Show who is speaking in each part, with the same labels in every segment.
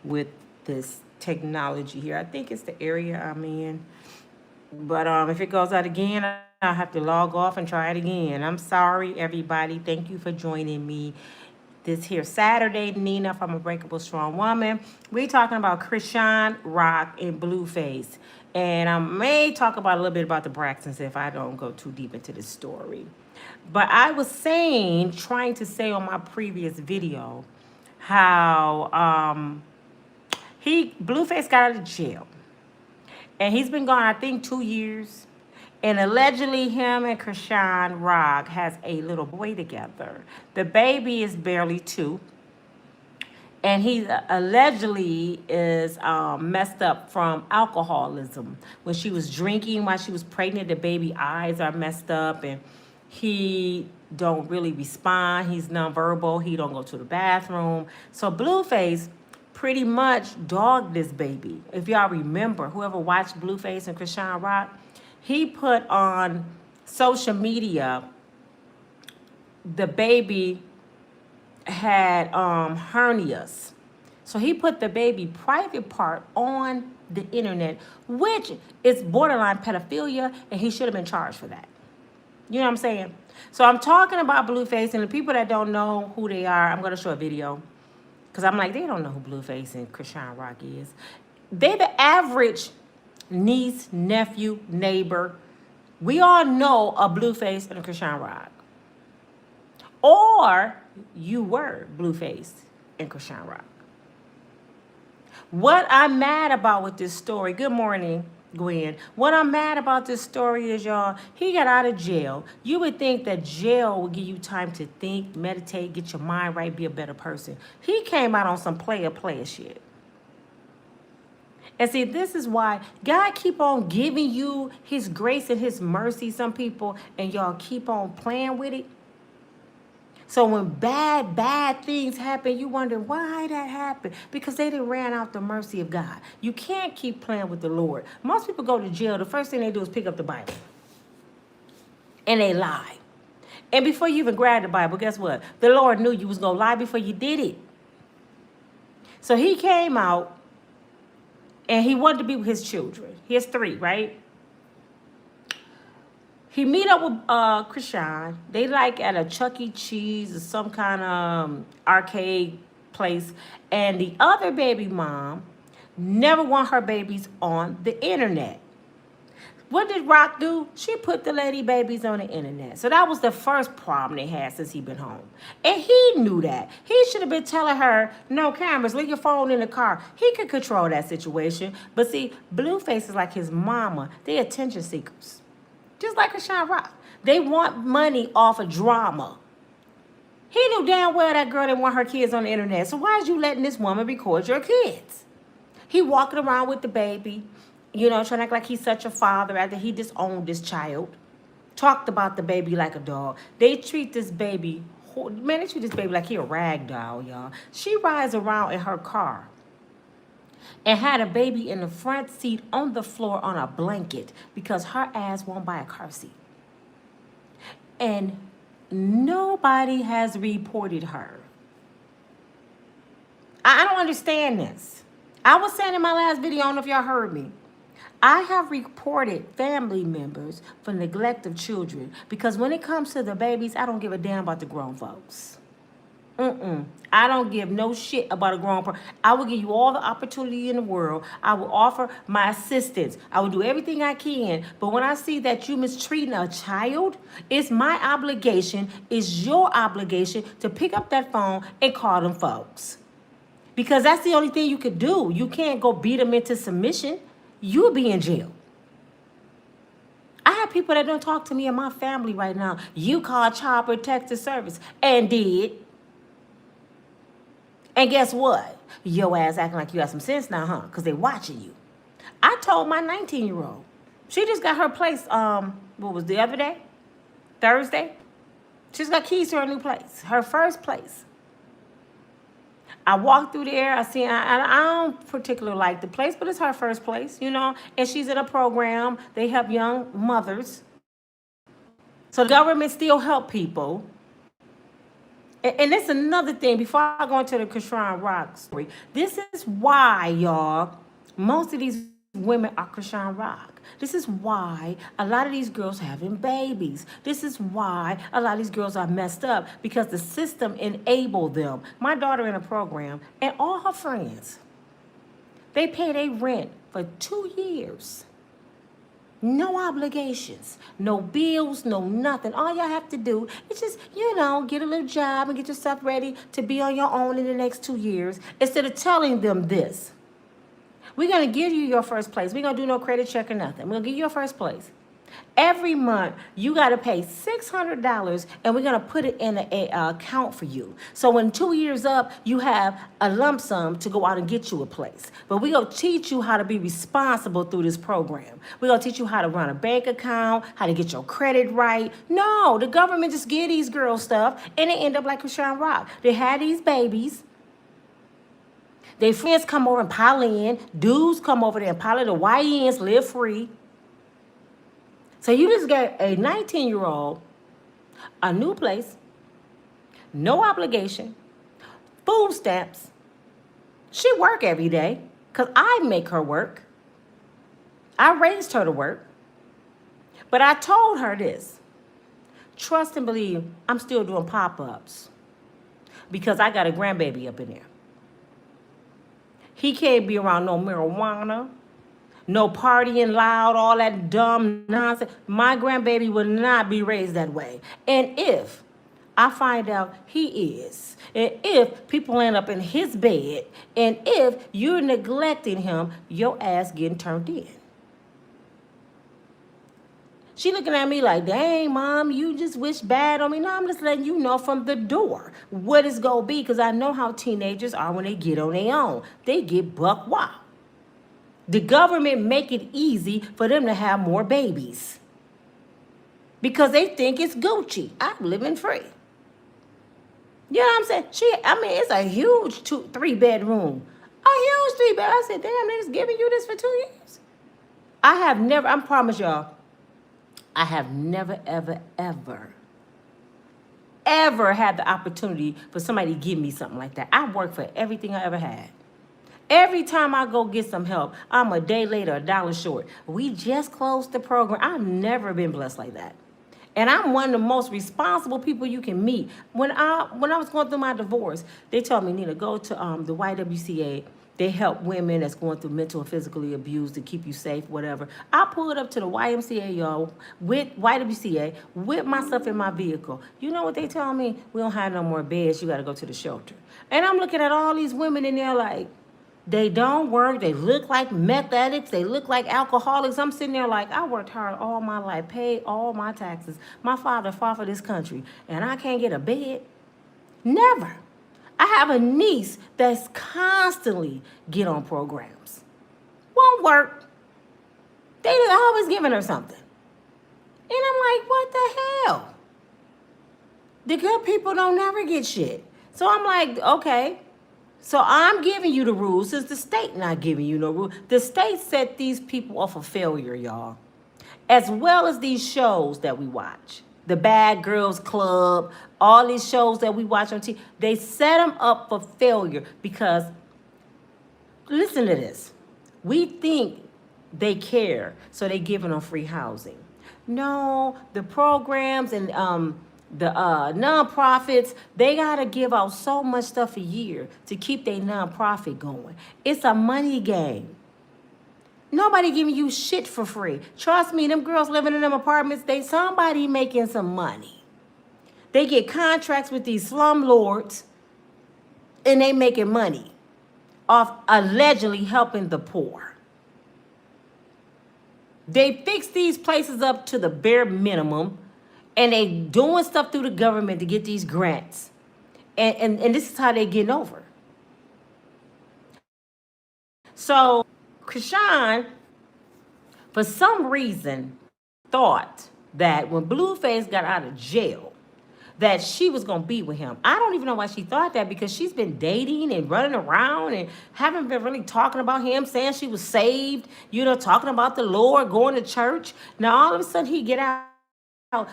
Speaker 1: with this technology here. I think it's the area I'm in. But if it goes out again, I'll have to log off and try it again. I'm sorry, everybody. Thank you for joining me this here Saturday. Nina from Unbreakable Strong Woman. We're talking about Chrisean Rock and Blueface. And I may talk about a little bit about the Braxtons if I don't go too deep into the story. But I was trying to say on my previous video, how Blueface got out of jail. And he's been gone, I think, 2 years. And allegedly him and Chrisean Rock has a little boy together. The baby is barely 2. And he allegedly is messed up from alcoholism. When she was drinking while she was pregnant, the baby eyes are messed up. And he don't really respond. He's nonverbal. He don't go to the bathroom. So Blueface pretty much dogged this baby. If y'all remember, whoever watched Blueface and Chrisean Rock, he put on social media the baby had hernias. So he put the baby private part on the internet, which is borderline pedophilia, and he should have been charged for that. You know what I'm saying? So I'm talking about Blueface, and the people that don't know who they are, I'm going to show a video. Because I'm like, they don't know who Blueface and Chrisean Rock is. They the average niece, nephew, neighbor. We all know a Blueface and a Chrisean Rock. Or you were Blueface and Chrisean Rock. What I'm mad about with this story, good morning, Gwen. What I'm mad about this story is, y'all, he got out of jail. You would think that jail would give you time to think, meditate, get your mind right, be a better person. He came out on some player shit. And see, this is why God keep on giving you his grace and his mercy, some people, and y'all keep on playing with it. So when bad things happen, you wonder why that happened. Because they didn't ran out the mercy of God. You can't keep playing with the Lord. Most people go to jail, the first thing they do is pick up the Bible. And they lie. And before you even grab the Bible, guess what? The Lord knew you was going to lie before you did it. So he came out and he wanted to be with his children. He has 3, right? He meet up with Chrisean. They like at a Chuck E. Cheese or some kind of arcade place. And the other baby mom never want her babies on the internet. What did Rock do? She put the lady babies on the internet. So that was the first problem they had since he been home. And he knew that. He should have been telling her, no cameras, leave your phone in the car. He could control that situation. But see, Blueface is like his mama. They attention seekers. Just like Chrisean Rock. They want money off of drama. He knew damn well that girl didn't want her kids on the internet. So why is you letting this woman record your kids? He walking around with the baby, you know, trying to act like he's such a father after he disowned this child. Talked about the baby like a dog. They treat this baby, man, they treat this baby like he a rag doll, y'all. She rides around in her car and had a baby in the front seat on the floor on a blanket because her ass won't buy a car seat. And nobody has reported her. I don't understand this. I was saying in my last video, I don't know if y'all heard me. I have reported family members for neglect of children because when it comes to the babies, I don't give a damn about the grown folks. I don't give no shit about a grown person. I will give you all the opportunity in the world. I will offer my assistance. I will do everything I can. But when I see that you mistreating a child, it's my obligation, it's your obligation to pick up that phone and call them folks. Because that's the only thing you could do. You can't go beat them into submission. You'll be in jail. I have people that don't talk to me in my family right now. You call Child Protective Service and did. And guess what? Your ass acting like you got some sense now, huh? Because they watching you. I told my 19-year-old. She just got her place, what was the other day? Thursday? She's got keys to her new place. Her first place. I walked through there. I don't particularly like the place, but it's her first place, you know. And she's in a program. They help young mothers. So the government still help people. And that's another thing. Before I go into the Chrisean Rock story, this is why, y'all, most of these women are Chrisean Rock. This is why a lot of these girls having babies. This is why a lot of these girls are messed up because the system enabled them. My daughter in a program and all her friends, they pay their rent for 2 years. No obligations, no bills, no nothing. All y'all have to do is just, get a little job and get yourself ready to be on your own in the next 2 years. Instead of telling them this, we're going to give you your first place. We're going to do no credit check or nothing. We're going to give you your first place. Every month, you got to pay $600, and we're going to put it in an account for you. So when 2 years up, you have a lump sum to go out and get you a place. But we're going to teach you how to be responsible through this program. We're going to teach you how to run a bank account, how to get your credit right. No, the government just give these girls stuff, and they end up like Chrisean Rock. They had these babies. Their friends come over and pile in. Dudes come over there and pile in. The YNs live free. So you just got a 19-year-old, a new place, no obligation, food stamps. She work every day because I make her work. I raised her to work. But I told her this. Trust and believe I'm still doing pop-ups because I got a grandbaby up in there. He can't be around no marijuana. No partying loud, all that dumb nonsense. My grandbaby will not be raised that way. And if I find out he is, and if people end up in his bed, and if you're neglecting him, your ass getting turned in. She looking at me like, dang, Mom, you just wish bad on me. No, I'm just letting you know from the door what it's going to be, because I know how teenagers are when they get on their own. They get buck wild. The government make it easy for them to have more babies because they think it's Gucci. I'm living free. You know what I'm saying? It's a huge 3-bedroom. A huge 3-bed. I said, damn, they just giving you this for 2 years? I promise y'all, I have never, ever, ever had the opportunity for somebody to give me something like that. I worked for everything I ever had. Every time I go get some help, I'm a day later, $1 short. We just closed the program. I've never been blessed like that. And I'm one of the most responsible people you can meet. When I was going through my divorce, they told me, Nina, go to the YWCA. They help women that's going through mental and physically abused to keep you safe, whatever. I pulled up to the YMCA, y'all, with YWCA, with myself in my vehicle. You know what they told me? We don't have no more beds. You got to go to the shelter. And I'm looking at all these women in there like, they don't work. They look like meth addicts. They look like alcoholics. I'm sitting there like, I worked hard all my life, paid all my taxes. My father fought for this country, and I can't get a bed? Never. I have a niece that's constantly get on programs. Won't work. They always giving her something. And I'm like, what the hell? The good people don't never get shit. So I'm like, okay. So I'm giving you the rules since the state not giving you no rules. The state set these people up for failure, y'all. As well as these shows that we watch. The Bad Girls Club, all these shows that we watch on TV. They set them up for failure because, listen to this. We think they care, so they giving them free housing. No, the programs and the nonprofits, they got to give out so much stuff a year to keep their nonprofit going. It's a money game. Nobody giving you shit for free. Trust me, them girls living in them apartments, somebody making some money. They get contracts with these slumlords, and they making money off allegedly helping the poor. They fix these places up to the bare minimum, and they doing stuff through the government to get these grants. And this is how they getting over. So Chrisean, for some reason, thought that when Blueface got out of jail, that she was going to be with him. I don't even know why she thought that, because she's been dating and running around and haven't been really talking about him, saying she was saved, talking about the Lord, going to church. Now, all of a sudden, he get out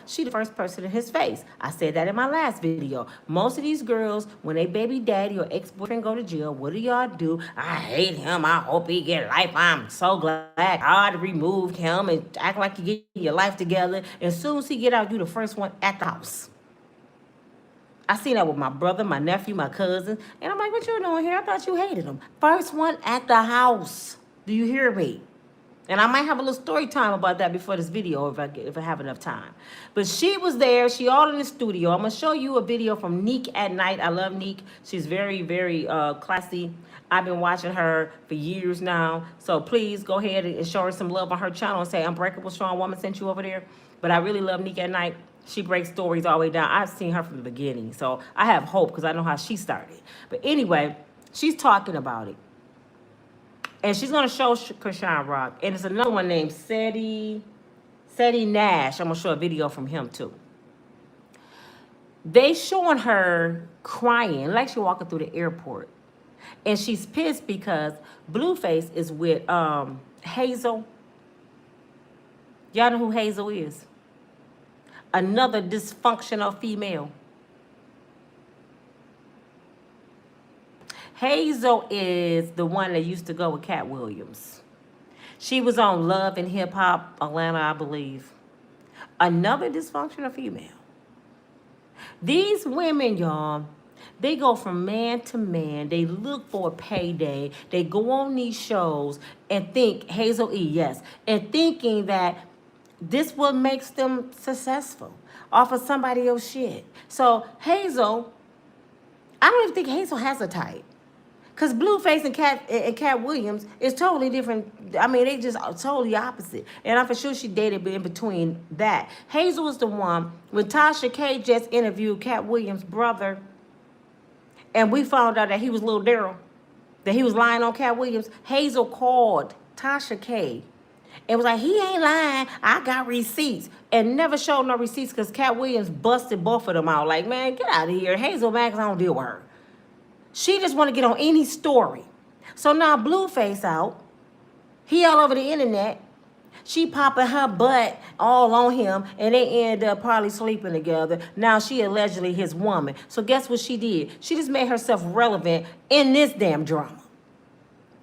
Speaker 1: she the first person in his face. I said that in my last video. Most of these girls, when they baby daddy or ex-boyfriend go to jail, what do y'all do? I hate him. I hope he get life. I'm so glad God removed him, and act like you get your life together. And as soon as he get out, you the first one at the house. I seen that with my brother, my nephew, my cousin. And I'm like, what you doing here? I thought you hated him. First one at the house. Do you hear me? And I might have a little story time about that before this video if I have enough time. But she was there. She all in the studio. I'm going to show you a video from Nique at Nite. I love Nique. She's very, very classy. I've been watching her for years now. So please go ahead and show her some love on her channel and say, Unbreakable Strong Woman sent you over there. But I really love Nique at Nite. She breaks stories all the way down. I've seen her from the beginning. So I have hope because I know how she started. But anyway, she's talking about it. And she's going to show Chrisean Rock. And it's another one named Seti Nash. I'm going to show a video from him, too. They showing her crying like she walking through the airport. And she's pissed because Blueface is with Hazel. Y'all know who Hazel is? Another dysfunctional female. Hazel is the one that used to go with Cat Williams. She was on Love and Hip Hop Atlanta, I believe. Another dysfunctional female. These women, y'all, they go from man to man. They look for a payday. They go on these shows and think, Hazel E, yes, and thinking that this what makes them successful off of somebody else's shit. So Hazel, I don't even think Hazel has a type. Because Blueface and Cat Williams is totally different. I mean, they just are totally opposite. And I'm for sure she dated in between that. Hazel was the one, when Tasha K just interviewed Cat Williams' brother, and we found out that he was Lil Daryl, that he was lying on Cat Williams, Hazel called Tasha K and was like, he ain't lying, I got receipts. And never showed no receipts because Cat Williams busted both of them out. Like, man, get out of here. Hazel, man, because I don't deal with her. She just want to get on any story. So now Blueface out. He all over the internet. She popping her butt all on him, and they end up probably sleeping together. Now she allegedly his woman. So guess what she did? She just made herself relevant in this damn drama.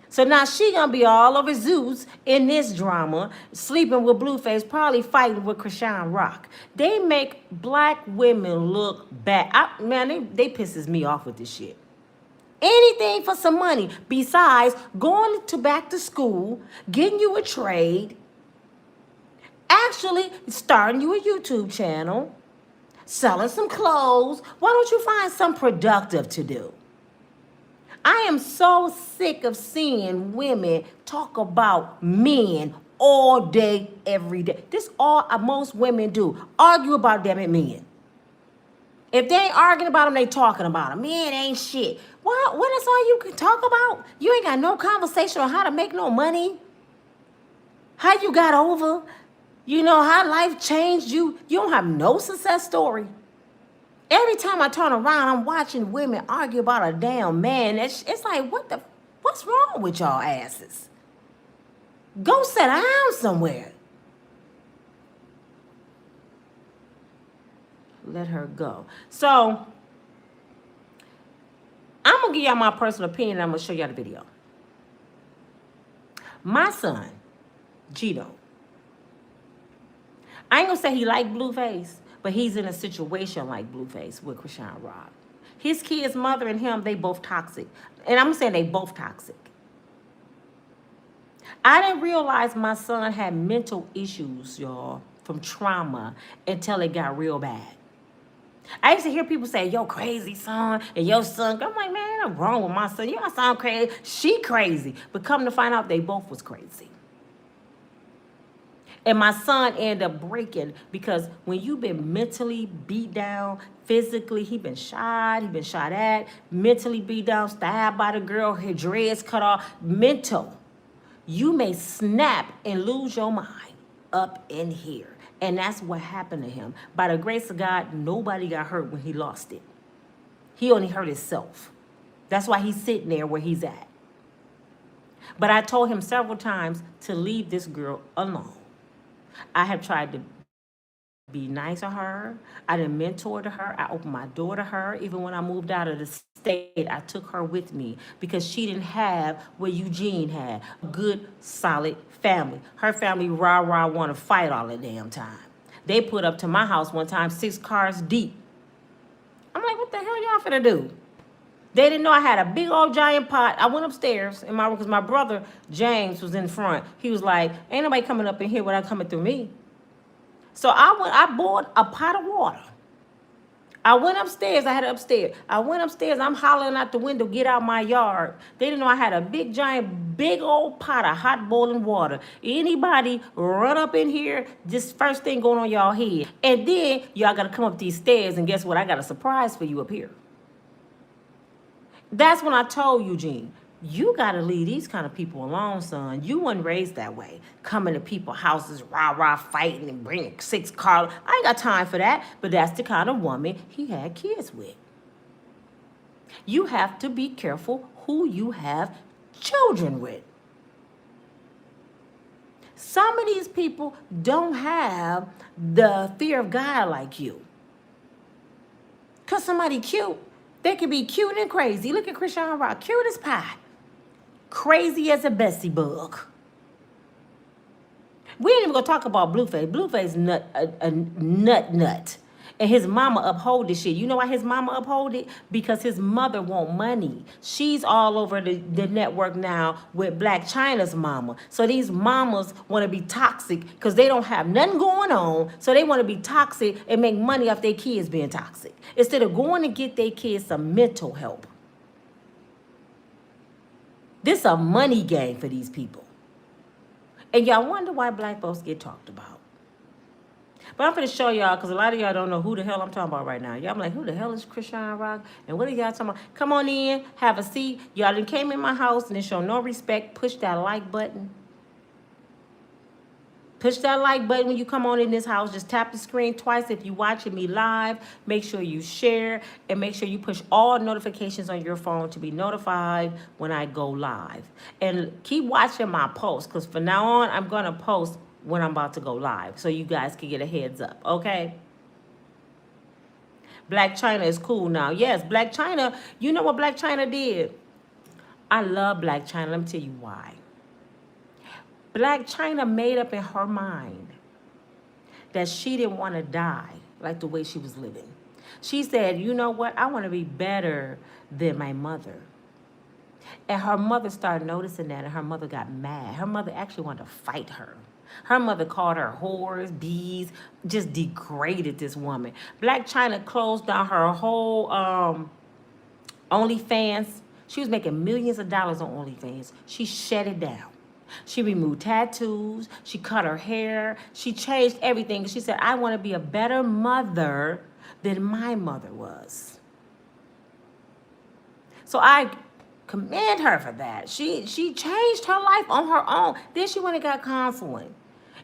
Speaker 1: So now she gonna be all over Zeus in this drama, sleeping with Blueface, probably fighting with Chrisean Rock. They make black women look bad. Man, they pisses me off with this shit. Anything for some money besides going to back to school, getting you a trade, actually starting you a YouTube channel, selling some clothes. Why don't you find some productive to do? I am so sick of seeing women talk about men all day, every day. This all most women do. Argue about them and men. If they ain't arguing about them, they talking about them. Men ain't shit. What is all you can talk about? You ain't got no conversation on how to make no money. How you got over. You know, how life changed you. You don't have no success story. Every time I turn around, I'm watching women argue about a damn man. It's like, what's wrong with y'all asses? Go sit down somewhere. Let her go. So, I'm going to give y'all my personal opinion, and I'm going to show y'all the video. My son, Gino, I ain't going to say he like Blueface, but he's in a situation like Blueface with Chrisean Rock. His kid's mother and him, they both toxic. And I'm saying they both toxic. I didn't realize my son had mental issues, y'all, from trauma until it got real bad. I used to hear people say, yo, crazy son, and your son. I'm like, man, ain't nothing wrong with my son. You don't sound crazy. She crazy. But come to find out, they both was crazy. And my son ended up breaking because when you've been mentally beat down, physically, he been shot at, mentally beat down, stabbed by the girl, her dreads cut off, mental. You may snap and lose your mind up in here. And that's what happened to him. By the grace of God, nobody got hurt when he lost it. He only hurt himself. That's why he's sitting there where he's at. But I told him several times to leave this girl alone. I have tried to be nice to her. I didn't mentor to her. I opened my door to her. Even when I moved out of the state, I took her with me because she didn't have what Eugene had, a good, solid family. Her family rah-rah want to fight all the damn time. They put up to my house one time, 6 cars deep. I'm like, what the hell y'all finna do? They didn't know I had a big old giant pot. I went upstairs in my room because my brother James was in front. He was like, ain't nobody coming up in here without coming through me. So I bought a pot of water. I went upstairs. I had it upstairs. I went upstairs. I'm hollering out the window, get out my yard. They didn't know I had a big, giant, big old pot of hot boiling water. Anybody run up in here, this first thing going on y'all head. And then y'all got to come up these stairs, and guess what? I got a surprise for you up here. That's when I told Eugene, you got to leave these kind of people alone, son. You weren't raised that way. Coming to people's houses, rah-rah, fighting and bringing 6 cars. I ain't got time for that. But that's the kind of woman he had kids with. You have to be careful who you have children with. Some of these people don't have the fear of God like you. Because somebody cute, they can be cute and crazy. Look at Chrisean Rock, cute as pie. Crazy as a Bessie bug. We ain't even gonna talk about Blueface. Blueface a nut. And his mama uphold this shit. You know why his mama uphold it? Because his mother want money. She's all over the network now with Black China's mama. So these mamas want to be toxic because they don't have nothing going on. So they want to be toxic and make money off their kids being toxic. Instead of going to get their kids some mental help. This is a money game for these people. And y'all wonder why black folks get talked about. But I'm going to show y'all, because a lot of y'all don't know who the hell I'm talking about right now. Y'all like, who the hell is Chrisean Rock? And what are y'all talking about? Come on in, have a seat. Y'all done came in my house and then show no respect. Push that like button. Push that like button when you come on in this house. Just tap the screen twice if you're watching me live. Make sure you share and make sure you push all notifications on your phone to be notified when I go live. And keep watching my posts, because from now on, I'm going to post when I'm about to go live so you guys can get a heads up, okay? Black China is cool now. Yes, Black China, you know what Black China did? I love Black China. Let me tell you why. Black China made up in her mind that she didn't want to die like the way she was living. She said, you know what? I want to be better than my mother. And her mother started noticing that, and her mother got mad. Her mother actually wanted to fight her. Her mother called her whores, bees, just degraded this woman. Black China closed down her whole OnlyFans. She was making millions of dollars on OnlyFans. She shut it down. She removed tattoos. She cut her hair. She changed everything. She said, I want to be a better mother than my mother was. So I commend her for that. She changed her life on her own. Then she went and got counseling.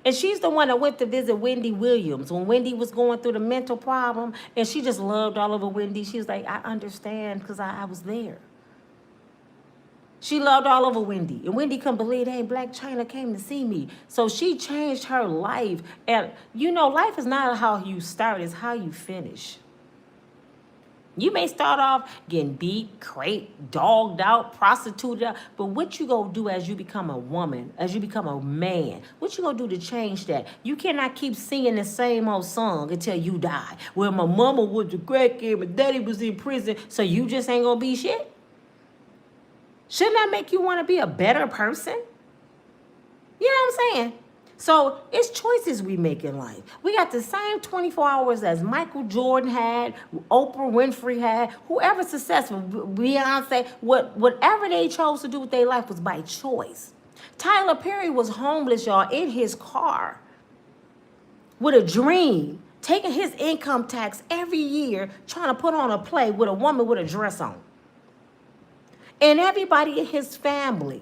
Speaker 1: And she's the one that went to visit Wendy Williams when Wendy was going through the mental problem. And she just loved all over Wendy. She was like, I understand because I was there. She loved all over Wendy. And Wendy couldn't believe, hey, Black China came to see me. So she changed her life. And, you know, life is not how you start, it's how you finish. You may start off getting beat, raped, dogged out, prostituted out, but what you gonna do as you become a woman, as you become a man? What you gonna do to change that? You cannot keep singing the same old song until you die. Well, my mama was a crackhead, my daddy was in prison, so you just ain't gonna be shit? Shouldn't that make you want to be a better person? You know what I'm saying? So it's choices we make in life. We got the same 24 hours as Michael Jordan had, Oprah Winfrey had, whoever successful, Beyonce, whatever they chose to do with their life was by choice. Tyler Perry was homeless, y'all, in his car with a dream, taking his income tax every year, trying to put on a play with a woman with a dress on. And everybody in his family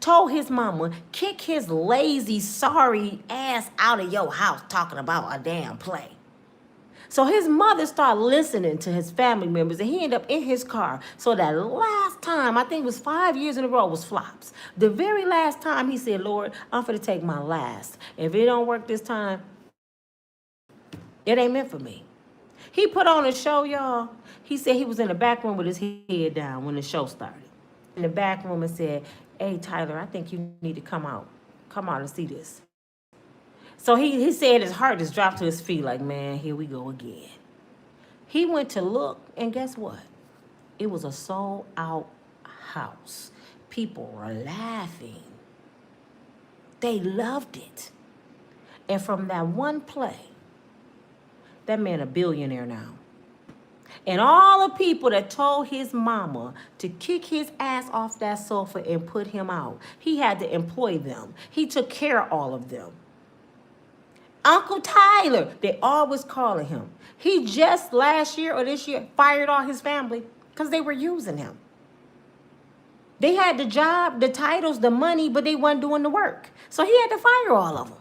Speaker 1: told his mama, kick his lazy, sorry ass out of your house talking about a damn play. So his mother started listening to his family members, and he ended up in his car. So that last time, I think it was 5 years in a row, was flops. The very last time he said, Lord, I'm finna take my last. If it don't work this time, It ain't meant for me. He put on a show, y'all. He said he was in the back room with his head down when the show started. In the back room and said, "Hey, Tyler, I think you need to come out. Come out and see this." So he said his heart just dropped to his feet like, man, here we go again. He went to look, and guess what? It was a sold out house. People were laughing. They loved it. And from that one play, that man a billionaire now. And all the people that told his mama to kick his ass off that sofa and put him out, he had to employ them. He took care of all of them. Uncle Tyler, they always calling him. He just last year or this year fired all his family because they were using him. They had the job, the titles, the money, but they weren't doing the work. So he had to fire all of them.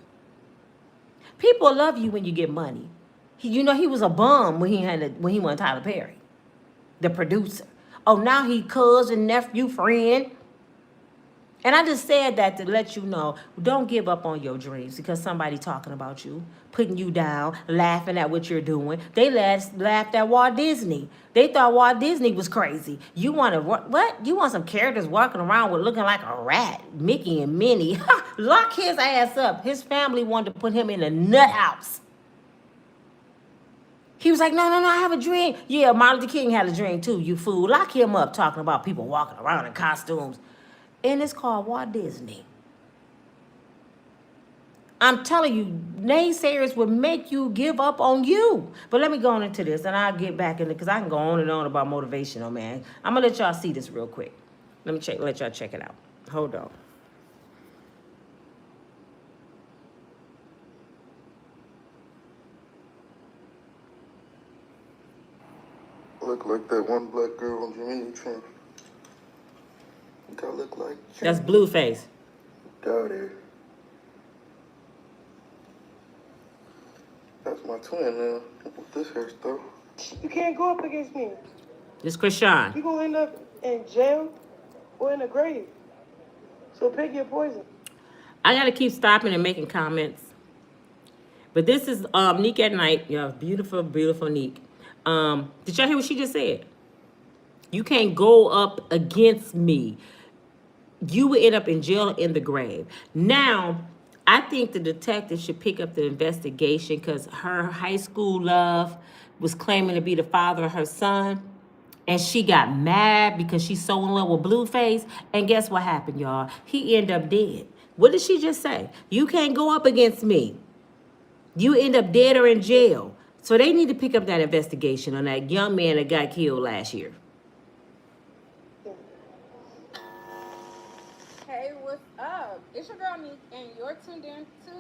Speaker 1: People love you when you get money. He was a bum when he went Tyler Perry, the producer. Oh, now he cousin, nephew, friend. And I just said that to let you know, don't give up on your dreams because somebody talking about you, putting you down, laughing at what you're doing. They laughed at Walt Disney. They thought Walt Disney was crazy. You want to, what? You want some characters walking around with looking like a rat, Mickey and Minnie. Lock his ass up. His family wanted to put him in a nut house. He was like, no, I have a dream. Yeah, Martin Luther King had a dream too, you fool. Lock him up talking about people walking around in costumes. And it's called Walt Disney. I'm telling you, naysayers would make you give up on you. But let me go on into this, and I'll get back into it, because I can go on and on about motivational, man. I'm going to let y'all see this real quick. Let y'all check it out. Hold on.
Speaker 2: Look like that one black girl on Jimmy Neutron. Think I look like Jimmy.
Speaker 1: That's Blueface.
Speaker 2: Dirty. That's my twin now with this hairstyle.
Speaker 3: You can't go up against me.
Speaker 1: This Chrisean.
Speaker 3: You're going to end up in jail or in a grave. So pick your poison.
Speaker 1: I got to keep stopping and making comments. But this is Nique at Night. Yeah, beautiful, beautiful Nique. Did y'all hear what she just said? You can't go up against me. You will end up in jail or in the grave. Now, I think the detective should pick up the investigation because her high school love was claiming to be the father of her son. And she got mad because she's so in love with Blueface. And guess what happened, y'all? He ended up dead. What did she just say? You can't go up against me. You end up dead or in jail. So they need to pick up that investigation on that young man that got killed last year.
Speaker 4: Hey, what's up? It's your girl Nique, and you're tuned in to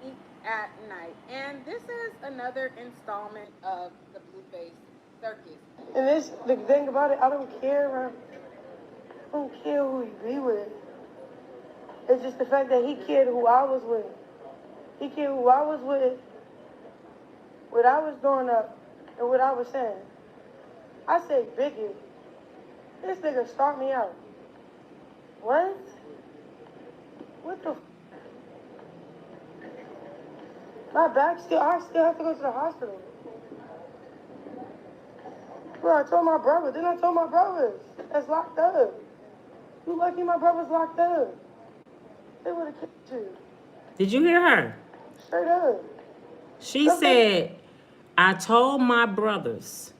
Speaker 4: Nique at Night. And this is another installment of the Blueface Circus.
Speaker 3: And the thing about it, I don't care who he be with. It's just the fact that he cared who I was with. He cared who I was with, what I was doing up, and what I was saying. I say Biggie. This nigga start me out. What? What the My back I still have to go to the hospital. Bro, I told my brother. Then I told my brothers that's locked up. You lucky my brother's locked up. They would have killed you.
Speaker 1: Did you hear her?
Speaker 3: Straight up.
Speaker 1: She said, I told my brothers,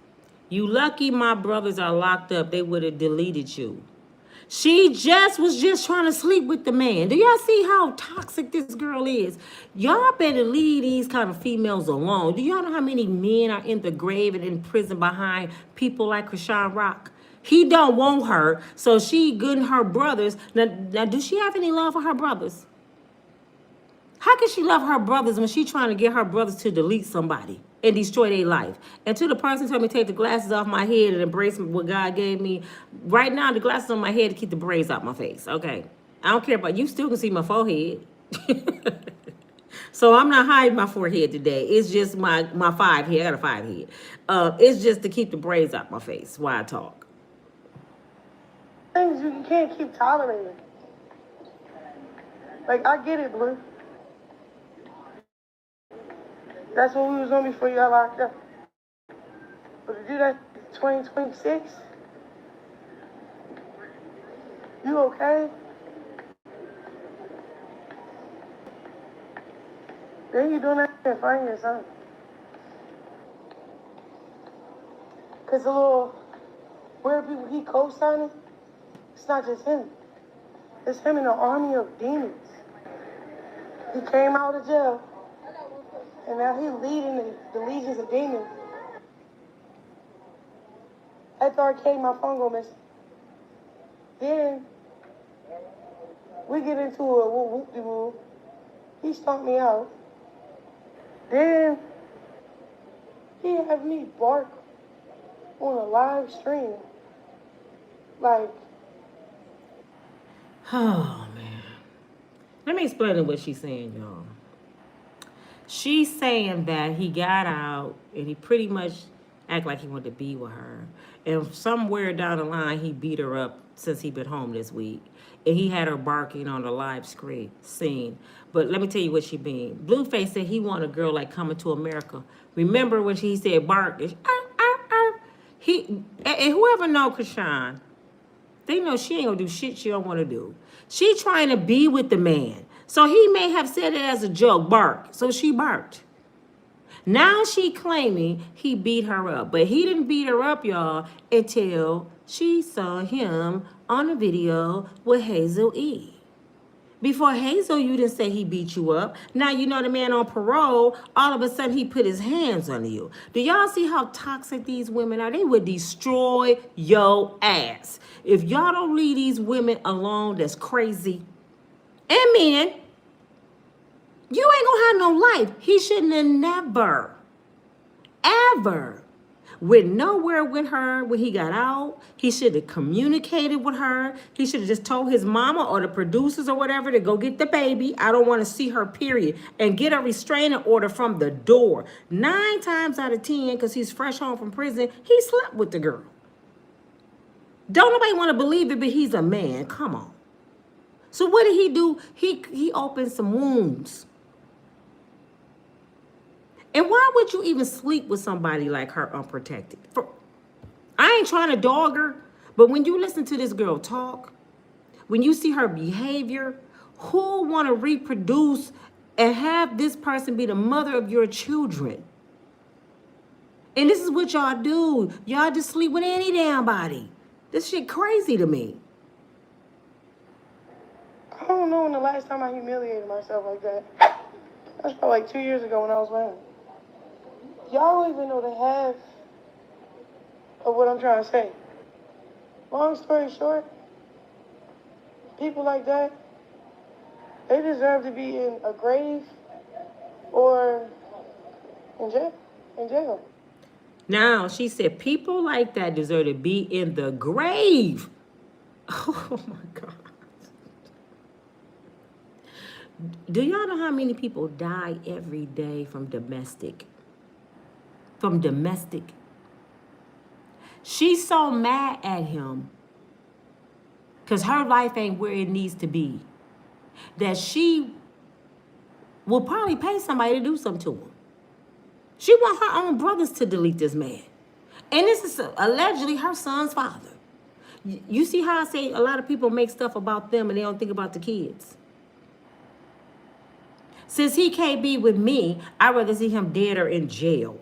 Speaker 1: you lucky my brothers are locked up, they would have deleted you. She was just trying to sleep with the man. Do y'all see how toxic this girl is? Y'all better leave these kind of females alone. Do y'all know how many men are in the grave and in prison behind people like Chrisean Rock? He don't want her, so she good in her brothers. Now, does she have any love for her brothers? How can she love her brothers when she's trying to get her brothers to delete somebody and destroy their life? And to the person telling me to take the glasses off my head and embrace what God gave me, right now the glasses on my head to keep the braids out my face. Okay, I don't care about you. Still can see my forehead. So I'm not hiding my forehead today. It's just my 5 head. I got a 5 head. It's just to keep the braids out my face while I talk.
Speaker 3: Things you can't keep tolerating. Like, I get it, Blue. That's what we was on before you got locked up. But to do that in 2026, you okay? Then you doing that and find your son. Because the little weird people he co-signing, it's not just him. It's him in an army of demons. He came out of jail, and now he's leading the legions of demons. After I came, my phone go missing. Then we get into a whoop-de-woo. He stomped me out. Then he had me bark on a live stream. Like,
Speaker 1: Oh, man. Let me explain what she's saying, y'all. She's saying that he got out and he pretty much act like he wanted to be with her. And somewhere down the line, he beat her up since he been home this week. And he had her barking on the live scene. But let me tell you what she mean. Blueface said he want a girl like Coming to America. Remember when she said bark? And whoever know Chrisean, they know she ain't gonna do shit she don't want to do. She trying to be with the man. So he may have said it as a joke, bark. So she barked. Now she claiming he beat her up. But he didn't beat her up, y'all, until she saw him on a video with Hazel E. Before Hazel, you didn't say he beat you up. Now you know the man on parole, all of a sudden he put his hands on you. Do y'all see how toxic these women are? They would destroy your ass. If y'all don't leave these women alone, that's crazy. And men, you ain't gonna have no life. He shouldn't have never, ever went nowhere with her when he got out. He should have communicated with her. He should have just told his mama or the producers or whatever to go get the baby. I don't want to see her, period. And get a restraining order from the door. 9 times out of 10, because he's fresh home from prison, he slept with the girl. Don't nobody want to believe it, but he's a man. Come on. So what did he do? He opened some wounds. And why would you even sleep with somebody like her unprotected? I ain't trying to dog her, but when you listen to this girl talk, when you see her behavior, who want to reproduce and have this person be the mother of your children? And this is what y'all do. Y'all just sleep with any damn body. This shit crazy to me.
Speaker 3: I don't know when the last time I humiliated myself like that. That was probably like 2 years ago when I was married. Y'all don't even know the half of what I'm trying to say. Long story short, people like that, they deserve to be in a grave or in jail.
Speaker 1: Now, she said people like that deserve to be in the grave. Oh, my God. Do y'all know how many people die every day from domestic? From domestic. She's so mad at him because her life ain't where it needs to be that she will probably pay somebody to do something to him. She want her own brothers to delete this man. And this is allegedly her son's father. You see how I say a lot of people make stuff about them and they don't think about the kids. Since he can't be with me, I'd rather see him dead or in jail.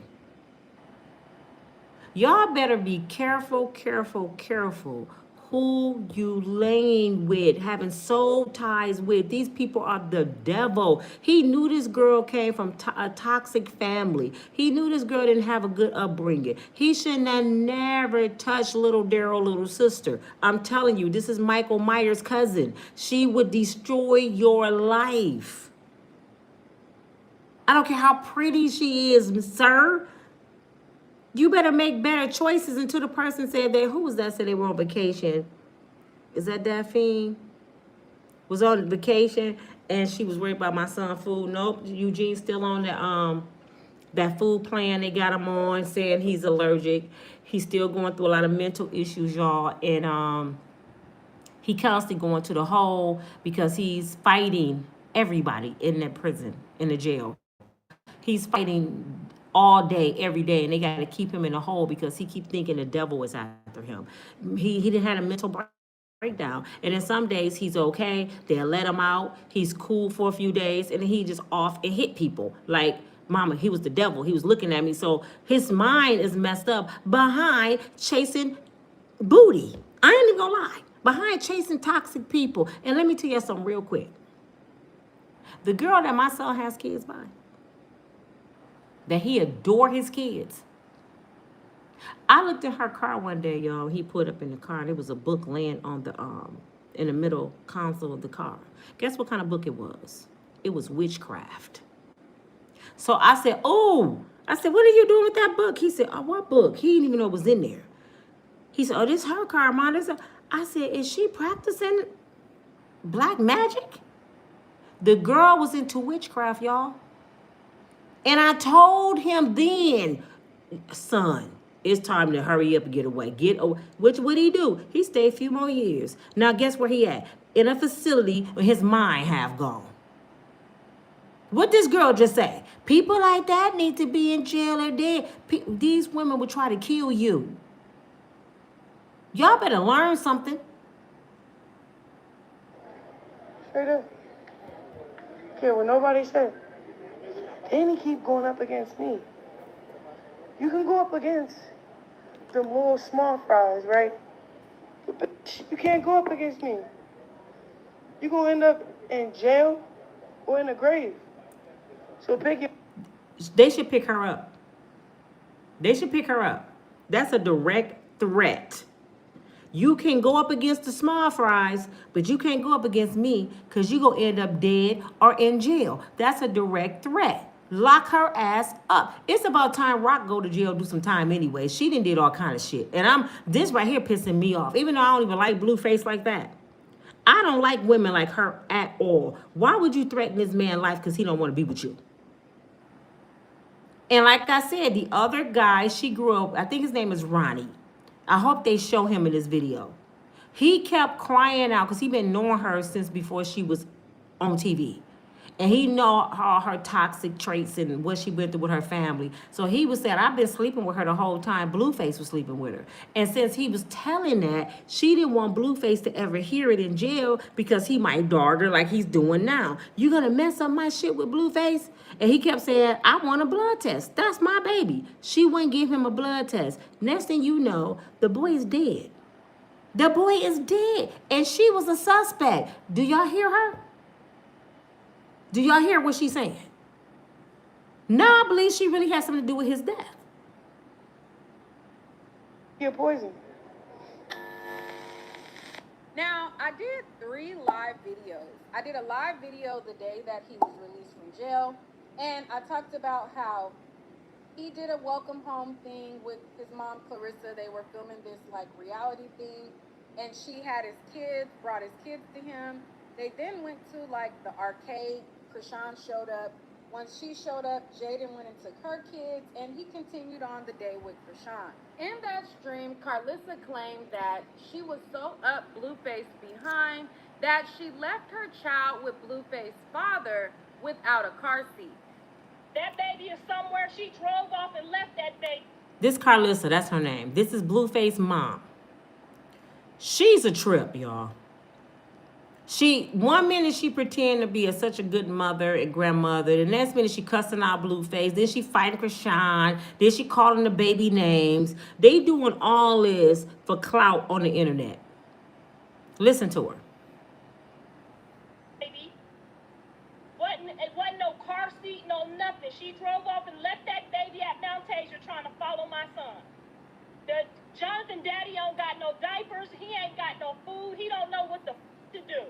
Speaker 1: Y'all better be careful who you laying with, having soul ties with. These people are the devil. He knew this girl came from a toxic family. He knew this girl didn't have a good upbringing. He shouldn't have never touched little Daryl, little sister. I'm telling you, this is Michael Myers' cousin. She would destroy your life. I don't care how pretty she is, sir. You better make better choices until the person said that. Who was that said they were on vacation? Is that Daphne? Was on vacation and she was worried about my son's food. Nope, Eugene's still on that food plan they got him on, saying he's allergic. He's still going through a lot of mental issues, y'all. And he constantly going to the hole because he's fighting everybody in that prison, in the jail. He's fighting all day, every day, and they got to keep him in a hole because he keep thinking the devil is after him. He didn't have a mental breakdown, and then some days he's okay. They'll let him out. He's cool for a few days, and then he just off and hit people like. Mama, he was the devil. He was looking at me. So his mind is messed up behind chasing booty. I ain't even gonna lie. Behind chasing toxic people. And let me tell you something real quick. The girl that my son has kids by, that he adore his kids. I looked at her car one day, y'all. He put up in the car. There was a book laying on the in the middle console of the car. Guess what kind of book it was? It was witchcraft. So I said, "Oh," I said, "What are you doing with that book?" He said, "Oh, what book?" He didn't even know it was in there. He said, "Oh, this her car, Mom." I said, "Is she practicing black magic?" The girl was into witchcraft, y'all. And I told him then, son, it's time to hurry up and get away. Get away. Which would he do? He stayed a few more years. Now guess where he at? In a facility where his mind have gone. What this girl just say? People like that need to be in jail or dead. These women would try to kill you. Y'all better learn something.
Speaker 3: Straight up. Care what nobody said. Then he keep going up against me. You can go up against the little small fries, right? But you can't go up against me. You're going to end up in jail or in the grave. So pick your...
Speaker 1: They should pick her up. They should pick her up. That's a direct threat. You can go up against the small fries, but you can't go up against me because you're going to end up dead or in jail. That's a direct threat. Lock her ass up. It's about time Rock go to jail, do some time anyway. She done did all kind of shit. And this right here pissing me off, even though I don't even like Blueface like that. I don't like women like her at all. Why would you threaten this man's life because he don't want to be with you? And like I said, the other guy, she grew up, I think his name is Ronnie. I hope they show him in this video. He kept crying out because he been knowing her since before she was on TV. And he know all her toxic traits and what she went through with her family. So he was saying, I've been sleeping with her the whole time. Blueface was sleeping with her. And since he was telling that, she didn't want Blueface to ever hear it in jail because he might dog her like he's doing now. You gonna mess up my shit with Blueface? And he kept saying, I want a blood test. That's my baby. She wouldn't give him a blood test. Next thing you know, the boy is dead. The boy is dead. And she was a suspect. Do y'all hear her? Do y'all hear what she's saying? Now I believe she really has something to do with his death.
Speaker 3: You're poison.
Speaker 4: Now, I did 3 live videos. I did a live video the day that he was released from jail, and I talked about how he did a welcome home thing with his mom, Clarissa. They were filming this like reality thing, and she had his kids, brought his kids to him. They then went to like the arcade. Chrisean showed up. Once she showed up, Jaden went and took her kids, and he continued on the day with Chrisean. In that stream, Carlissa claimed that she was so up Blueface behind that she left her child with Blueface's father without a car seat.
Speaker 5: That baby is somewhere. She drove off and left that baby.
Speaker 1: This Carlissa, that's her name. This is Blueface's mom. She's a trip, y'all. One minute she pretend to be such a good mother and grandmother. The next minute she cussing out Blueface. Then she fighting Chrisean. Then she calling the baby names. They doing all this for clout on the internet. Listen to her.
Speaker 5: Baby. It wasn't no car seat, no nothing. She drove off and left that baby at Mount Tasia trying to follow my son. The Jonathan daddy don't got no diapers. He ain't got no food. He don't know what the to do.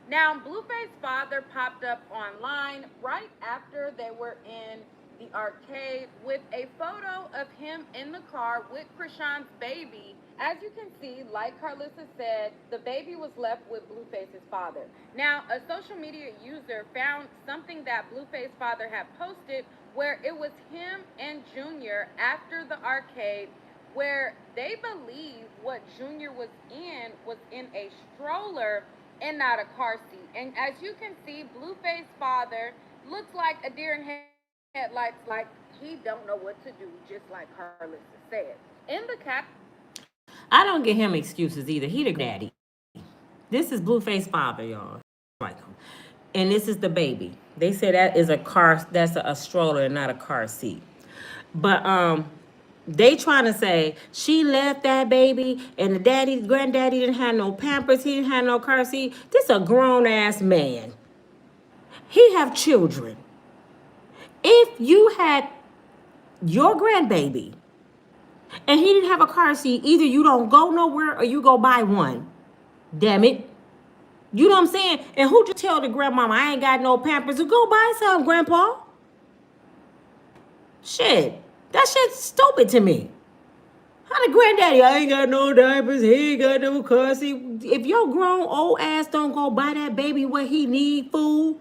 Speaker 4: Now, Blueface's father popped up online right after they were in the arcade with a photo of him in the car with Chrisean's baby. As you can see, like Carlissa said, the baby was left with Blueface's father. Now, a social media user found something that Blueface's father had posted where it was him and Junior after the arcade, where they believe what Junior was in a stroller and not a car seat. And as you can see, Blueface's father looks like a deer in headlights. like he don't know what to do, just like Carlos said. In the cap
Speaker 1: I don't give him excuses either. He the daddy. This is Blueface father, y'all. Like him. And this is the baby. They say that is a car, that's a stroller and not a car seat. But they trying to say she left that baby and the daddy, granddaddy didn't have no pampers, he didn't have no car seat. This a grown ass man. He have children. If you had your grandbaby and he didn't have a car seat, either you don't go nowhere or you go buy one. Damn it. You know what I'm saying? And who just tell the grandmama I ain't got no pampers to go buy some, grandpa? Shit. That shit's stupid to me. How the granddaddy, I ain't got no diapers, he ain't got no car seat. If your grown old ass don't go buy that baby what he need, fool.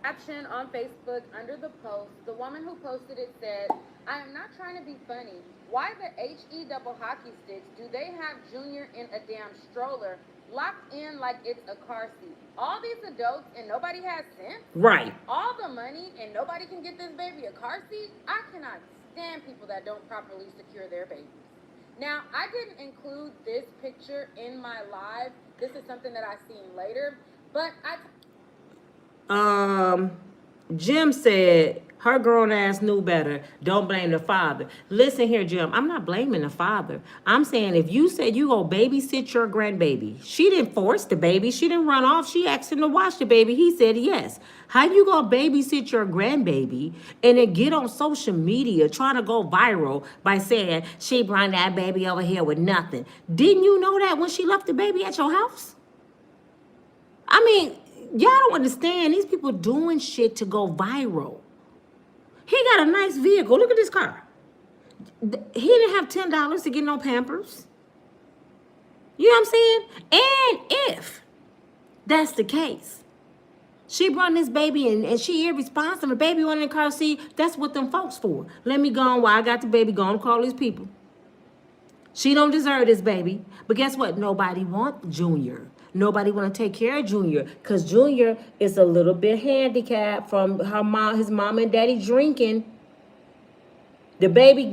Speaker 4: caption on Facebook under the post, the woman who posted it said, I am not trying to be funny. Why the HE double hockey sticks do they have Junior in a damn stroller locked in like it's a car seat? All these adults and nobody has sense?
Speaker 1: Right.
Speaker 4: All the money and nobody can get this baby a car seat? I cannot stand people that don't properly secure their babies. Now, I didn't include this picture in my live. This is something that I seen later, but
Speaker 1: Jim said her grown ass knew better. Don't blame the father. Listen here, Jim. I'm not blaming the father. I'm saying if you said you go babysit your grandbaby, she didn't force the baby. She didn't run off. She asked him to watch the baby. He said yes. How you gonna babysit your grandbaby and then get on social media trying to go viral by saying she brought that baby over here with nothing? Didn't you know that when she left the baby at your house? I mean, y'all don't understand. These people doing shit to go viral. He got a nice vehicle. Look at this car. He didn't have $10 to get no Pampers. You know what I'm saying? And if that's the case, she brought this baby in and she irresponsible. The baby went in the car seat. That's what them folks for. Let me go on while I got the baby. Go and call these people. She don't deserve this baby. But guess what? Nobody want Junior. Nobody want to take care of Junior because Junior is a little bit handicapped from his mom and daddy drinking. The baby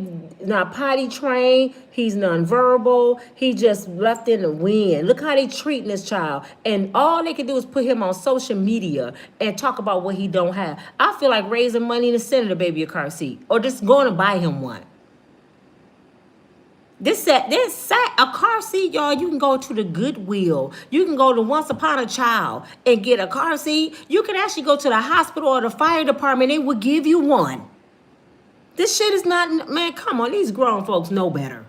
Speaker 1: not potty trained. He's nonverbal. He just left in the wind. Look how they treating this child. And all they can do is put him on social media and talk about what he don't have. I feel like raising money to send the baby a car seat or just going to buy him one. This a car seat, y'all. You can go to the Goodwill. You can go to Once Upon a Child and get a car seat. You can actually go to the hospital or the fire department. They will give you one. This shit is not, man, come on. These grown folks know better.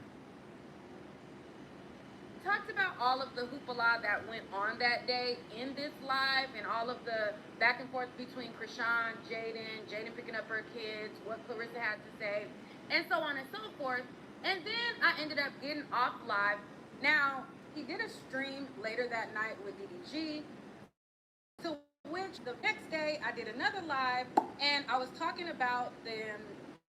Speaker 4: Talked about all of the hoopla that went on that day in this live and all of the back and forth between Chrisean, Jaden picking up her kids, what Clarissa had to say, and so on and so forth. And then I ended up getting off live. Now, he did a stream later that night with DDG, to which the next day I did another live, and I was talking about them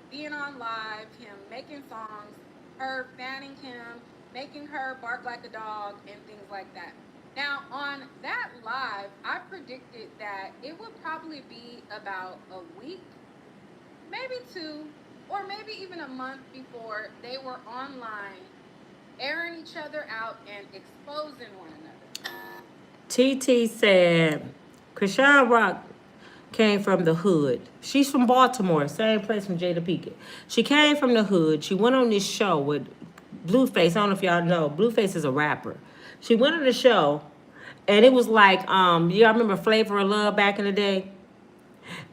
Speaker 4: being on live, him making songs, her fanning him, making her bark like a dog, and things like that. Now, on that live, I predicted that it would probably be about a week, maybe two, or maybe even a month before they were online airing each other out and exposing one another.
Speaker 1: TT said, Chrisean Rock came from the hood. She's from Baltimore, same place from Jada Pinkett. She came from the hood. She went on this show with Blueface. I don't know if y'all know. Blueface is a rapper. She went on the show, and it was like, y'all remember Flavor of Love back in the day?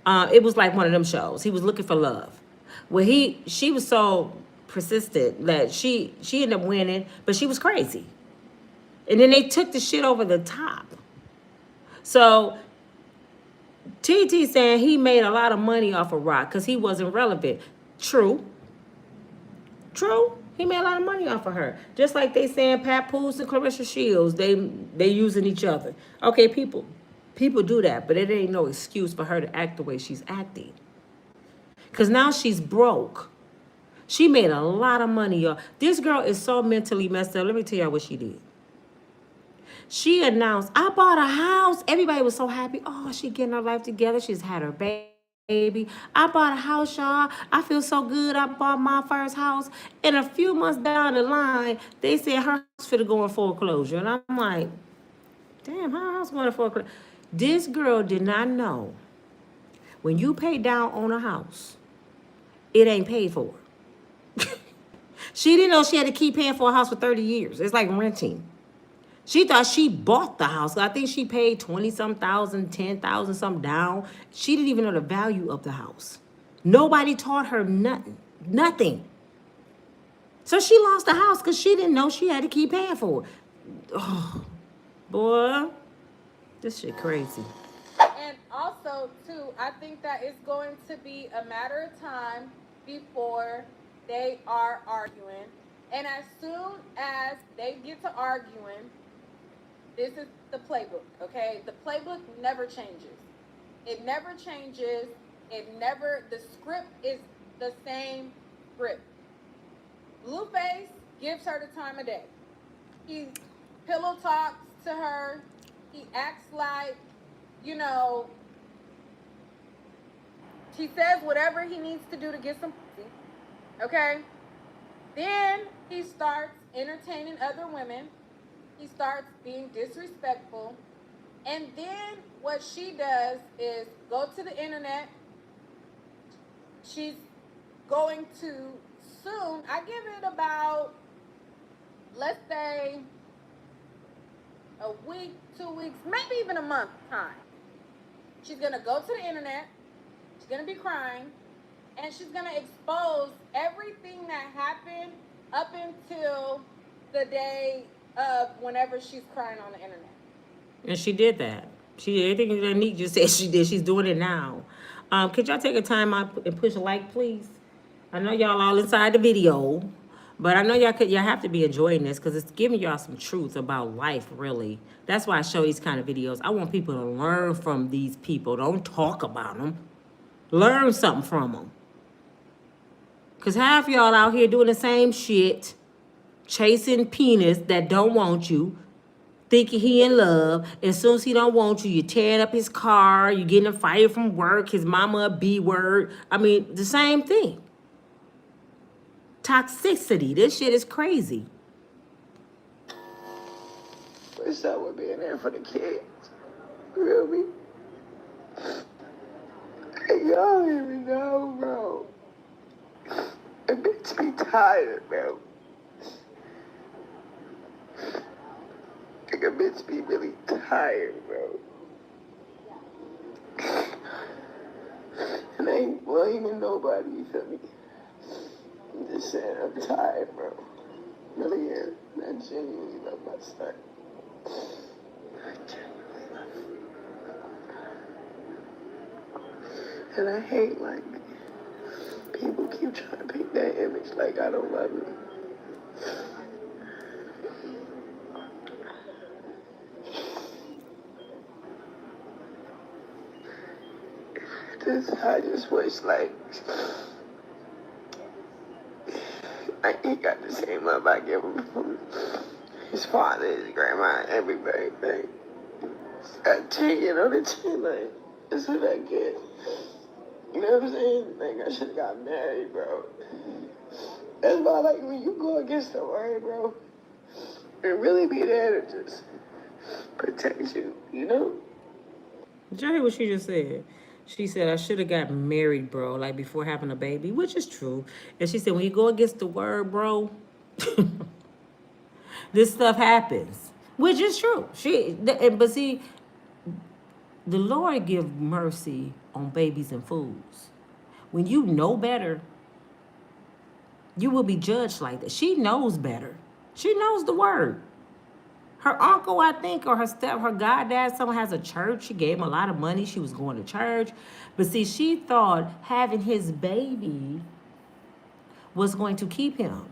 Speaker 1: It was like one of them shows. He was looking for love. Well, she was so persistent that she ended up winning, but she was crazy. And then they took the shit over the top. So TT saying he made a lot of money off of Rock because he wasn't relevant. True. He made a lot of money off of her. Just like they saying Pat Poose and Clarissa Shields, they using each other. Okay, people do that, but it ain't no excuse for her to act the way she's acting. Because now she's broke. She made a lot of money, y'all. This girl is so mentally messed up. Let me tell y'all what she did. She announced, I bought a house. Everybody was so happy. Oh, she getting her life together. She's had her baby. I bought a house, y'all. I feel so good. I bought my first house. And a few months down the line, they said her house finna go in foreclosure. And I'm like, damn, her house going in foreclosure. This girl did not know when you pay down on a house, it ain't paid for. She didn't know she had to keep paying for a house for 30 years. It's like renting. She thought she bought the house. I think she paid 20 some thousand, 10,000 something down. She didn't even know the value of the house. Nobody taught her nothing. Nothing. So she lost the house because she didn't know she had to keep paying for it. Oh, boy, this shit crazy.
Speaker 4: And also, too, I think that it's going to be a matter of time before they are arguing. And as soon as they get to arguing, this is the playbook, okay? The playbook never changes. It never changes. The script is the same script. Blueface gives her the time of day. He pillow talks to her. He acts like, you know, he says whatever he needs to do to get some pussy, okay? Then he starts entertaining other women. He starts being disrespectful. And then what she does is go to the internet. She's going to soon, I give it about, let's say, a week, 2 weeks, maybe even a month time. She's going to go to the internet. She's going to be crying. And she's going to expose everything that happened up until the day of whenever she's crying on the internet.
Speaker 1: And she did that. Everything that Nique just said she did, she's doing it now. Could y'all take a time out and push a like, please? I know y'all all inside the video, but I know y'all have to be enjoying this because it's giving y'all some truth about life, really. That's why I show these kind of videos. I want people to learn from these people. Don't talk about them. Learn something from them. Because half y'all out here doing the same shit, chasing penis that don't want you, thinking he in love. As soon as he don't want you, you're tearing up his car, you're getting him fired from work, his mama a B word. I mean, the same thing. Toxicity. This shit is crazy.
Speaker 3: Wish I would be in there for the kids. You feel me? Hey, y'all don't even know, bro. A bitch be tired, bro. Like a bitch be really tired, bro. And I ain't blaming nobody, you feel me? I'm just saying I'm tired, bro. Really am. I genuinely love my son. I genuinely love him. And I hate, like, people keep trying to paint that image like I don't love him. I just wish, like, he got the same love I give him from his father, his grandma, everybody. Like, I take it on the chin, like, that's what I get. You know what I'm saying? Like, I should have got married, bro. That's why, like, when you go against the word, bro, it really be there to just protect you, you know?
Speaker 1: Did y'all hear what she just said? She said, I should have got married, bro, like before having a baby, which is true. And she said, when you go against the word, bro, this stuff happens, which is true. But see, the Lord give mercy on babies and fools. When you know better, you will be judged like that. She knows better. She knows the word. Her uncle, I think, or her goddad, someone has a church. She gave him a lot of money. She was going to church. But see, she thought having his baby was going to keep him.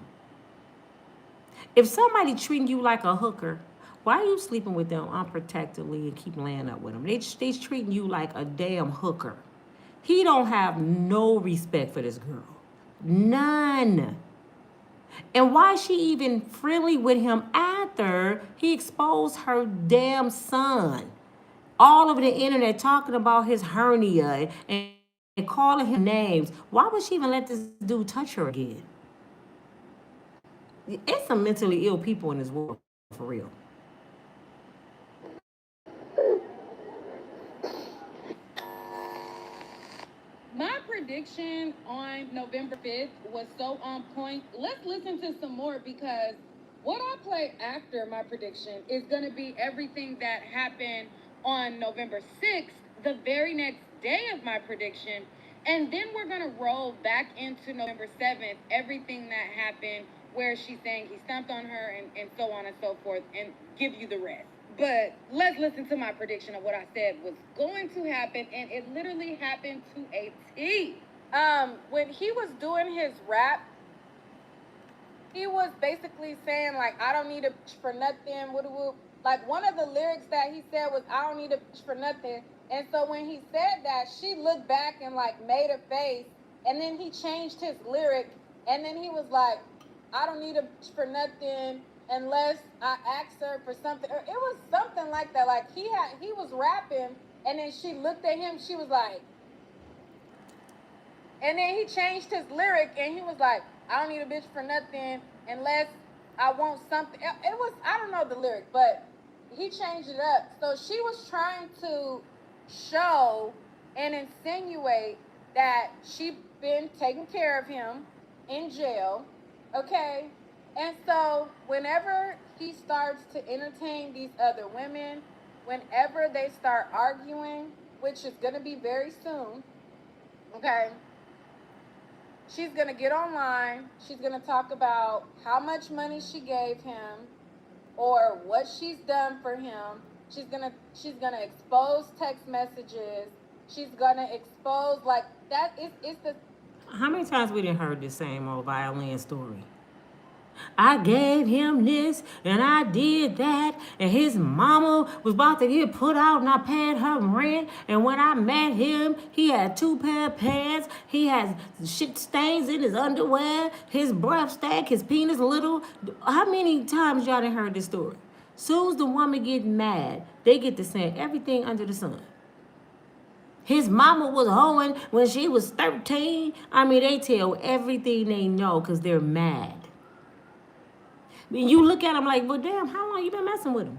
Speaker 1: If somebody treating you like a hooker, why are you sleeping with them unprotectedly and keep laying up with them? They treating you like a damn hooker. He don't have no respect for this girl. None. And why is she even friendly with him after he exposed her damn son all over the internet talking about his hernia and calling him names. Why would she even let this dude touch her again? It's some mentally ill people in this world, for real.
Speaker 4: My prediction on November 5th was so on point. Let's listen to some more because what I play after my prediction is going to be everything that happened on November 6th, the very next day of my prediction. And then we're going to roll back into November 7th, everything that happened where she's saying he stomped on her and so on and so forth, and give you the rest. But let's listen to my prediction of what I said was going to happen, and it literally happened to a T. When he was doing his rap, he was basically saying, like, I don't need a bitch for nothing. Like, one of the lyrics that he said was, I don't need a bitch for nothing. And so when he said that, she looked back and, like, made a face. And then he changed his lyric. And then he was like, I don't need a bitch for nothing unless I ask her for something. It was something like that. Like, he was rapping. And then she looked at him. She was like, and then he changed his lyric, and he was like, I don't need a bitch for nothing unless I want something. It was, I don't know the lyric, but he changed it up. So she was trying to show and insinuate that she been taking care of him in jail, okay? And so whenever he starts to entertain these other women, whenever they start arguing, which is going to be very soon, okay? She's going to get online. She's going to talk about how much money she gave him or what she's done for him. She's going to expose text messages. She's going to expose, like, that is, it's the...
Speaker 1: How many times we didn't heard this same old violin story? I gave him this and I did that, and his mama was about to get put out and I paid her rent, and when I met him he had 2 pair of pants, he has shit stains in his underwear, his breath stank, his penis little. How many times y'all done heard this story? Soon as the woman get mad, they get to saying everything under the sun. His mama was hoeing when she was 13. I mean, they tell everything they know because they're mad. You look at him like, well, damn, how long you been messing with him?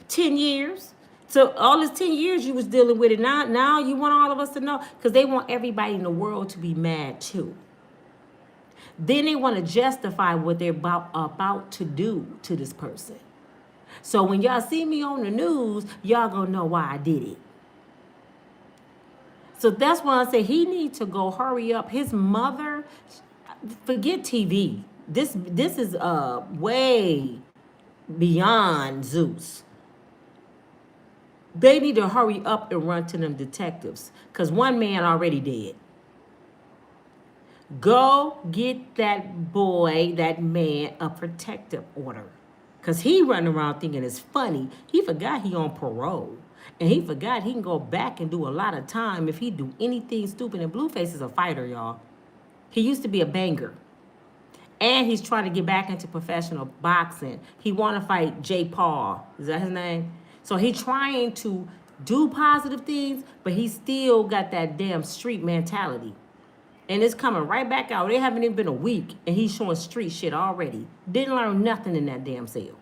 Speaker 1: 10 years. So all this 10 years you was dealing with it. Now you want all of us to know, because they want everybody in the world to be mad too. Then they want to justify what they're about to do to this person. So when y'all see me on the news, y'all gonna know why I did it. So that's why I say he needs to go hurry up. His mother, forget TV. This is way beyond Zeus. They need to hurry up and run to them detectives, because one man already dead. Go get that boy, that man, a protective order, because he running around thinking it's funny. He forgot he on parole, and he forgot he can go back and do a lot of time if he do anything stupid. And Blueface is a fighter, y'all. He used to be a banger. And he's trying to get back into professional boxing. He want to fight Jay Paul. Is that his name? So he's trying to do positive things, but he still got that damn street mentality. And it's coming right back out. They haven't even been a week, and he's showing street shit already. Didn't learn nothing in that damn cell.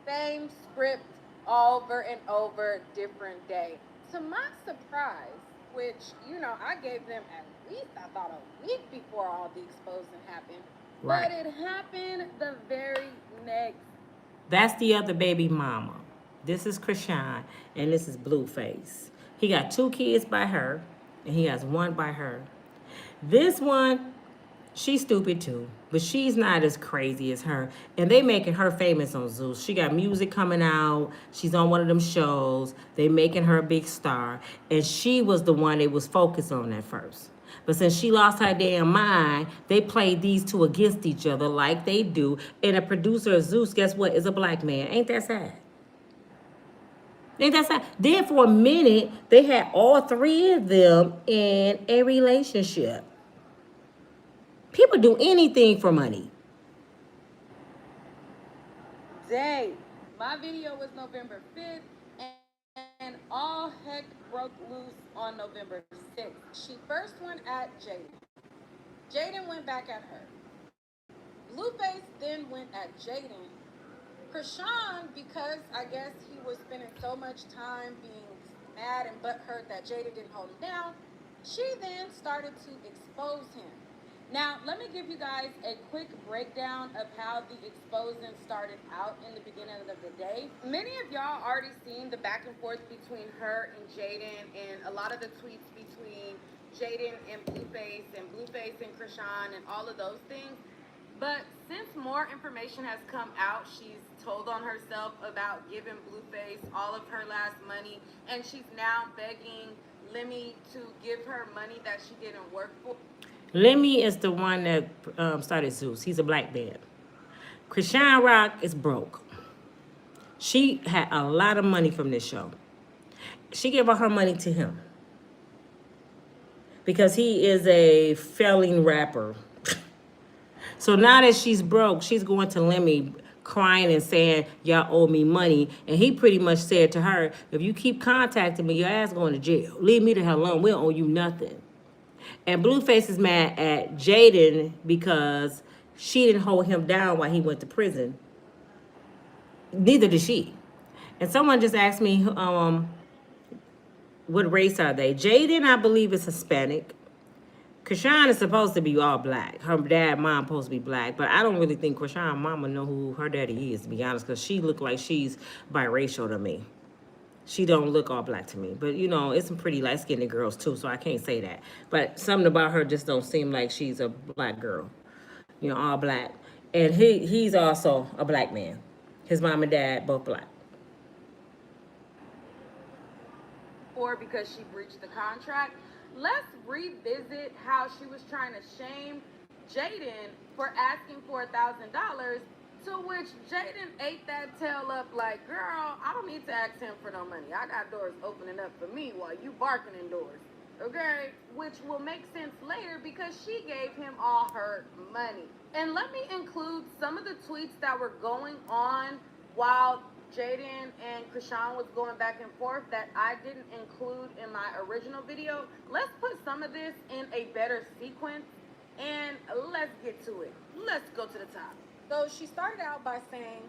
Speaker 4: Same script over and over, different day. To my surprise, which, you know, I gave them at least, I thought, a week before all the exposing happened. Right. But it happened the very next.
Speaker 1: That's the other baby mama. This is Chrisean, and this is Blueface. He got 2 kids by her, and he has 1 by her. This one, she's stupid too, but she's not as crazy as her. And they making her famous on Zeus. She got music coming out. She's on one of them shows. They making her a big star. And she was the one they was focused on at first. But since she lost her damn mind, they played these 2 against each other like they do. And the producer of Zeus, guess what, is a black man. Ain't that sad? Ain't that sad? Then for a minute, they had all 3 of them in a relationship. People do anything for money.
Speaker 4: Day. My video was November 5th, and all heck broke loose on November 6th. She first went at Jaden. Jaden went back at her. Blueface then went at Jaden. Chrisean, because I guess he was spending so much time being mad and butthurt that Jaden didn't hold him down, she then started to expose him. Now, let me give you guys a quick breakdown of how the exposing started out in the beginning of the day. Many of y'all already seen the back and forth between her and Jaden, and a lot of the tweets between Jaden and Blueface and Chrisean and all of those things. But since more information has come out, she's told on herself about giving Blueface all of her last money, and she's now begging Lemmy to give her money that she didn't work for.
Speaker 1: Lemmy is the one that started Zeus. He's a black man. Chrisean Rock is broke. She had a lot of money from this show. She gave all her money to him because he is a failing rapper. So now that she's broke, she's going to Lemmy crying and saying, y'all owe me money. And he pretty much said to her, if you keep contacting me, your ass going to jail. Leave me the hell alone. We don't owe you nothing. And Blueface is mad at Jaden because she didn't hold him down while he went to prison. Neither did she. And someone just asked me, what race are they? Jaden, I believe, is Hispanic. Chrisean is supposed to be all black. Her dad, mom, supposed to be black. But I don't really think Chrisean mama know who her daddy is, to be honest, because she look like she's biracial to me. She don't look all black to me. But, you know, it's some pretty light-skinned girls, too, so I can't say that. But something about her just don't seem like she's a black girl. You know, all black. And he's also a black man. His mom and dad, both black.
Speaker 4: Or because she breached the contract. Let's revisit how she was trying to shame Jaden for asking for $1,000, to which Jaden ate that tail up like, girl, I don't need to ask him for no money. I got doors opening up for me while you barking indoors, okay? Which will make sense later because she gave him all her money. And let me include some of the tweets that were going on while Jaden and Chrisean was going back and forth that I didn't include in my original video. Let's put some of this in a better sequence and let's get to it. Let's go to the top. So she started out by saying,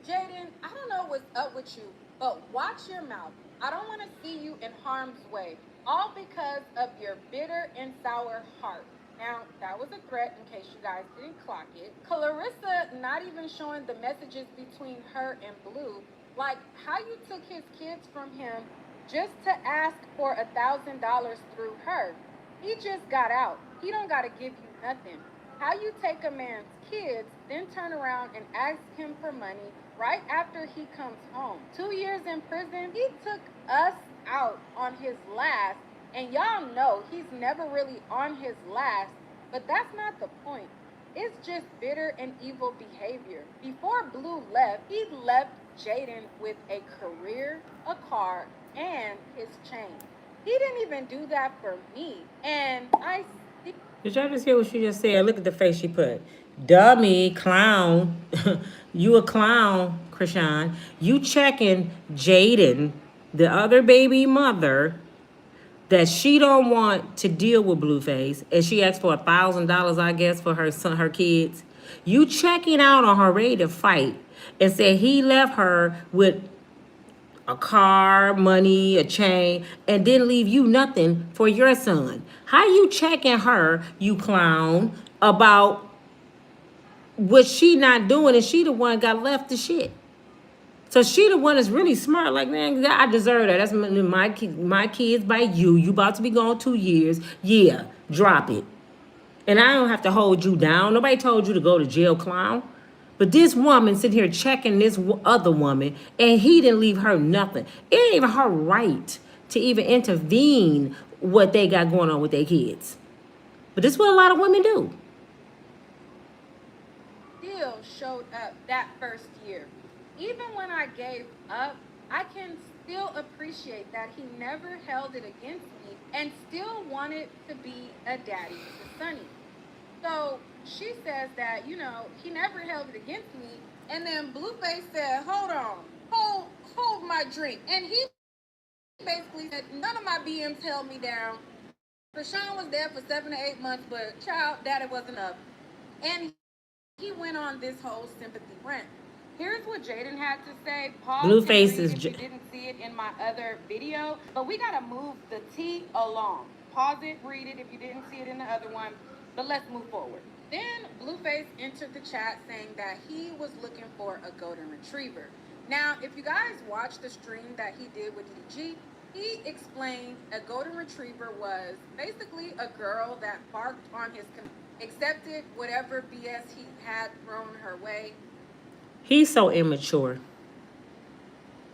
Speaker 4: Jaden, I don't know what's up with you, but watch your mouth. I don't want to see you in harm's way, all because of your bitter and sour heart. Now, that was a threat in case you guys didn't clock it. Clarissa not even showing the messages between her and Blue, like how you took his kids from him just to ask for $1,000 through her. He just got out. He don't got to give you nothing. How you take a man's kids, then turn around and ask him for money right after he comes home. 2 years in prison, he took us out on his last. And y'all know he's never really on his last, but that's not the point. It's just bitter and evil behavior. Before Blue left, he left Jaden with a career, a car, and his chain. He didn't even do that for me. And
Speaker 1: Did y'all just hear what she just said? Look at the face she put. Dummy, clown. You a clown, Chrisean. You checking Jaden, the other baby mother, that she don't want to deal with Blueface, and she asked for $1,000, I guess, for her son, her kids. You checking out on her ready to fight, and said he left her with a car, money, a chain, and didn't leave you nothing for your son. How you checking her, you clown, about what she not doing, and she the one got left the shit? So she the one that's really smart. Like, man, I deserve that. That's my kids by you. You about to be gone 2 years. Yeah, drop it. And I don't have to hold you down. Nobody told you to go to jail, clown. But this woman sitting here checking this other woman, and he didn't leave her nothing. It ain't even her right to even intervene what they got going on with their kids. But this is what a lot of women do.
Speaker 4: still showed up that first year. Even when I gave up, I can still appreciate that he never held it against me and still wanted to be a daddy to Sonny. So she says that, he never held it against me. And then Blueface said, hold on, hold my drink. And he basically said, none of my BMs held me down. Chrisean was there for 7 to 8 months, but child, daddy wasn't up. And he went on this whole sympathy rant. Here's what Jaden had to say. Pause and
Speaker 1: Blueface
Speaker 4: read
Speaker 1: is
Speaker 4: if you didn't see it in my other video. But we gotta move the T along. Pause it, read it if you didn't see it in the other one. But let's move forward. Then Blueface entered the chat saying that he was looking for a golden retriever. Now, if you guys watched the stream that he did with DDG, he explained a golden retriever was basically a girl that barked on his accepted whatever BS he had thrown her way.
Speaker 1: He's so immature.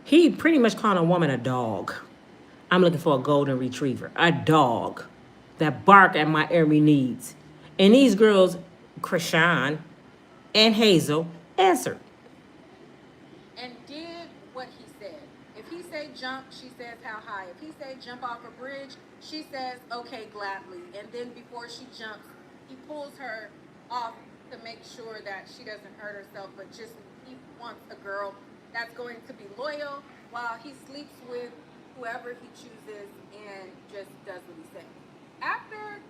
Speaker 1: He pretty much called a woman a dog. I'm looking for a golden retriever, a dog that bark at my every needs. And these girls, Chrisean and Hazel, answered.
Speaker 4: And did what he said. If he say jump, she says how high. If he say jump off a bridge, she says okay gladly. And then before she jumps, he pulls her off to make sure that she doesn't hurt herself, but just he wants a girl that's going to be loyal while he sleeps with whoever he chooses and just does what he says. After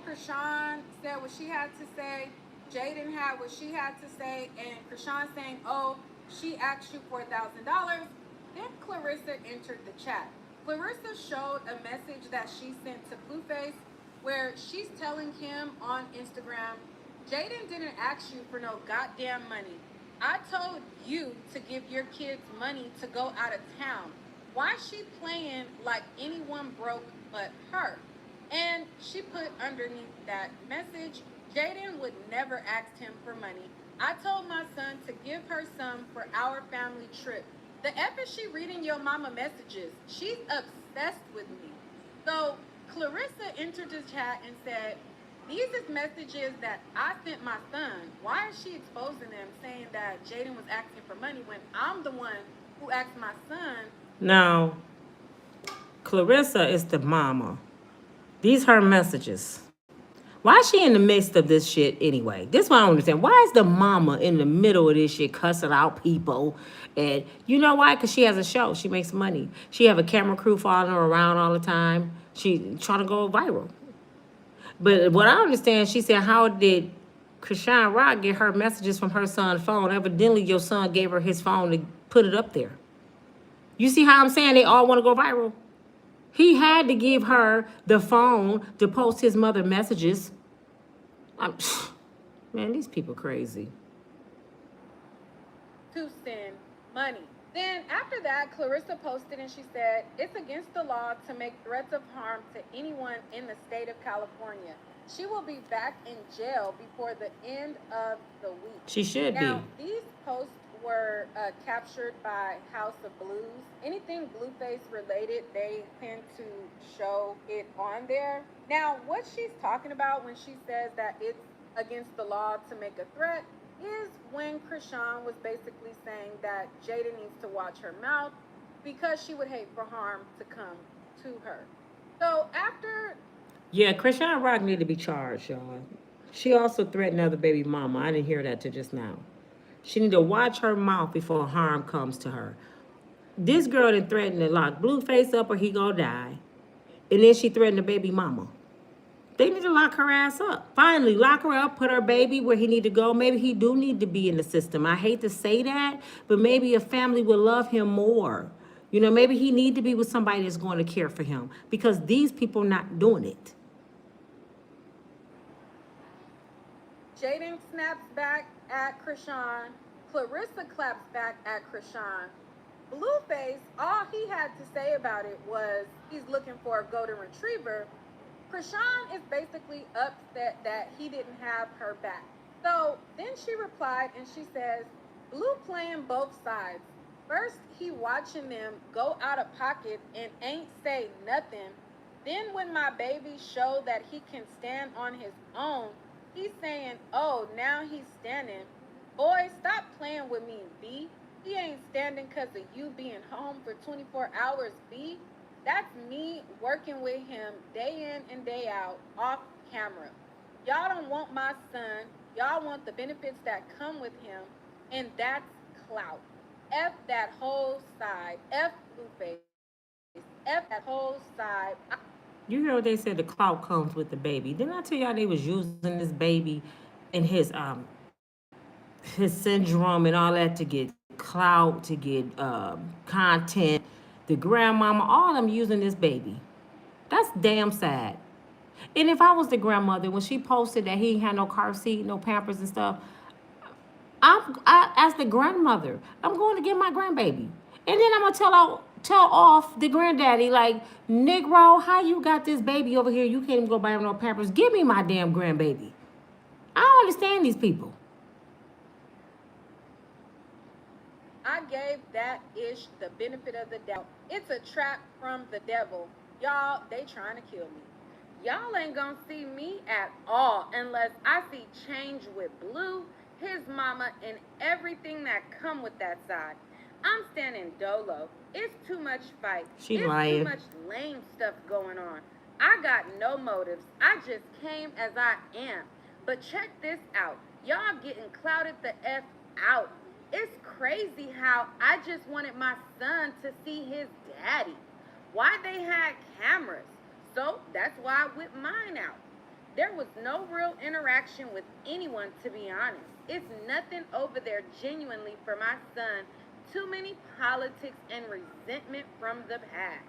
Speaker 4: Chrisean said what she had to say, Jaden had what she had to say, and Chrisean saying, oh, she asked you for $1,000. Then Clarissa entered the chat. Clarissa showed a message that she sent to Blueface where she's telling him on Instagram, Jaden didn't ask you for no goddamn money. I told you to give your kids money to go out of town. Why she playing like anyone broke but her? And she put underneath that message, Jaden would never ask him for money. I told my son to give her some for our family trip. The F is she reading your mama messages? She's obsessed with me. So Clarissa entered the chat and said, these is messages that I sent my son. Why is she exposing them, saying that Jaden was asking for money when I'm the one who asked my son?
Speaker 1: Now, Clarissa is the mama. These her messages. Why is she in the midst of this shit anyway? This one I don't understand. Why is the mama in the middle of this shit cussing out people? And you know why? Because she has a show. She makes money. She have a camera crew following her around all the time. She trying to go viral. But what I understand, she said, how did Chrisean Rock get her messages from her son's phone? Evidently, your son gave her his phone to put it up there. You see how I'm saying they all want to go viral? He had to give her the phone to post his mother messages. Man, these people crazy.
Speaker 4: To send money. Then after that, Clarissa posted and she said, it's against the law to make threats of harm to anyone in the state of California. She will be back in jail before the end of the week.
Speaker 1: She should
Speaker 4: now,
Speaker 1: be.
Speaker 4: These posts were captured by House of Blues. Anything Blueface related, they tend to show it on there. Now, what she's talking about when she says that it's against the law to make a threat is when Chrisean was basically saying that Jada needs to watch her mouth because she would hate for harm to come to her. So after...
Speaker 1: Yeah, Chrisean Rock need to be charged, y'all. She also threatened other baby mama. I didn't hear that till just now. She need to watch her mouth before harm comes to her. This girl done threatened to lock Blueface up or he gonna die. And then she threatened the baby mama. They need to lock her ass up. Finally, lock her up, put her baby where he need to go. Maybe he do need to be in the system. I hate to say that, but maybe a family would love him more. You know, maybe he need to be with somebody that's going to care for him because these people not doing it.
Speaker 4: Jaden snaps back at Chrisean. Clarissa claps back at Chrisean. Blueface, all he had to say about it was he's looking for a golden retriever. Chrisean is basically upset that he didn't have her back. So then she replied and she says, Blue playing both sides. First, he watching them go out of pocket and ain't say nothing. Then when my baby showed that he can stand on his own, he's saying, oh, now he's standing. Boy, stop playing with me, B. He ain't standing because of you being home for 24 hours, B. That's me working with him day in and day out off camera. Y'all don't want my son. Y'all want the benefits that come with him, and that's clout. F that whole side. F Blueface. F that whole side.
Speaker 1: You hear what they said? The clout comes with the baby. Didn't I tell y'all they was using this baby and his syndrome and all that to get clout, to get content. The grandmama, all of them using this baby. That's damn sad. And if I was the grandmother, when she posted that he ain't had no car seat, no Pampers and stuff, as the grandmother, I'm going to get my grandbaby, and then I'm gonna tell off the granddaddy like, Negro, how you got this baby over here? You can't even go buy him no Pampers. Give me my damn grandbaby. I don't understand these people.
Speaker 4: I gave that ish the benefit of the doubt. It's a trap from the devil. Y'all, they trying to kill me. Y'all ain't gonna see me at all unless I see change with Blue, his mama, and everything that come with that side. I'm standing dolo. It's too much fight.
Speaker 1: She
Speaker 4: It's
Speaker 1: lying.
Speaker 4: too much lame stuff going on. I got no motives. I just came as I am. But check this out. Y'all getting clouded the F out. It's crazy how I just wanted my son to see his daddy. Why they had cameras? So that's why I whipped mine out. There was no real interaction with anyone, to be honest. It's nothing over there genuinely for my son. Too many politics and resentment from the past.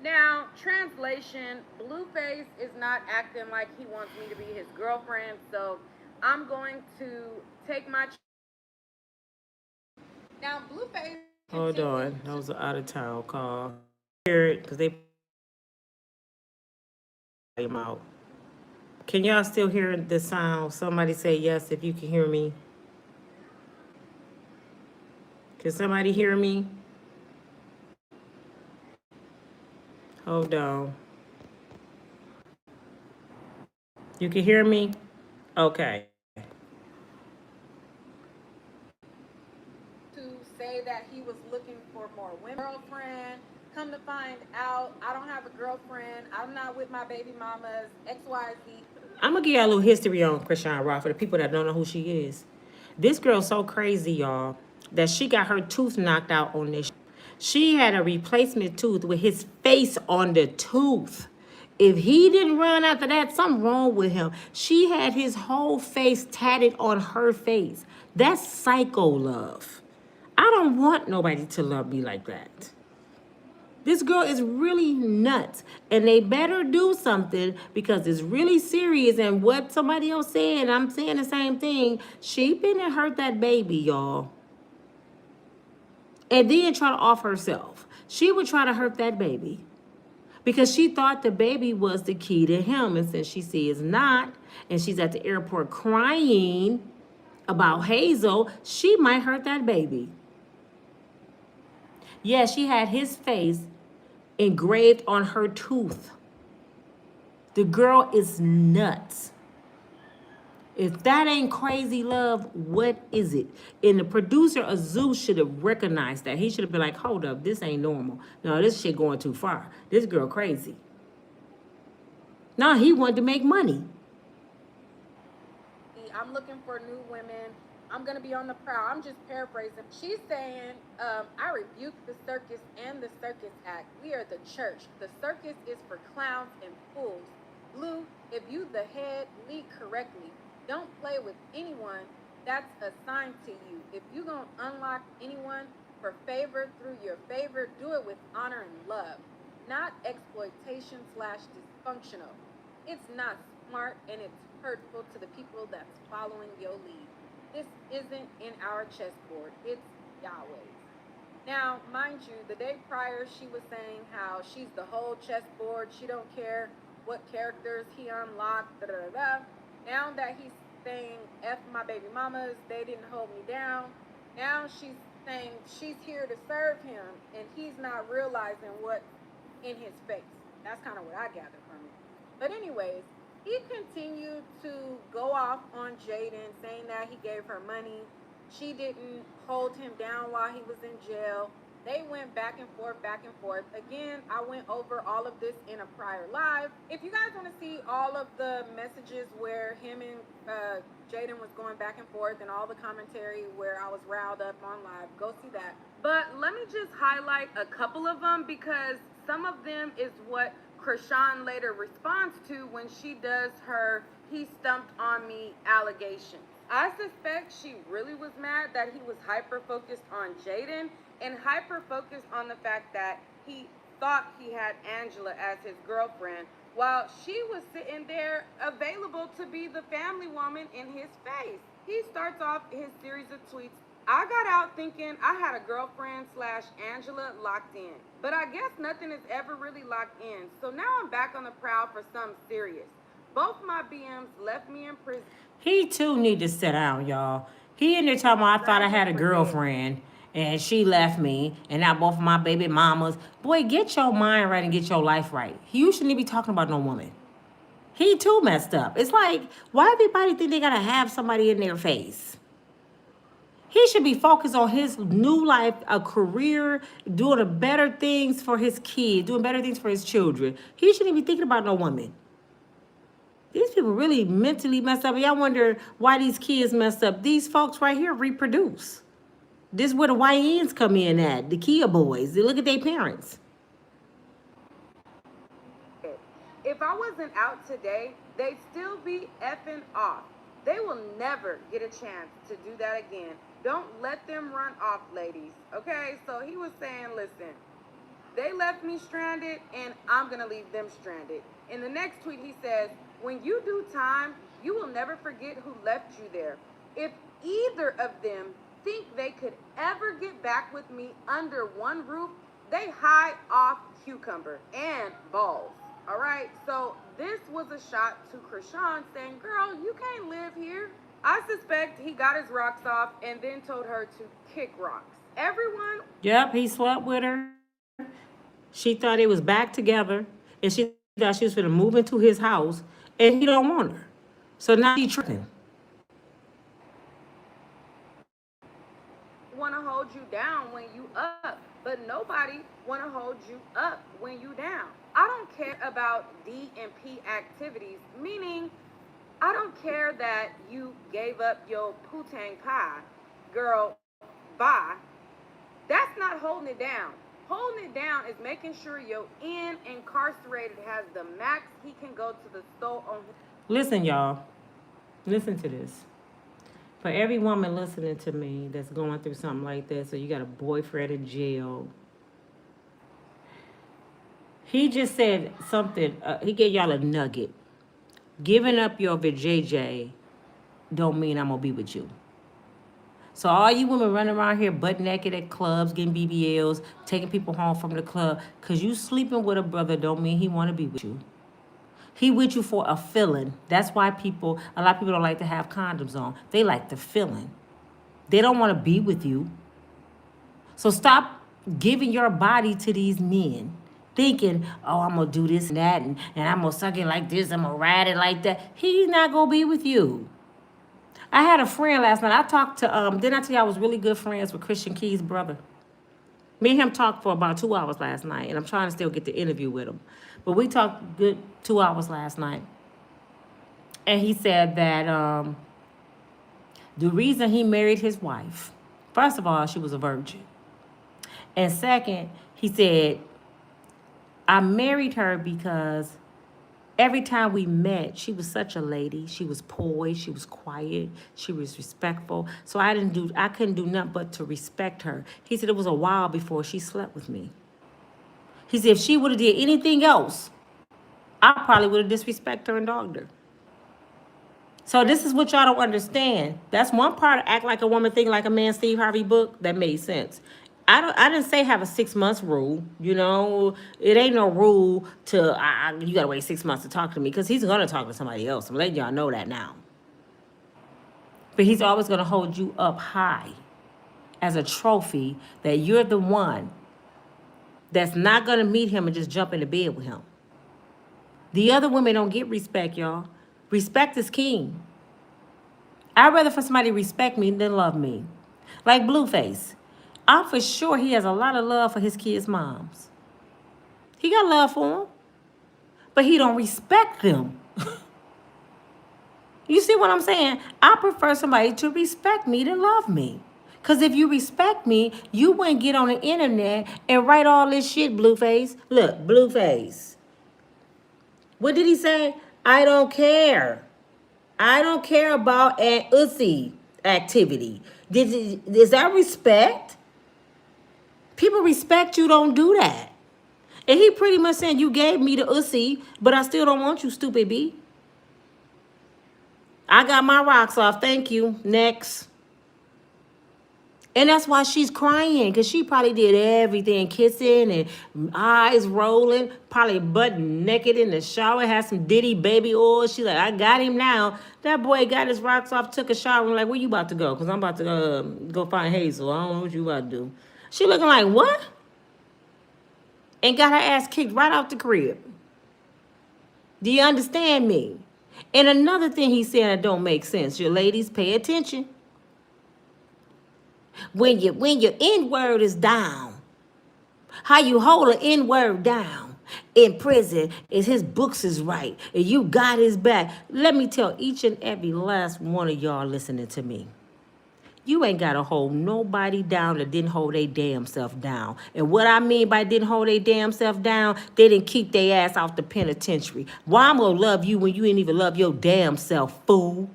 Speaker 4: Now, translation, Blueface is not acting like he wants me to be his girlfriend, so I'm going to take my. Now, Blueface.
Speaker 1: Hold on, that was an out of town call. Hear it because they him out. Can y'all still hear the sound? Somebody say yes if you can hear me. Can somebody hear me? Hold on. You can hear me? Okay.
Speaker 4: To say that he was looking for more women. Girlfriend. Come to find out, I don't have a girlfriend. I'm not with my baby mamas. XYZ.
Speaker 1: I'm gonna give y'all a little history on Chrisean Rock for the people that don't know who she is. This girl's so crazy, y'all, that she got her tooth knocked out on this. She had a replacement tooth with his face on the tooth. If he didn't run after that, something wrong with him. She had his whole face tatted on her face. That's psycho love. I don't want nobody to love me like that. This girl is really nuts, and they better do something because it's really serious. And what somebody else said, I'm saying the same thing. She finna hurt that baby, y'all, and then try to off herself. She would try to hurt that baby because she thought the baby was the key to him, and since she sees it's not, and she's at the airport crying about Hazel, she might hurt that baby. Yeah, she had his face engraved on her tooth. The girl is nuts. If that ain't crazy love, what is it? And the producer of Zeus should have recognized that. He should have been like, hold up, this ain't normal. No, this shit going too far. This girl crazy. No, he wanted to make money.
Speaker 4: I'm looking for new women. I'm gonna be on the prowl. I'm just paraphrasing. She's saying, I rebuke the circus and the circus act. We are the church. The circus is for clowns and fools. Blue, if you the head, lead correctly. Don't play with anyone that's assigned to you. If you gonna unlock anyone for favor through your favor, do it with honor and love, not exploitation / dysfunctional. It's not smart and it's hurtful to the people that's following your lead. This isn't in our chessboard, it's Yahweh's. Now, mind you, the day prior she was saying how she's the whole chessboard, she don't care what characters he unlocked, da da da. Now that he's saying F my baby mamas, they didn't hold me down. Now she's saying she's here to serve him and he's not realizing what's in his face. That's kind of what I gathered from it. But anyways, he continued to go off on Jaden, saying that he gave her money. She didn't hold him down while he was in jail. They went back and forth, back and forth. Again, I went over all of this in a prior live. If you guys want to see all of the messages where him and Jaden was going back and forth and all the commentary where I was riled up on live, go see that. But let me just highlight a couple of them because some of them is what Chrisean later responds to when she does her "he stumped on me" allegation. I suspect she really was mad that he was hyper focused on Jaden and hyper focused on the fact that he thought he had Angela as his girlfriend while she was sitting there available to be the family woman in his face. He starts off his series of tweets. I got out thinking I had a girlfriend / Angela locked in, but I guess nothing is ever really locked in. So now I'm back on the prowl for something serious. Both my BMs left me in prison.
Speaker 1: He too need to sit down, y'all. He in there talking about I thought I had a girlfriend and she left me and now both of my baby mamas. Boy, get your mind right and get your life right. You shouldn't be talking about no woman. He too messed up. It's like, why everybody think they gotta have somebody in their face? He should be focused on his new life, a career, doing better things for his kids, doing better things for his children. He shouldn't be thinking about no woman. These people really mentally messed up. And y'all wonder why these kids messed up. These folks right here reproduce. This is where the YNs come in at, the Kia boys. They look at their parents.
Speaker 4: If I wasn't out today, they'd still be effing off. They will never get a chance to do that again. Don't let them run off, ladies. Okay, so he was saying, listen, they left me stranded and I'm gonna leave them stranded. In the next tweet, he says, when you do time, you will never forget who left you there. If either of them think they could ever get back with me under one roof, they high off cucumber and balls. All right, so this was a shot to Chrisean saying, girl, you can't live here. I suspect he got his rocks off and then told her to kick rocks. Everyone.
Speaker 1: Yep, he slept with her. She thought they was back together and she thought she was going to move into his house and he don't want her. So now he tripping.
Speaker 4: Want to hold you down when you up, but nobody want to hold you up when you down. I don't care about D and P activities, meaning I don't care that you gave up your putang pie, girl, bye. That's not holding it down. Holding it down is making sure your incarcerated has the max he can go to the store on.
Speaker 1: Listen, y'all. Listen to this. For every woman listening to me that's going through something like this, or you got a boyfriend in jail, he just said something. He gave y'all a nugget. Giving up your vajayjay don't mean I'm going to be with you. So all you women running around here butt naked at clubs, getting BBLs, taking people home from the club, because you sleeping with a brother don't mean he want to be with you. He with you for a feeling. That's why a lot of people don't like to have condoms on. They like the feeling. They don't want to be with you. So stop giving your body to these men, thinking, oh, I'm going to do this and that, and I'm going to suck it like this, I'm going to ride it like that. He's not going to be with you. I had a friend last night. I talked to, didn't I tell you I was really good friends with Christian Key's brother? Me and him talked for about 2 hours last night, and I'm trying to still get the interview with him. But we talked good 2 hours last night. And he said that the reason he married his wife, first of all, she was a virgin. And second, he said, I married her because every time we met, she was such a lady. She was poised. She was quiet. She was respectful. So I couldn't do nothing but to respect her. He said it was a while before she slept with me. He said if she would have did anything else, I probably would have disrespected her and dogged her. So this is what y'all don't understand. That's one part of Act Like a Woman, Think Like a Man, Steve Harvey book that made sense. I didn't say have a 6 months rule. You know, it ain't no rule to you gotta wait 6 months to talk to me, because he's gonna talk to somebody else. I'm letting y'all know that now. But he's always gonna hold you up high as a trophy that you're the one that's not gonna meet him and just jump into bed with him. The other women don't get respect, y'all. Respect is king. I'd rather for somebody to respect me than love me. Like Blueface. I'm for sure he has a lot of love for his kids' moms. He got love for them, but he don't respect them. You see what I'm saying? I prefer somebody to respect me than love me. Because if you respect me, you wouldn't get on the internet and write all this shit, Blueface. Look, Blueface. What did he say? I don't care. I don't care about an ussy activity. Is that respect? People respect you, don't do that. And he pretty much saying, you gave me the ussy, but I still don't want you, stupid B. I got my rocks off. Thank you. Next. And that's why she's crying, because she probably did everything, kissing and eyes rolling, probably butt naked in the shower, had some Diddy baby oil. She like, I got him now. That boy got his rocks off, took a shower, and like, where you about to go? Because I'm about to go find Hazel. I don't know what you about to do. She looking like, what? And got her ass kicked right out the crib. Do you understand me? And another thing he said that don't make sense. Your ladies, pay attention. When your N-word is down, how you hold an N-word down in prison is his books is right, and you got his back. Let me tell each and every last one of y'all listening to me. You ain't got to hold nobody down that didn't hold their damn self down. And what I mean by didn't hold their damn self down, they didn't keep their ass out the penitentiary. Why I'm going to love you when you ain't even love your damn self, fool?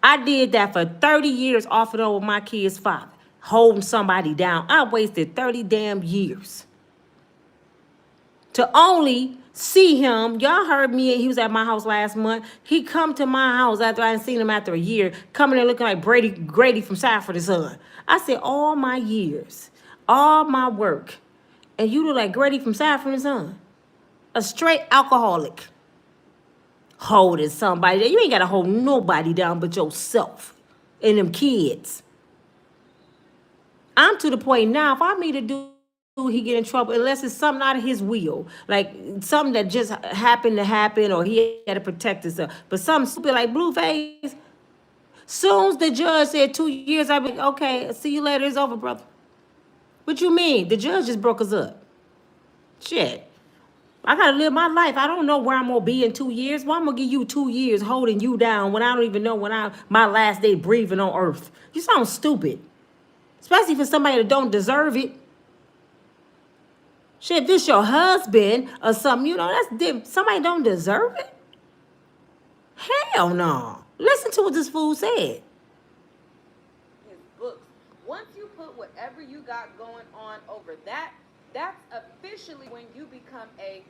Speaker 1: I did that for 30 years off and on with my kid's father, holding somebody down. I wasted 30 damn years to only see him. Y'all heard me, he was at my house last month. He come to my house after I hadn't seen him after a year, coming in looking like Grady from Sanford and Son. I said, all my years, all my work, and you look like Grady from Sanford and Son, a straight alcoholic, holding somebody down. You ain't got to hold nobody down but yourself and them kids. I'm to the point now, if I meet a dude, he get in trouble, unless it's something out of his will, like something that just happened to happen, or he had to protect himself. But something stupid like Blueface, soon as the judge said 2 years, I be like, okay, see you later, it's over, brother. What you mean? The judge just broke us up. Shit. I gotta live my life. I don't know where I'm gonna be in 2 years. Why I'm gonna give you 2 years holding you down when I don't even know when my last day breathing on earth? You sound stupid. Especially for somebody that don't deserve it. Shit, if this your husband or something, you know, that's different. Somebody don't deserve it? Hell no. Listen to what this fool said.
Speaker 4: His books. Once you put whatever you got going on over that, that's officially when you become a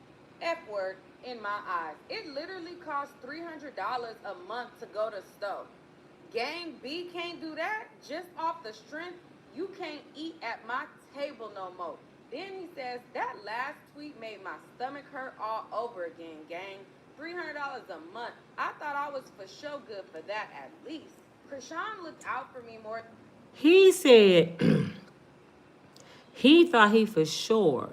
Speaker 4: F word in my eyes. It literally costs $300 a month to go to stove. Gang B can't do that. Just off the strength, you can't eat at my table no more. Then he says, that last tweet made my stomach hurt all over again, gang. $300 a month. I thought I was for sure good for that at least. Chrisean looked out for me more.
Speaker 1: He said he thought he for sure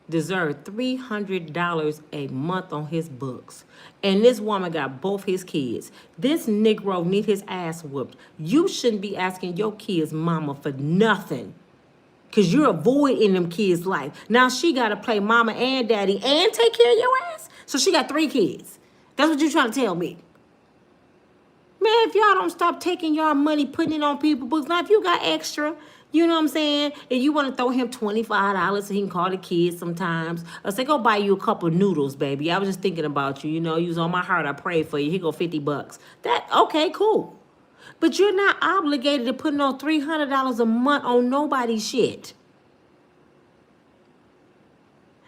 Speaker 1: deserved $300 a month on his books. And this woman got both his kids. This Negro need his ass whooped. You shouldn't be asking your kids' mama for nothing, because you're a void in them kids' life. Now she got to play mama and daddy and take care of your ass? So she got 3 kids. That's what you're trying to tell me. Man, if y'all don't stop taking y'all money, putting it on people's books. Now, if you got extra, you know what I'm saying, and you want to throw him $25 so he can call the kids sometimes, or say, go buy you a couple of noodles, baby. I was just thinking about you. You know, you was on my heart. I prayed for you. Here go $50. That, okay, cool. But you're not obligated to put on $300 a month on nobody's shit.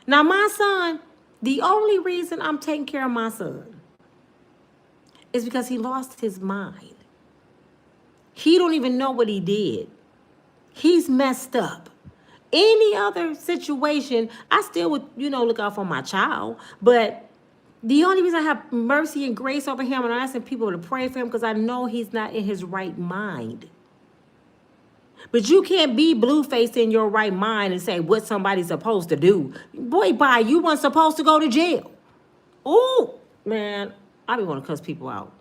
Speaker 1: Now, my son, the only reason I'm taking care of my son is because he lost his mind. He don't even know what he did. He's messed up. Any other situation, I still would, you know, look out for my child. But the only reason I have mercy and grace over him, and I'm asking people to pray for him, because I know he's not in his right mind. But you can't be Blueface in your right mind and say what somebody's supposed to do. Boy, bye, you weren't supposed to go to jail. Ooh, man, I be want to cuss people out.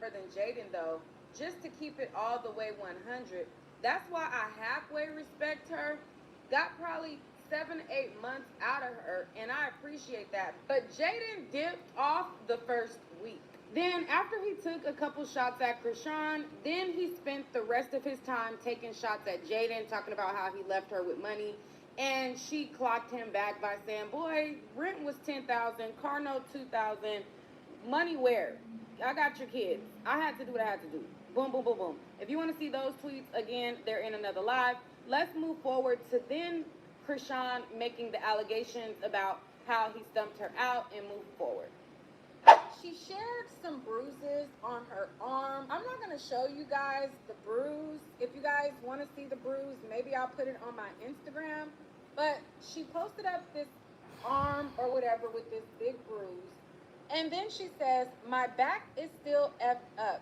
Speaker 4: Than Jaden though, just to keep it all the way 100. That's why I halfway respect her. Got probably 7 to 8 months out of her, and I appreciate that. But Jaden dipped off the first week. Then after he took a couple shots at Chrisean, then he spent the rest of his time taking shots at Jaden, talking about how he left her with money. And she clocked him back by saying, boy, rent was $10,000, car note $2,000, money where? I got your kids. I had to do what I had to do. Boom, boom, boom, boom. If you want to see those tweets, again, they're in another live. Let's move forward to then Chrisean making the allegations about how he stumped her out and move forward. She shared some bruises on her arm. I'm not going to show you guys the bruise. If you guys want to see the bruise, maybe I'll put it on my Instagram. But she posted up this arm or whatever with this big bruise. And then she says, my back is still effed up.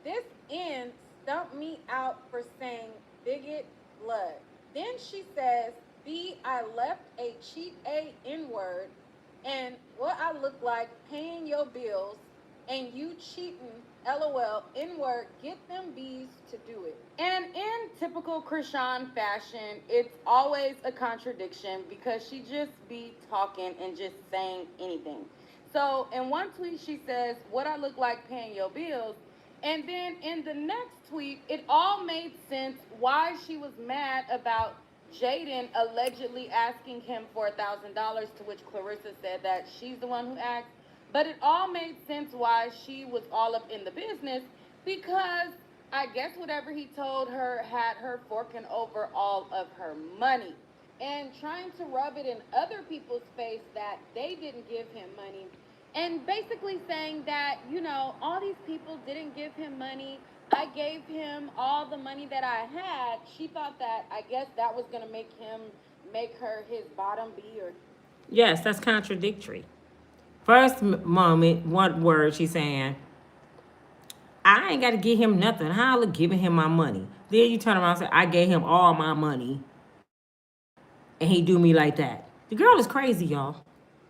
Speaker 4: This end stumped me out for saying bigot blood. Then she says, B, I left a cheat A N-word and what I look like paying your bills and you cheating, LOL, N-word, get them bees to do it. And in typical Chrisean fashion, it's always a contradiction because she just be talking and just saying anything. So in one tweet, she says, what I look like paying your bills. And then in the next tweet, it all made sense why she was mad about Jaden allegedly asking him for $1,000, to which Clarissa said that she's the one who asked. But it all made sense why she was all up in the business because I guess whatever he told her had her forking over all of her money and trying to rub it in other people's face that they didn't give him money and basically saying that, you know, all these people didn't give him money. I gave him all the money that I had. She thought that, I guess that was going to make her his bottom B or.
Speaker 1: Yes, that's contradictory. First moment, one word she's saying, I ain't got to give him nothing. How I look giving him my money? Then you turn around and say, I gave him all my money. And he do me like that. The girl is crazy, y'all.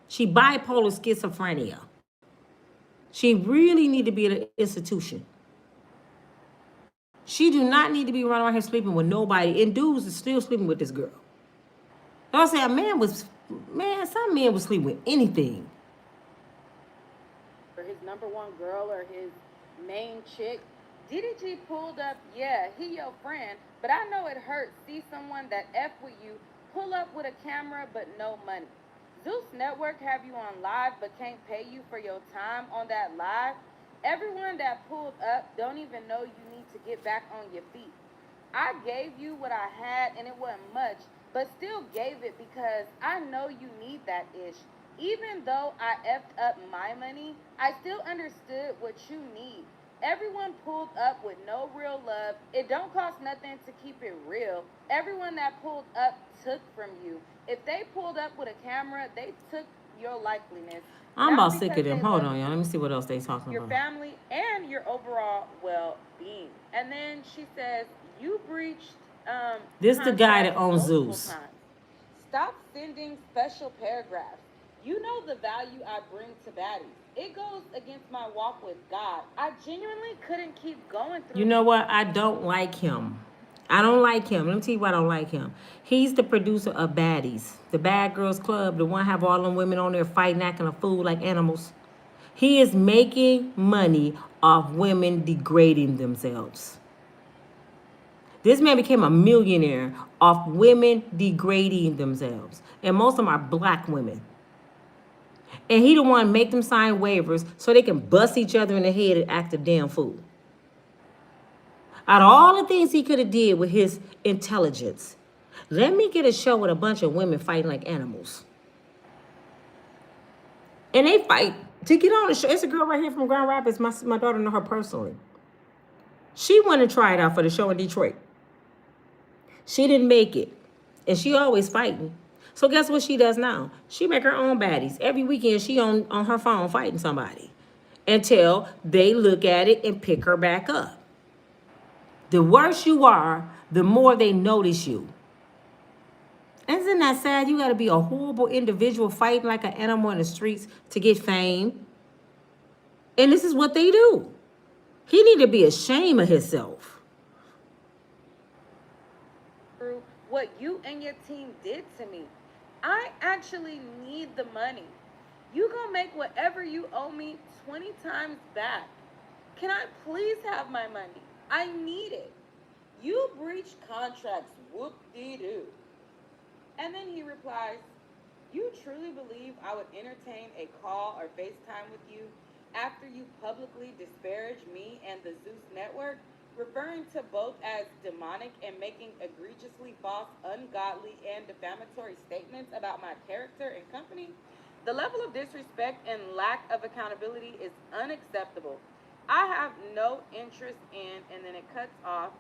Speaker 1: She bipolar schizophrenia. She really need to be at an institution. She do not need to be running around here sleeping with nobody. And dudes is still sleeping with this girl. I'll say some men would sleep with anything.
Speaker 4: For his number one girl or his main chick. DDG pulled up, yeah, he your friend, but I know it hurts see someone that F with you pull up with a camera but no money. Zeus Network have you on live but can't pay you for your time on that live. Everyone that pulled up don't even know you need to get back on your feet. I gave you what I had and it wasn't much, but still gave it because I know you need that ish. Even though I effed up my money, I still understood what you need. Everyone pulled up with no real love. It don't cost nothing to keep it real. Everyone that pulled up took from you. If they pulled up with a camera, they took your likeliness.
Speaker 1: I'm
Speaker 4: Not
Speaker 1: about sick of
Speaker 4: because
Speaker 1: them.
Speaker 4: they
Speaker 1: Hold
Speaker 4: love
Speaker 1: on, y'all. Let me see what else they
Speaker 4: you,
Speaker 1: talking
Speaker 4: your
Speaker 1: about.
Speaker 4: family, and your overall well-being. And then she says, you breached
Speaker 1: This the guy that
Speaker 4: contracts
Speaker 1: owns
Speaker 4: multiple
Speaker 1: Zeus.
Speaker 4: times. Stop sending special paragraphs. You know the value I bring to baddies. It goes against my walk with God. I genuinely couldn't keep going through.
Speaker 1: You know what? I don't like him. I don't like him. Let me tell you why I don't like him. He's the producer of Baddies, the Bad Girls Club, the one have all them women on there fighting, acting a fool like animals. He is making money off women degrading themselves. This man became a millionaire off women degrading themselves. And most of them are black women. And he the one make them sign waivers so they can bust each other in the head and act a damn fool. Out of all the things he could have did with his intelligence, let me get a show with a bunch of women fighting like animals. And they fight to get on the show. It's a girl right here from Grand Rapids. My daughter know her personally. She went and tried out for the show in Detroit. She didn't make it. And she always fighting. So guess what she does now? She make her own baddies. Every weekend she on her phone fighting somebody. Until they look at it and pick her back up. The worse you are, the more they notice you. Isn't that sad? You got to be a horrible individual fighting like an animal in the streets to get fame. And this is what they do. He need to be ashamed of himself.
Speaker 4: What you and your team did to me. I actually need the money.
Speaker 6: You gonna make whatever you owe me 20 times back. Can I please have my money? I need it. You breached contracts, whoop-dee-doo. And then he replies, you truly believe I would entertain a call or FaceTime with you after you publicly disparage me and the Zeus network, referring to both as demonic and making egregiously false, ungodly, and defamatory statements about my character and company? The level of disrespect and lack of accountability is unacceptable. I have no interest in, and then it cuts off.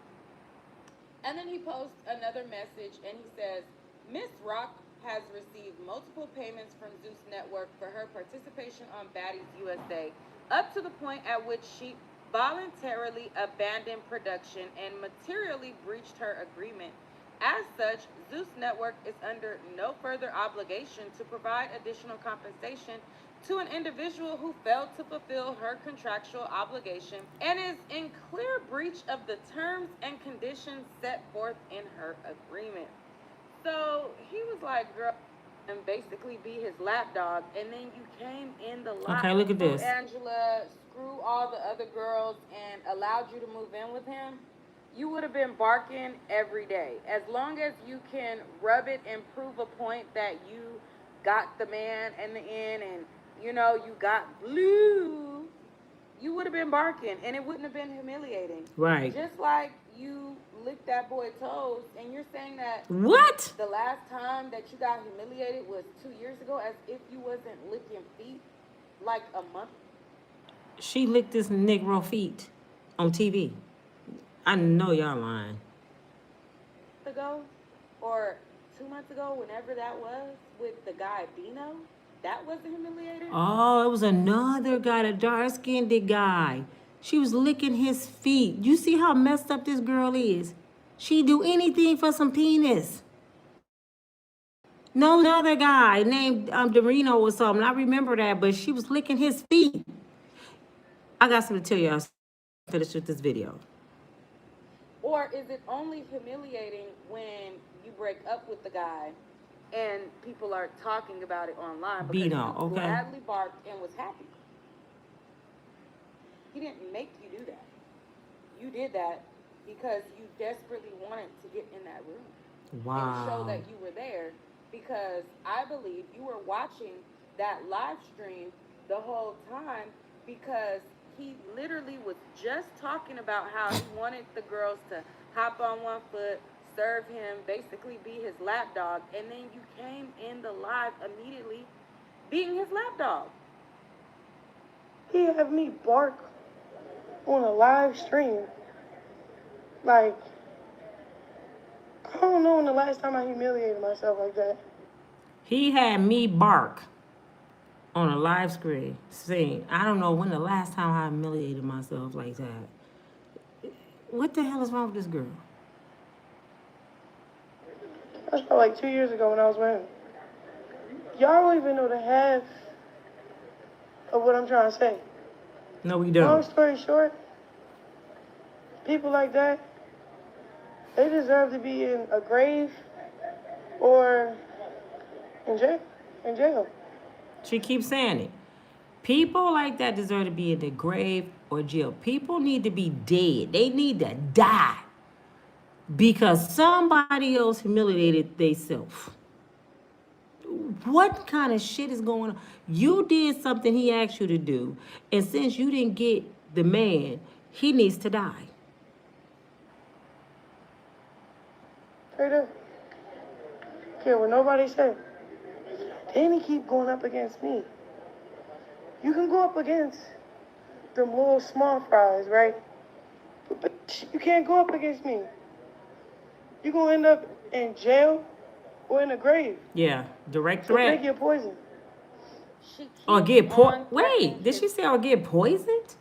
Speaker 6: And then he posts another message and he says, Miss Rock has received multiple payments from Zeus Network for her participation on Baddies USA, up to the point at which she voluntarily abandoned production and materially breached her agreement. As such, Zeus Network is under no further obligation to provide additional compensation to an individual who failed to fulfill her contractual obligation and is in clear breach of the terms and conditions set forth in her agreement. So he was like, girl, and basically be his lapdog, and then you came in the lot.
Speaker 1: Okay, look at this.
Speaker 6: Angela, screw all the other girls and allowed you to move in with him. You would have been barking every day. As long as you can rub it and prove a point that you got the man in the end and you know you got blue, you would have been barking and it wouldn't have been humiliating.
Speaker 1: Right.
Speaker 6: Just like you licked that boy toes and you're saying that
Speaker 1: What?
Speaker 6: the last time that you got humiliated was 2 years ago, as if you wasn't licking feet like a month
Speaker 1: She licked this Negro feet on TV. I know y'all lying.
Speaker 6: ago or 2 months ago, whenever that was, with the guy Bino. That wasn't humiliating.
Speaker 1: Oh, it was another guy, the dark-skinned guy. She was licking his feet. You see how messed up this girl is? She do anything for some penis. No, another guy named Dorino or something. I remember that, but she was licking his feet. I got something to tell y'all. Finish with this video.
Speaker 6: Or is it only humiliating when you break up with the guy and people are talking about it online because
Speaker 1: Bino,
Speaker 6: you
Speaker 1: okay.
Speaker 6: gladly barked and was happy? He didn't make you do that. You did that because you desperately wanted to get in that room and show
Speaker 1: Wow.
Speaker 6: that you were there, because I believe you were watching that live stream the whole time, because he literally was just talking about how he wanted the girls to hop on one foot, serve him, basically be his lapdog, and then you came in the live immediately being his lapdog.
Speaker 3: He had me bark on a live stream. Like, I don't know when the last time I humiliated myself like that.
Speaker 1: He had me bark on a live screen. I don't know when the last time I humiliated myself like that. What the hell is wrong with this girl?
Speaker 3: That's probably like 2 years ago when I was with him. Y'all don't even know the half of what I'm trying to say.
Speaker 1: No, we
Speaker 3: Long
Speaker 1: don't.
Speaker 3: story short, people like that, they deserve to be in a grave or in jail.
Speaker 1: She keeps saying it. People like that deserve to be in the grave or jail. People need to be dead. They need to die because somebody else humiliated themselves. What kind of shit is going on? You did something he asked you to do, and since you didn't get the man, he needs to die.
Speaker 3: Straight up. Care what nobody said. Then he keep going up against me. You can go up against them little small fries, right? But you can't go up against me. You're going to end up in jail or in a grave.
Speaker 1: Yeah, direct
Speaker 3: So pick
Speaker 1: threat.
Speaker 3: your poison.
Speaker 6: She
Speaker 1: Or
Speaker 6: keeps
Speaker 1: get
Speaker 6: on
Speaker 1: poisoned.
Speaker 6: threatening
Speaker 1: Wait, did
Speaker 6: his
Speaker 1: she say or get poisoned?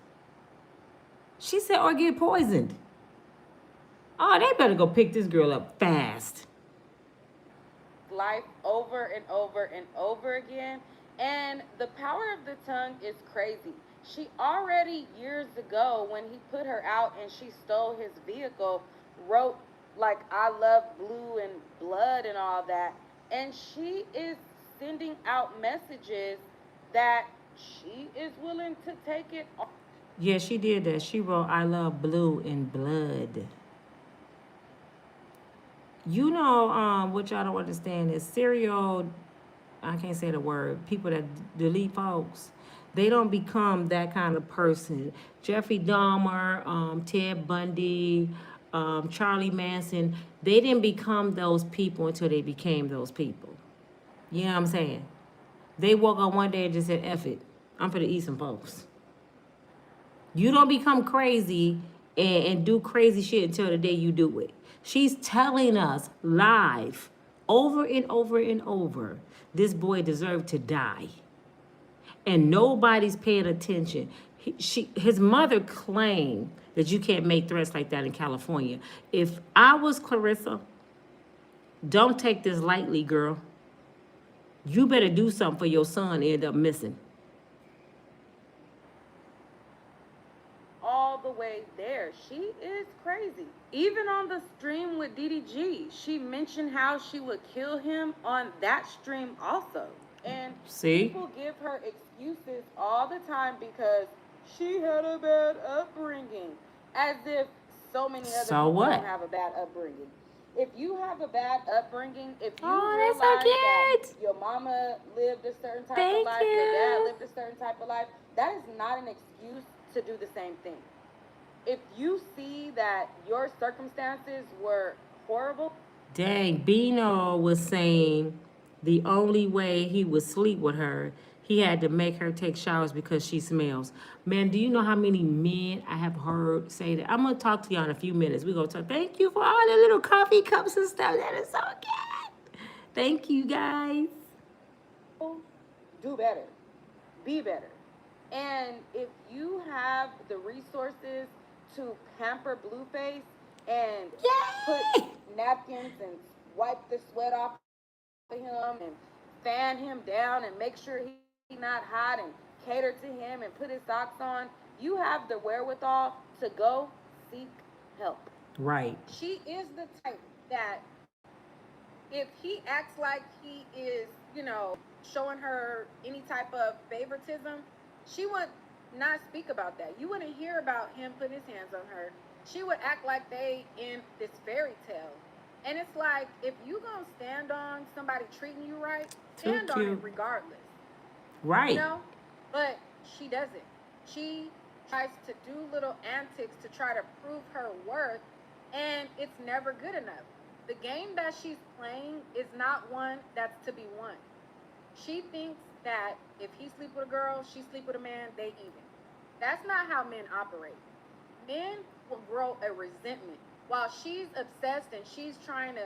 Speaker 1: She said or get poisoned. Oh, they better go pick this girl up fast.
Speaker 6: life over and over and over again. And the power of the tongue is crazy. She already, years ago, when he put her out and she stole his vehicle, wrote, like, I love blue and blood and all that. And she is sending out messages that she is willing to take it off.
Speaker 1: Yeah, she did that. She wrote, I love blue in blood. You know, what y'all don't understand is serial, I can't say the word, people that delete folks, they don't become that kind of person. Jeffrey Dahmer, Ted Bundy, Charlie Manson, they didn't become those people until they became those people. You know what I'm saying? They woke up one day and just said, F it, I'm for to eat some folks. You don't become crazy and do crazy shit until the day you do it. She's telling us live, over and over and over, this boy deserved to die. And nobody's paying attention. His mother claimed that you can't make threats like that in California. If I was Clarissa, don't take this lightly, girl. You better do something for your son end up missing.
Speaker 6: All the way there. She is crazy. Even on the stream with DDG, she mentioned how she would kill him on that stream also. And
Speaker 1: See?
Speaker 6: people give her excuses all the time because she had a bad upbringing. As if so many other
Speaker 1: So
Speaker 6: people
Speaker 1: what?
Speaker 6: don't have a bad upbringing. If you have a bad upbringing, if you
Speaker 1: Oh, that's so
Speaker 6: realize that
Speaker 1: cute.
Speaker 6: your mama lived a certain type
Speaker 1: Thank
Speaker 6: of life, your dad
Speaker 1: you.
Speaker 6: lived a certain type of life, that is not an excuse to do the same thing. If you see that your circumstances were horrible,
Speaker 1: Dang, Bino was saying the only way he would sleep with her, he had to make her take showers because she smells. Man, do you know how many men I have heard say that? I'm gonna talk to y'all in a few minutes. We're gonna talk. Thank you for all the little coffee cups and stuff. That is so good. Thank you guys.
Speaker 6: do better, be better. And if you have the resources to pamper Blueface and put
Speaker 1: Yay!
Speaker 6: napkins and wipe the sweat off of him and fan him down and make sure he's not hot and cater to him and put his socks on, you have the wherewithal to go seek help.
Speaker 1: Right.
Speaker 4: She is the type that if he acts like he is, showing her any type of favoritism, she would not speak about that. You wouldn't hear about him putting his hands on her. She would act like they in this fairy tale. And it's like, if you gonna stand on somebody treating you right, stand on it regardless.
Speaker 1: Right.
Speaker 4: You know? But she doesn't. She tries to do little antics to try to prove her worth, and it's never good enough. The game that she's playing is not one that's to be won. She thinks that if he sleep with a girl, she sleep with a man, they even. That's not how men operate. Men will grow a resentment while she's obsessed and she's trying to,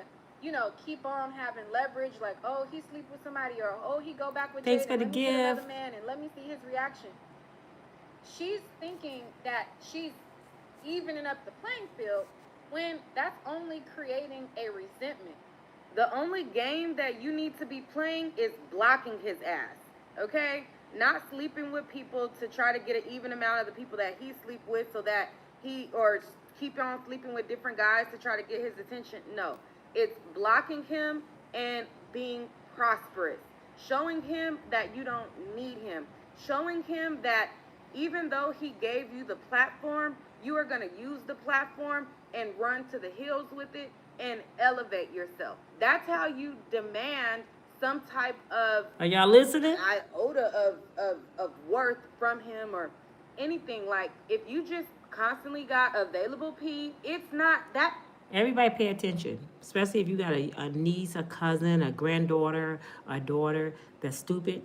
Speaker 4: keep on having leverage. Like, oh, he sleep with somebody, or oh, he go back with
Speaker 1: Thanks
Speaker 4: Jada,
Speaker 1: for the
Speaker 4: let me get another
Speaker 1: gift.
Speaker 4: man and let me see his reaction. She's thinking that she's evening up the playing field when that's only creating a resentment.
Speaker 6: The only game that you need to be playing is blocking his ass, okay? Not sleeping with people to try to get an even amount of the people that he sleep with so that or keep on sleeping with different guys to try to get his attention. No, it's blocking him and being prosperous. Showing him that you don't need him. Showing him that even though he gave you the platform, you are going to use the platform and run to the hills with it and elevate yourself. That's how you demand some type of,
Speaker 1: Are y'all listening?
Speaker 6: iota of worth from him or anything. Like, if you just constantly got available P, it's not that.
Speaker 1: Everybody pay attention, especially if you got a niece, a cousin, a granddaughter, a daughter that's stupid.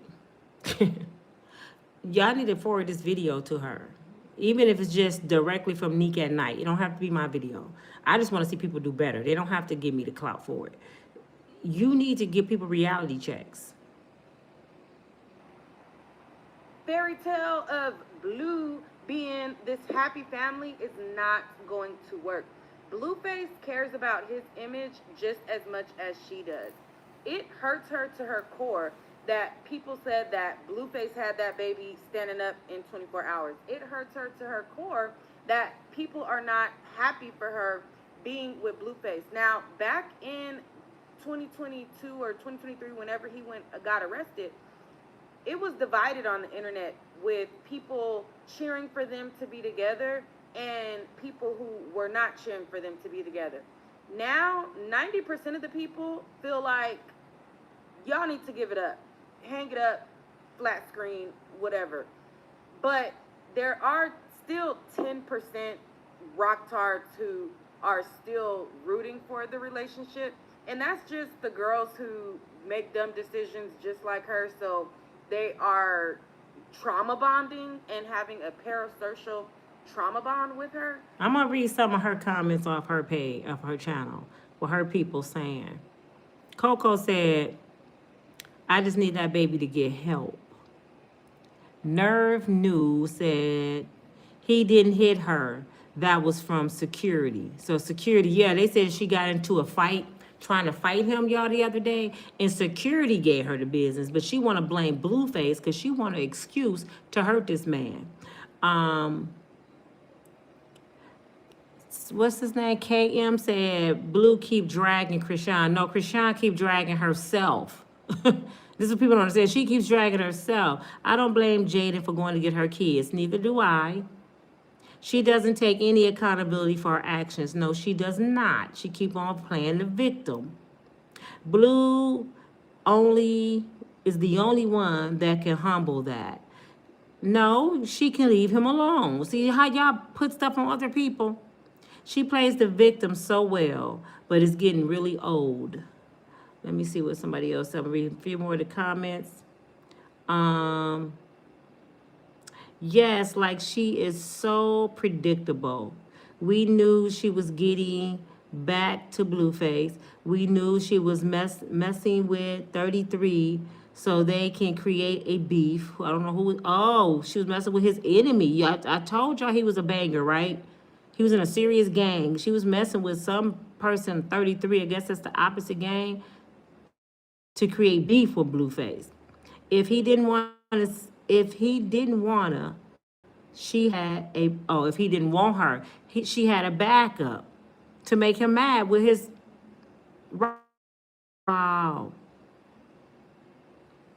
Speaker 1: Y'all need to forward this video to her. Even if it's just directly from Nique at Nite. It don't have to be my video. I just want to see people do better. They don't have to give me the clout for it. You need to give people reality checks.
Speaker 6: Fairy tale of Blue being this happy family is not going to work. Blueface cares about his image just as much as she does. It hurts her to her core that people said that Blueface had that baby standing up in 24 hours. It hurts her to her core that people are not happy for her being with Blueface. Now, back in 2022 or 2023, whenever he got arrested, it was divided on the internet with people cheering for them to be together and people who were not cheering for them to be together. Now, 90% of the people feel like y'all need to give it up, hang it up, flat screen, whatever. But there are still 10% rocktards who are still rooting for the relationship. And that's just the girls who make dumb decisions just like her. So they are trauma bonding and having a parasocial trauma bond with her.
Speaker 1: I'm gonna read some of her comments off her page, of her channel, with her people saying. Coco said, I just need that baby to get help. Nerve News said he didn't hit her. That was from security. So security, yeah, they said she got into a fight, trying to fight him, y'all, the other day, and security gave her the business, but she want to blame Blueface because she want an excuse to hurt this man. What's his name? KM said, Blue keep dragging Chrisean. No, Chrisean keep dragging herself. This is what people don't understand. She keeps dragging herself. I don't blame Jaden for going to get her kids. Neither do I. She doesn't take any accountability for her actions. No, she does not. She keep on playing the victim. Blue is the only one that can humble that. No, she can leave him alone. See how y'all put stuff on other people? She plays the victim so well, but it's getting really old. Let me see what somebody else said. I'm reading a few more of the comments. Yes, like she is so predictable. We knew she was getting back to Blueface. We knew she was messing with 33 so they can create a beef. I don't know who. Oh, she was messing with his enemy. I told y'all he was a banger, right? He was in a serious gang. She was messing with some person, 33. I guess that's the opposite gang, to create beef with Blueface. If he didn't want to, she had a, oh, if he didn't want her, she had a backup to make him mad with his, wow.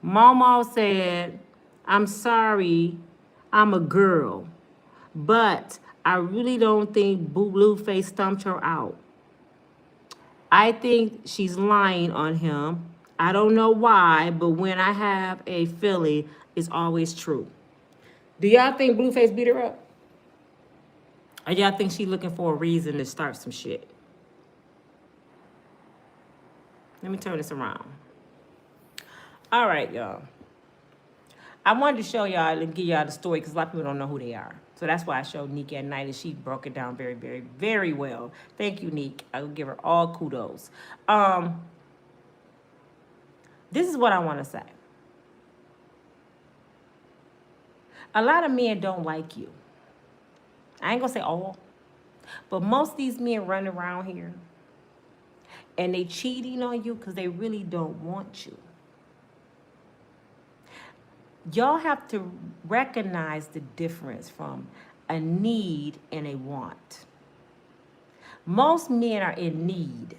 Speaker 1: Momo said, I'm sorry, I'm a girl, but I really don't think Blueface stumped her out. I think she's lying on him. I don't know why, but when I have a feeling, it's always true. Do y'all think Blueface beat her up? Or y'all think she's looking for a reason to start some shit? Let me turn this around. All right, y'all. I wanted to show y'all and give y'all the story because a lot of people don't know who they are. So that's why I showed Nique at night, and she broke it down very, very, very well. Thank you, Nique. I will give her all kudos. This is what I want to say. A lot of men don't like you. I ain't gonna say all, but most of these men running around here and they cheating on you because they really don't want you. Y'all have to recognize the difference from a need and a want. Most men are in need.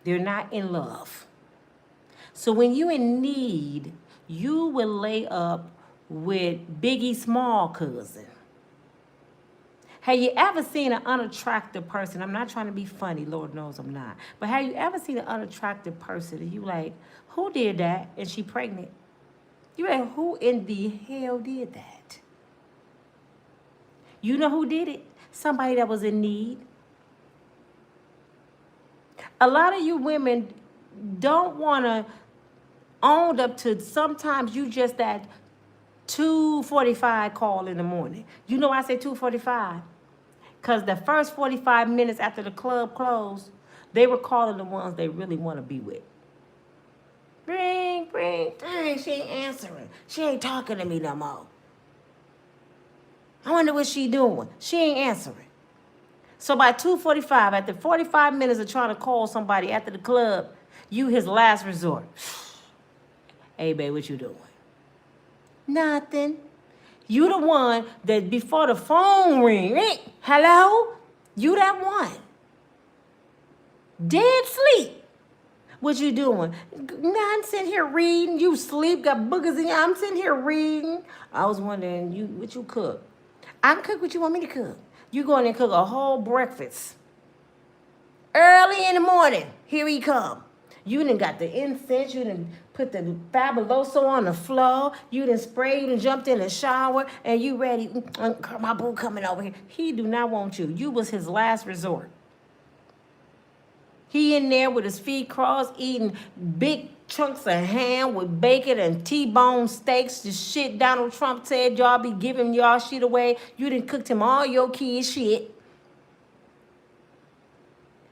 Speaker 1: They're not in love. So when you're in need, you will lay up with Biggie Small cousin. Have you ever seen an unattractive person? I'm not trying to be funny, Lord knows I'm not. But have you ever seen an unattractive person and you like, who did that? And she pregnant. You like, who in the hell did that? You know who did it? Somebody that was in need. A lot of you women don't want to own up to, sometimes you just that 2:45 call in the morning. You know why I say 2:45? Because the first 45 minutes after the club closed, they were calling the ones they really want to be with. Ring, ring, dang, she ain't answering. She ain't talking to me no more. I wonder what she doing. She ain't answering. So by 2:45, after 45 minutes of trying to call somebody after the club, you his last resort. Hey, babe, what you doing? Nothing. You the one that before the phone ring, hello? You that one. Dead sleep. What you doing? Nah, I'm sitting here reading. You sleep, got boogers in you. I'm sitting here reading. I was wondering, what you cook? I can cook what you want me to cook. You going and cook a whole breakfast. Early in the morning, here he come. You done got the incense, you done put the fabuloso on the floor, you done sprayed, you done jumped in the shower, and you ready, my boo coming over here. He do not want you. You was his last resort. He in there with his feet crossed, eating big chunks of ham with bacon and T-bone steaks, the shit Donald Trump said y'all be giving y'all shit away. You done cooked him all your kids' shit.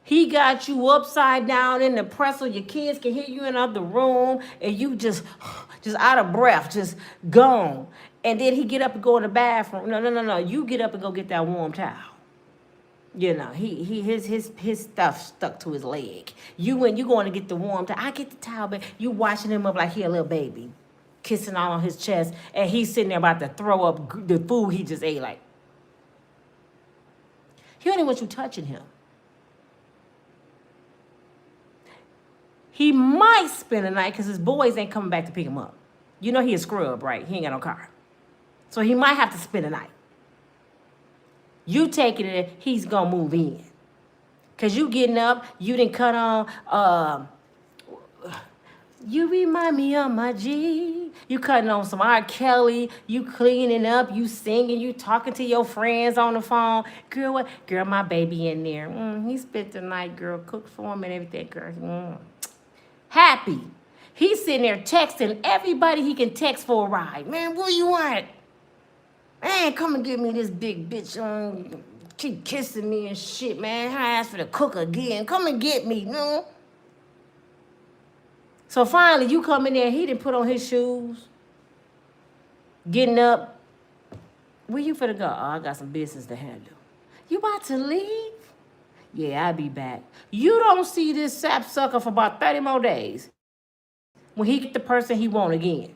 Speaker 1: He got you upside down in the pretzel. Your kids can hear you in another room, and you just out of breath, just gone. And then he get up and go in the bathroom. No. You get up and go get that warm towel. You know, his stuff stuck to his leg. You going to get the warm towel. I get the towel, but you washing him up like he a little baby, kissing all on his chest, and he's sitting there about to throw up the food he just ate. Like, he don't even want you touching him. He might spend the night because his boys ain't coming back to pick him up. You know he a scrub, right? He ain't got no car. So he might have to spend the night. You taking it, he's going to move in. Because you getting up, you didn't cut on, you remind me of my G. You cutting on some R. Kelly, you cleaning up, you singing, you talking to your friends on the phone. Girl, what? Girl, my baby in there. He spent the night, girl, cooked for him and everything, girl. Happy. He's sitting there texting everybody he can text for a ride. Man, what you want? Man, come and get me this big bitch. Keep kissing me and shit, man. I asked for the cook again. Come and get me, you know? So finally, you come in there. He didn't put on his shoes. Getting up. Where you finna go? Oh, I got some business to handle. You about to leave? Yeah, I'll be back. You don't see this sapsucker for about 30 more days when he get the person he want again.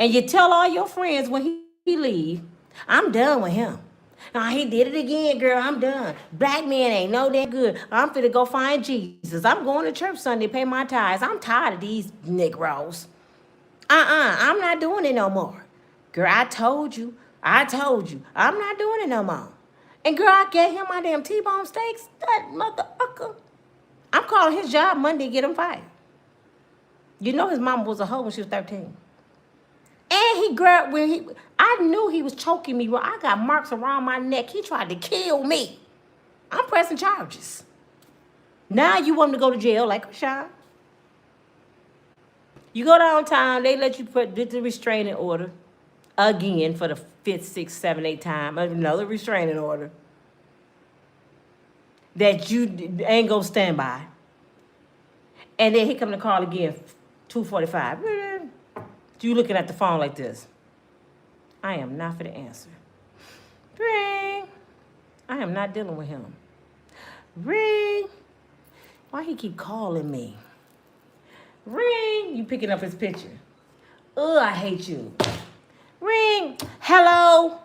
Speaker 1: And you tell all your friends when he leave, I'm done with him. Nah, he did it again, girl. I'm done. Black man ain't no damn good. I'm finna go find Jesus. I'm going to church Sunday, pay my tithes. I'm tired of these Negroes. I'm not doing it no more. Girl, I told you. I'm not doing it no more. And girl, I gave him my damn T-bone steaks. That motherfucker. I'm calling his job Monday to get him fired. You know his mama was a hoe when she was 13. And he grabbed I knew he was choking me. Well, I got marks around my neck. He tried to kill me. I'm pressing charges. Now you want him to go to jail like Chrisean. You go downtown, they let you put the restraining order again for the 5th, 6th, 7th, 8th time. Another restraining order that you ain't gonna stand by. And then he come to call again, 2:45. You looking at the phone like this. I am not for the answer. Ring. I am not dealing with him. Ring. Why he keep calling me? Ring. You picking up his picture. Ugh, I hate you. Ring. Hello.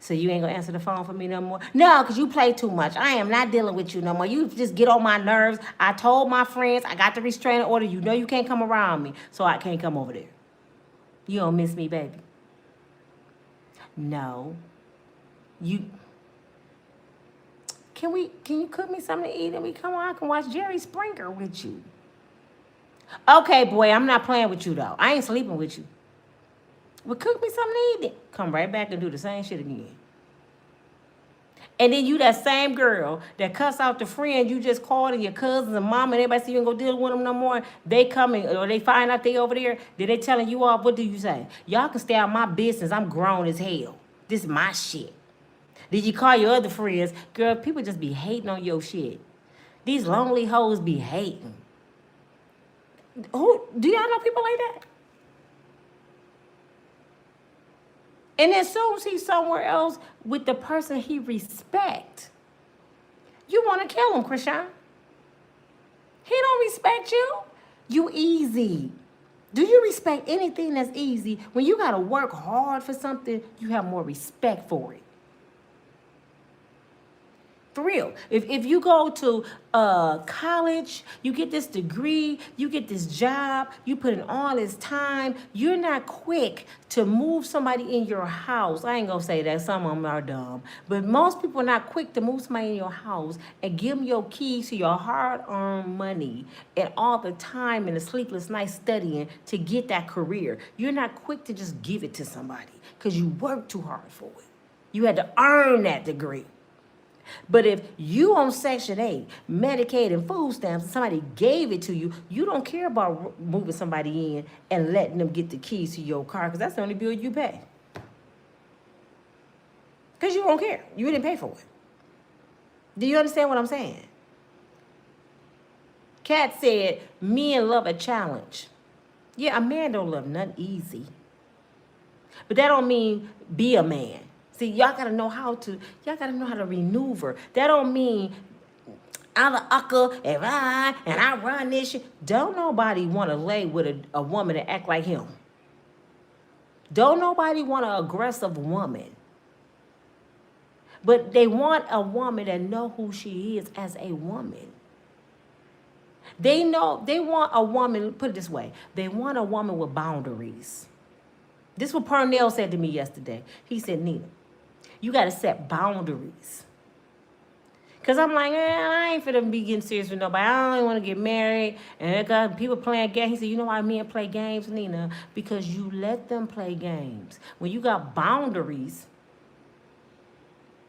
Speaker 1: So you ain't gonna answer the phone for me no more? No, because you play too much. I am not dealing with you no more. You just get on my nerves. I told my friends I got the restraining order. You know you can't come around me, so I can't come over there. You don't miss me, baby? No. Can you cook me something to eat and we come on? I can watch Jerry Springer with you. Okay, boy, I'm not playing with you though. I ain't sleeping with you. Well, cook me something to eat. Come right back and do the same shit again. And then you that same girl that cuss out the friend you just called and your cousins and mom and everybody see you ain't gonna deal with them no more. They coming or they find out they over there. Then they telling you off. What do you say? Y'all can stay out my business. I'm grown as hell. This is my shit. Did you call your other friends? Girl, people just be hating on your shit. These lonely hoes be hating. Who do y'all know people like that? And as soon as he's somewhere else with the person he respect, you want to kill him, Chrisean. He don't respect you. You easy. Do you respect anything that's easy? When you got to work hard for something, you have more respect for it. For real. If you go to college, you get this degree, you get this job, you put in all this time, you're not quick to move somebody in your house. I ain't gonna say that, some of them are dumb. But most people are not quick to move somebody in your house and give them your keys to your hard-earned money and all the time and the sleepless nights studying to get that career. You're not quick to just give it to somebody because you worked too hard for it. You had to earn that degree. But if you on Section 8, Medicaid and food stamps, and somebody gave it to you, you don't care about moving somebody in and letting them get the keys to your car because that's the only bill you pay. Because you don't care. You didn't pay for it. Do you understand what I'm saying? Kat said, men love a challenge. Yeah, a man don't love nothing easy. But that don't mean be a man. See, y'all gotta know how to maneuver. That don't mean I'm the ucker and I run this shit. Don't nobody want to lay with a woman that act like him. Don't nobody want an aggressive woman. But they want a woman that know who she is as a woman. They want a woman, put it this way, they want a woman with boundaries. This is what Pernell said to me yesterday. He said, Nina, you got to set boundaries. Because I'm like, I ain't finna be getting serious with nobody. I don't want to get married. And got people playing games. He said, you know why men play games, Nina? Because you let them play games. When you got boundaries,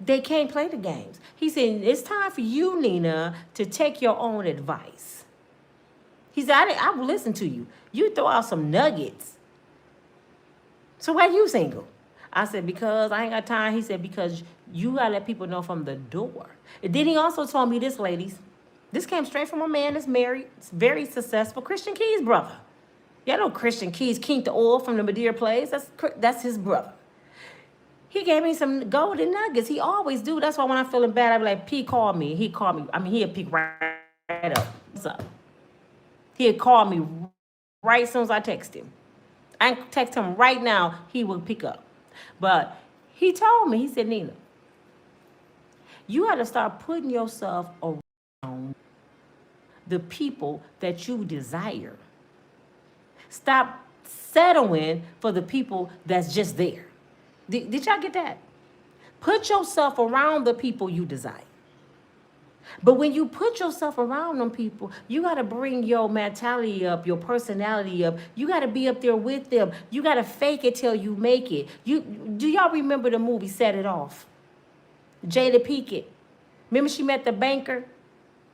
Speaker 1: they can't play the games. He said, it's time for you, Nina, to take your own advice. He said, I will listen to you. You throw out some nuggets. So why you single? I said, because I ain't got time. He said, because you got to let people know from the door. And then he also told me this, ladies. This came straight from a man that's married, very successful, Christian Key's brother. Y'all know Christian Key's King the Oil from the Madeira Plays. That's his brother. He gave me some golden nuggets. He always do. That's why when I'm feeling bad, I be like, P, call me. He called me. I mean, he'll pick right up. What's up? He'll call me right as soon as I text him. I text him right now, he will pick up. But he told me, he said, Nina, you got to start putting yourself around the people that you desire. Stop settling for the people that's just there. Did y'all get that? Put yourself around the people you desire. But when you put yourself around them people, you got to bring your mentality up, your personality up. You got to be up there with them. You got to fake it till you make it. Do y'all remember the movie Set It Off? Jada Pinkett. Remember she met the banker?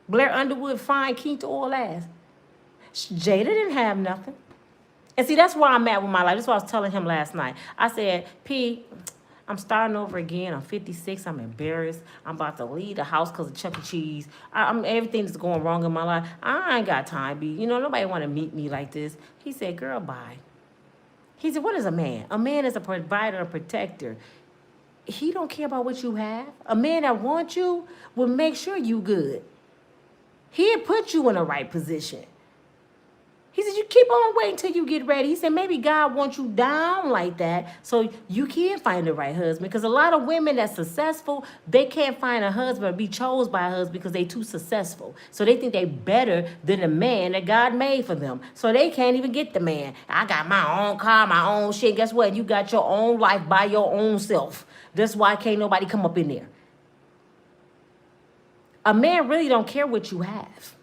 Speaker 1: Blair Underwood, fine, King to all ass. Jada didn't have nothing. And see, that's where I'm at with my life. That's what I was telling him last night. I said, P, I'm starting over again. I'm 56. I'm embarrassed. I'm about to leave the house because of Chuck E. Cheese. Everything that's going wrong in my life. I ain't got time, B. Nobody want to meet me like this. He said, girl, bye. He said, what is a man? A man is a provider, a protector. He don't care about what you have. A man that wants you will make sure you good. He'll put you in the right position. He said, you keep on waiting till you get ready. He said, maybe God wants you down like that so you can find the right husband. Because a lot of women that's successful, they can't find a husband or be chosen by a husband because they too successful. So they think they better than the man that God made for them. So they can't even get the man. I got my own car, my own shit. Guess what? You got your own life by your own self. That's why can't nobody come up in there. A man really don't care what you have.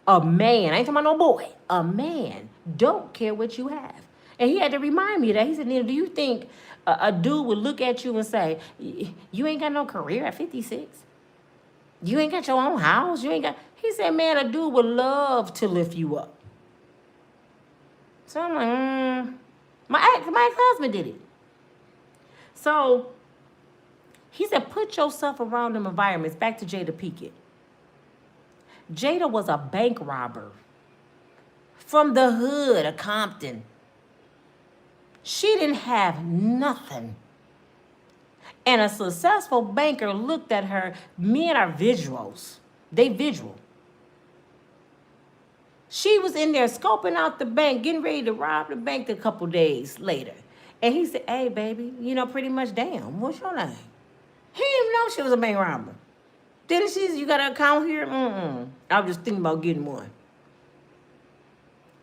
Speaker 1: A man, I ain't talking about no boy. A man don't care what you have. And he had to remind me of that. He said, Nina, do you think a dude would look at you and say, you ain't got no career at 56? You ain't got your own house? He said, man, a dude would love to lift you up. So I'm like, my ex-husband did it. So he said, put yourself around them environments. Back to Jada Pinkett. Jada was a bank robber from the hood of Compton. She didn't have nothing. And a successful banker looked at her. Men are visuals. They visual. She was in there scoping out the bank, getting ready to rob the bank a couple days later. And he said, hey, baby, pretty much, damn, what's your name? He didn't even know she was a bank robber. Then she's, you got an account here? I was just thinking about getting one.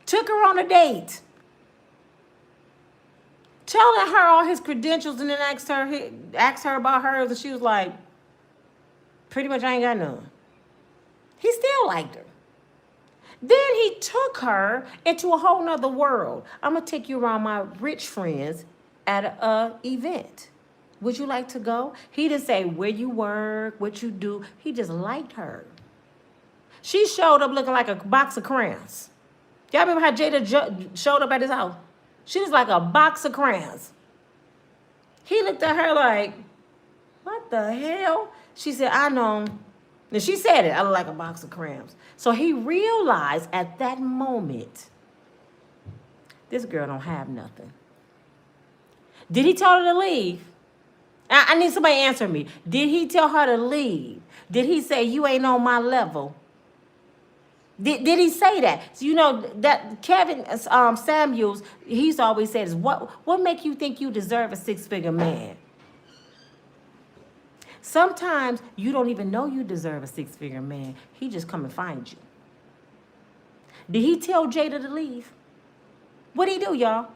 Speaker 1: Took her on a date. Telling her all his credentials and then asked her about hers, and she was like, pretty much I ain't got none. He still liked her. Then he took her into a whole nother world. I'm going to take you around my rich friends at a event. Would you like to go? He didn't say where you work, what you do. He just liked her. She showed up looking like a box of crayons. Y'all remember how Jada showed up at his house? She was like a box of crayons. He looked at her like, what the hell? She said, I know. And she said it, I look like a box of crayons. So he realized at that moment, this girl don't have nothing. Did he tell her to leave? I need somebody to answer me. Did he tell her to leave? Did he say, you ain't on my level? Did he say that? So you know that Kevin Samuels, he's always said is what make you think you deserve a six-figure man? Sometimes you don't even know you deserve a six-figure man. He just come and find you. Did he tell Jada to leave? What'd he do, y'all?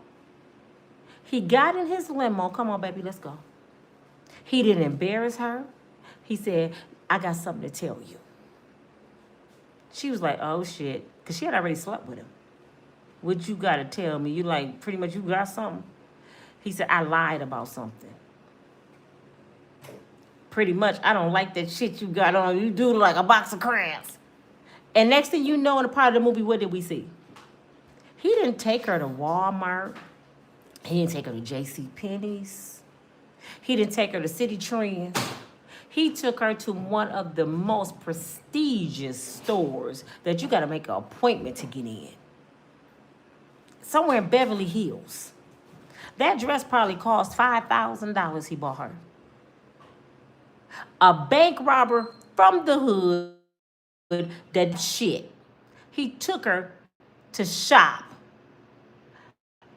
Speaker 1: He got in his limo. Come on, baby, let's go. He didn't embarrass her. He said, I got something to tell you. She was like, oh, shit. Because she had already slept with him. What you got to tell me? You like, pretty much you got something? He said, I lied about something. Pretty much, I don't like that shit you got on. You do like a box of crayons. And next thing you know, in a part of the movie, what did we see? He didn't take her to Walmart. He didn't take her to JCPenney's. He didn't take her to City Trends. He took her to one of the most prestigious stores that you got to make an appointment to get in. Somewhere in Beverly Hills. That dress probably cost $5,000 he bought her. A bank robber from the hood that shit. He took her to shop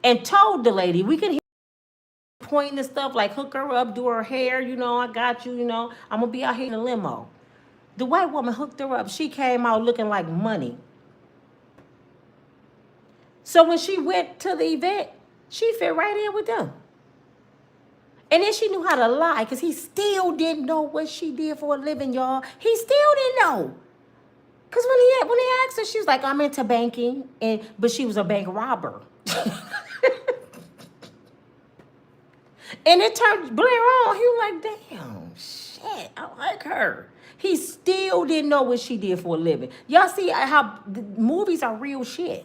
Speaker 1: and told the lady, we can hear pointing and stuff, like hook her up, do her hair, you know, I got you, you know, I'm gonna be out here in a limo. The white woman hooked her up. She came out looking like money. So when she went to the event, she fit right in with them. And then she knew how to lie, because he still didn't know what she did for a living, y'all. He still didn't know. Because when he asked her, she was like, I'm into banking, but she was a bank robber. And it turned Blair on. He was like, damn, shit, I like her. He still didn't know what she did for a living. Y'all see how the movies are real shit.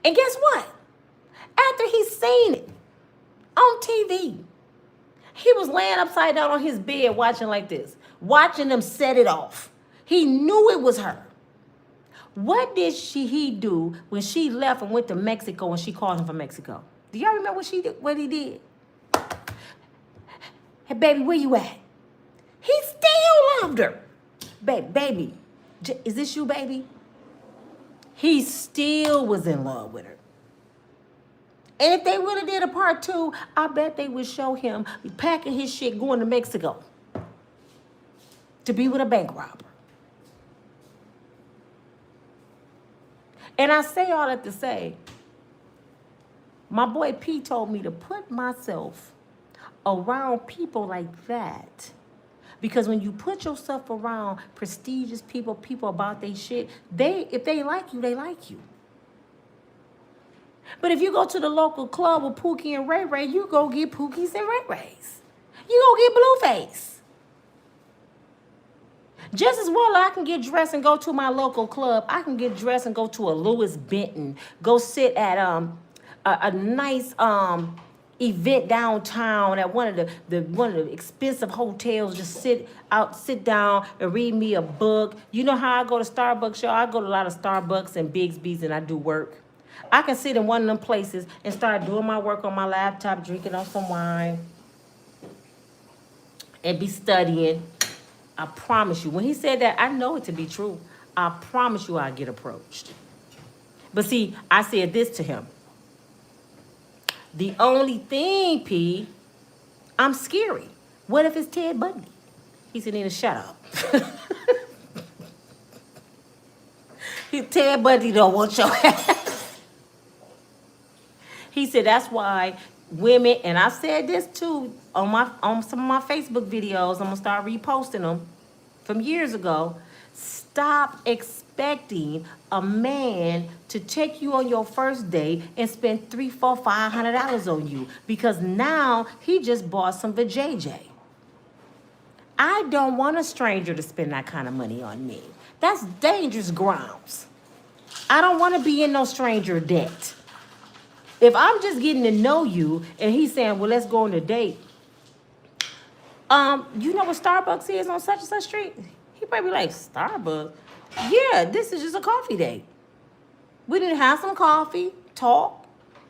Speaker 1: And guess what? After he seen it on TV, he was laying upside down on his bed watching like this, watching them set it off. He knew it was her. What did he do when she left and went to Mexico and she called him from Mexico? Do y'all remember what he did? Hey, baby, where you at? He still loved her. Baby, is this you, baby? He still was in love with her. And if they really did a part 2, I bet they would show him packing his shit going to Mexico to be with a bank robber. And I say all that to say, my boy P told me to put myself around people like that. Because when you put yourself around prestigious people about their shit, if they like you, they like you. But if you go to the local club with Pookie and Ray Ray, you go get Pookies and Ray Rays. You go get Blueface. Just as well I can get dressed and go to my local club, I can get dressed and go to a Louis Benton, go sit at a nice event downtown at one of the expensive hotels. Just sit down and read me a book. You know how I go to Starbucks, y'all? I go to a lot of Starbucks and Bixby's and I do work. I can sit in one of them places and start doing my work on my laptop, drinking on some wine, and be studying. I promise you, when he said that, I know it to be true. I promise you I'll get approached. But see, I said this to him. The only thing, P, I'm scary. What if it's Ted Bundy? He said, Nina, shut up. He tell Buddy don't want your ass. He said that's why women, and I said this too on some of my Facebook videos. I'm gonna start reposting them from years ago. Stop expecting a man to take you on your first date and spend $300, $400, $500 on you because now he just bought some vajayjay. I don't want a stranger to spend that kind of money on me. That's dangerous grounds. I don't want to be in no stranger debt. If I'm just getting to know you and he's saying, well, let's go on a date. You know what Starbucks is on such and such street? He probably like, Starbucks? Yeah, this is just a coffee date. We need to have some coffee, talk,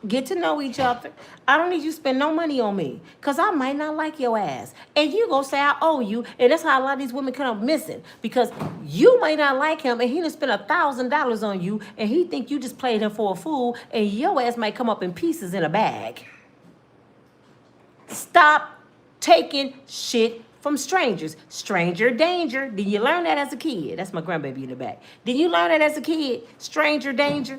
Speaker 1: get to know each other. I don't need you to spend no money on me because I might not like your ass. And you gonna say I owe you, and that's how a lot of these women come up missing because you might not like him and he done spent $1,000 on you and he think you just played him for a fool and your ass might come up in pieces in a bag. Stop taking shit from strangers. Stranger danger. Did you learn that as a kid? That's my grandbaby in the back. Did you learn that as a kid? Stranger danger.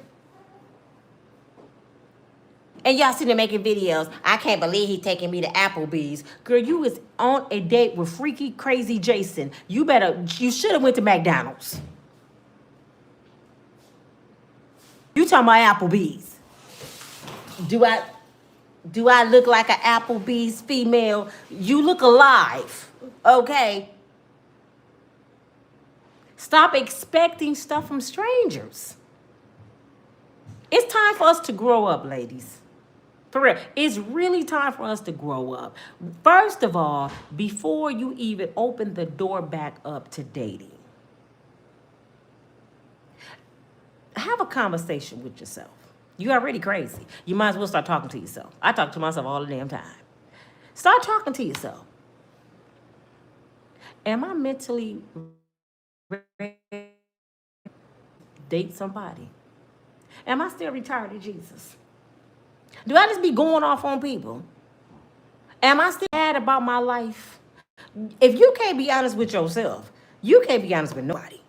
Speaker 1: And y'all sitting there making videos. I can't believe he taking me to Applebee's. Girl, you was on a date with freaky, crazy Jason. You should have went to McDonald's. You talking about Applebee's. Do I look like an Applebee's female? You look alive, okay? Stop expecting stuff from strangers. It's time for us to grow up, ladies. For real, it's really time for us to grow up. First of all, before you even open the door back up to dating, have a conversation with yourself. You're already crazy. You might as well start talking to yourself. I talk to myself all the damn time. Start talking to yourself. Am I mentally ready to date somebody? Am I still retarded, Jesus? Do I just be going off on people? Am I still mad about my life? If you can't be honest with yourself, you can't be honest with nobody.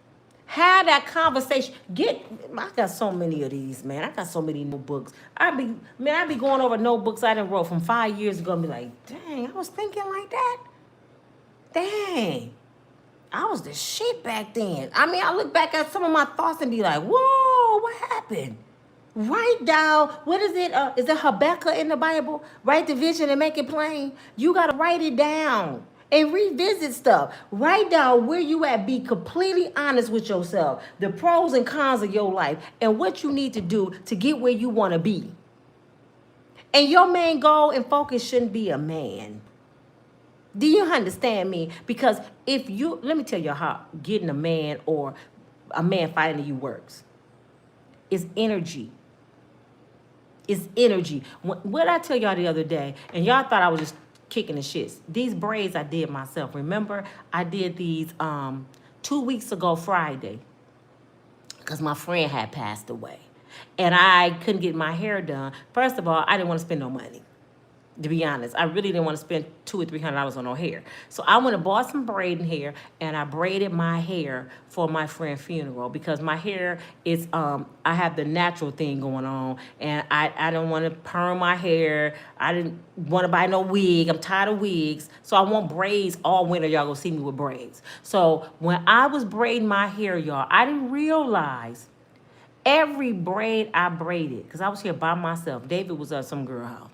Speaker 1: Have that conversation. I got so many of these, man. I got so many notebooks. I be going over notebooks I done wrote from 5 years ago and be like, dang, I was thinking like that. Dang. I was the shit back then. I look back at some of my thoughts and be like, whoa, what happened? Write down, what is it? Is it Habakkuk in the Bible? Write the vision and make it plain. You got to write it down and revisit stuff. Write down where you at. Be completely honest with yourself. The pros and cons of your life and what you need to do to get where you want to be. And your main goal and focus shouldn't be a man. Do you understand me? Because let me tell you how getting a man or a man finding you works. It's energy. It's energy. What I tell y'all the other day, and y'all thought I was just kicking the shits. These braids I did myself. Remember, I did these 2 weeks ago Friday because my friend had passed away. And I couldn't get my hair done. First of all, I didn't want to spend no money. To be honest, I really didn't want to spend $200 or $300 on no hair. So I went and bought some braiding hair, and I braided my hair for my friend's funeral because my hair is, I have the natural thing going on, and I don't want to perm my hair. I didn't want to buy no wig. I'm tired of wigs. So I want braids all winter. Y'all gonna see me with braids. So when I was braiding my hair, y'all, I didn't realize every braid I braided, because I was here by myself. David was at some girl house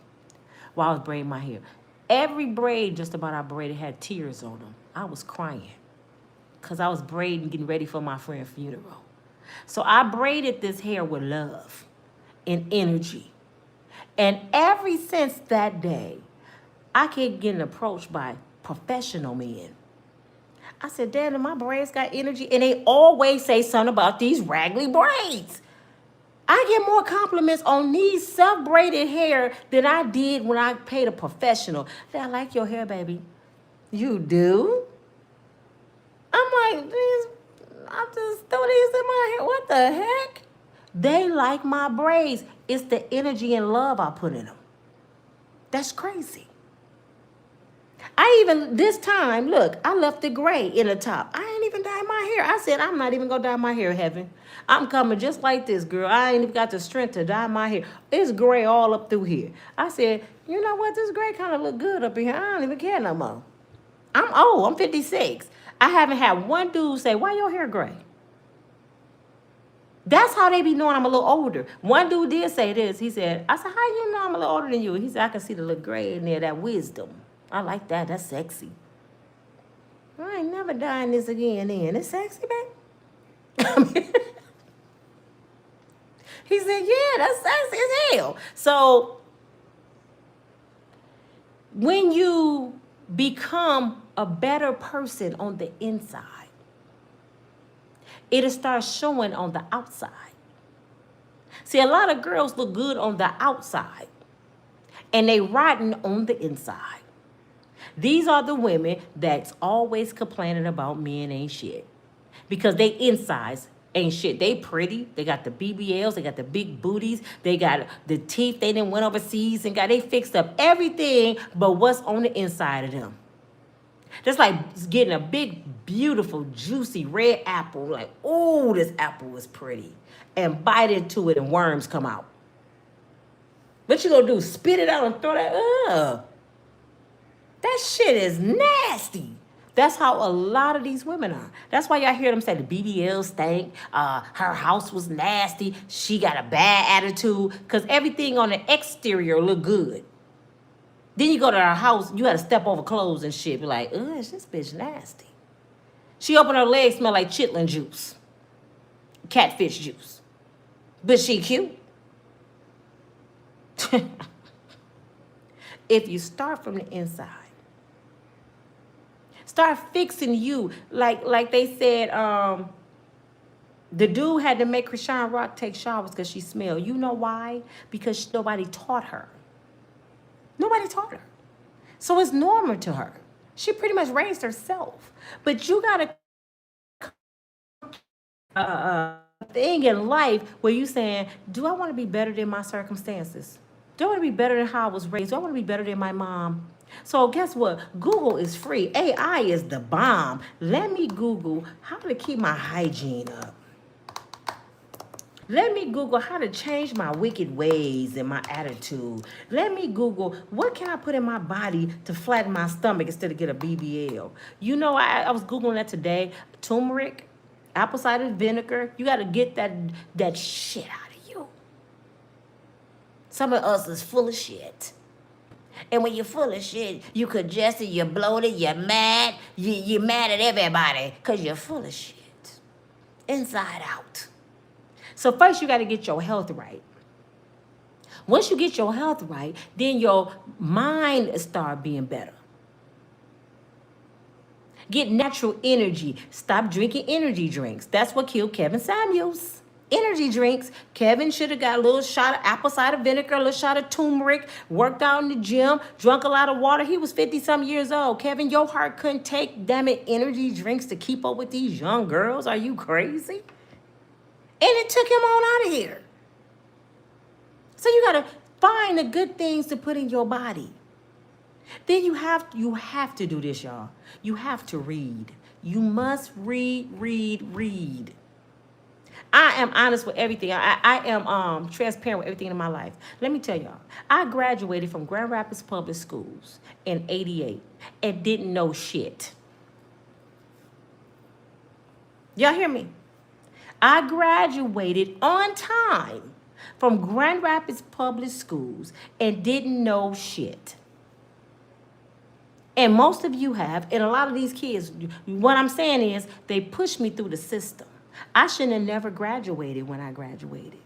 Speaker 1: while I was braiding my hair. Every braid just about I braided had tears on them. I was crying because I was braiding, getting ready for my friend's funeral. So I braided this hair with love and energy. And ever since that day, I kept getting approached by professional men. I said, Daddy, my braids got energy. And they always say something about these raggedy braids. I get more compliments on these self-braided hair than I did when I paid a professional. I like your hair, baby. You do? I'm like, I just threw these in my hair. What the heck? They like my braids. It's the energy and love I put in them. That's crazy. This time, look, I left the gray in the top. I ain't even dyed my hair. I said, I'm not even going to dye my hair, Heaven. I'm coming just like this, girl. I ain't even got the strength to dye my hair. It's gray all up through here. I said, you know what? This gray kind of look good up in here. I don't even care no more. I'm old. I'm 56. I haven't had one dude say, why your hair gray? That's how they be knowing I'm a little older. One dude did say this. He said, I said, how you know I'm a little older than you? He said, I can see the little gray in there, that wisdom. I like that. That's sexy. I ain't never dyeing this again then. It's sexy, babe. He said, yeah, that's sexy as hell. So when you become a better person on the inside, it'll start showing on the outside. See, a lot of girls look good on the outside, and they rotten on the inside. These are the women that's always complaining about men ain't shit. Because they insides ain't shit. They pretty. They got the BBLs. They got the big booties. They got the teeth. They done went overseas and they fixed up everything but what's on the inside of them. Just like getting a big, beautiful, juicy red apple. Like, oh, this apple is pretty. And bite into it and worms come out. What you gonna do? Spit it out and throw that? Ugh. That shit is nasty. That's how a lot of these women are. That's why y'all hear them say the BBL stank. Her house was nasty. She got a bad attitude. Because everything on the exterior look good. Then you go to her house, you got to step over clothes and shit. Be like, ugh, this bitch nasty. She opened her legs, smell like chitlin juice. Catfish juice. But she cute. If you start from the inside, start fixing you. Like they said, the dude had to make Chrisean Rock take showers because she smelled. You know why? Because nobody taught her. Nobody taught her. So it's normal to her. She pretty much raised herself. But you got a thing in life where you saying, do I want to be better than my circumstances? Do I want to be better than how I was raised? Do I want to be better than my mom? So guess what? Google is free. AI is the bomb. Let me Google how to keep my hygiene up. Let me Google how to change my wicked ways and my attitude. Let me Google what can I put in my body to flatten my stomach instead of get a BBL. You know, I was Googling that today. Turmeric, apple cider vinegar. You got to get that shit out of you. Some of us is full of shit. And when you're full of shit, you congested, you're bloated, you're mad. You're mad at everybody because you're full of shit. Inside out. So first you got to get your health right. Once you get your health right, then your mind start being better. Get natural energy. Stop drinking energy drinks. That's what killed Kevin Samuels. Energy drinks. Kevin should have got a little shot of apple cider vinegar, a little shot of turmeric, worked out in the gym, drunk a lot of water. He was 50-some years old. Kevin, your heart couldn't take, damn it, energy drinks to keep up with these young girls. Are you crazy? And it took him on out of here. So you got to find the good things to put in your body. Then you have to do this, y'all. You have to read. You must read. I am honest with everything. I am transparent with everything in my life. Let me tell y'all. I graduated from Grand Rapids Public Schools in '88 and didn't know shit. Y'all hear me? I graduated on time from Grand Rapids Public Schools and didn't know shit. And most of you have, and a lot of these kids, what I'm saying is they pushed me through the system. I shouldn't have never graduated when I graduated.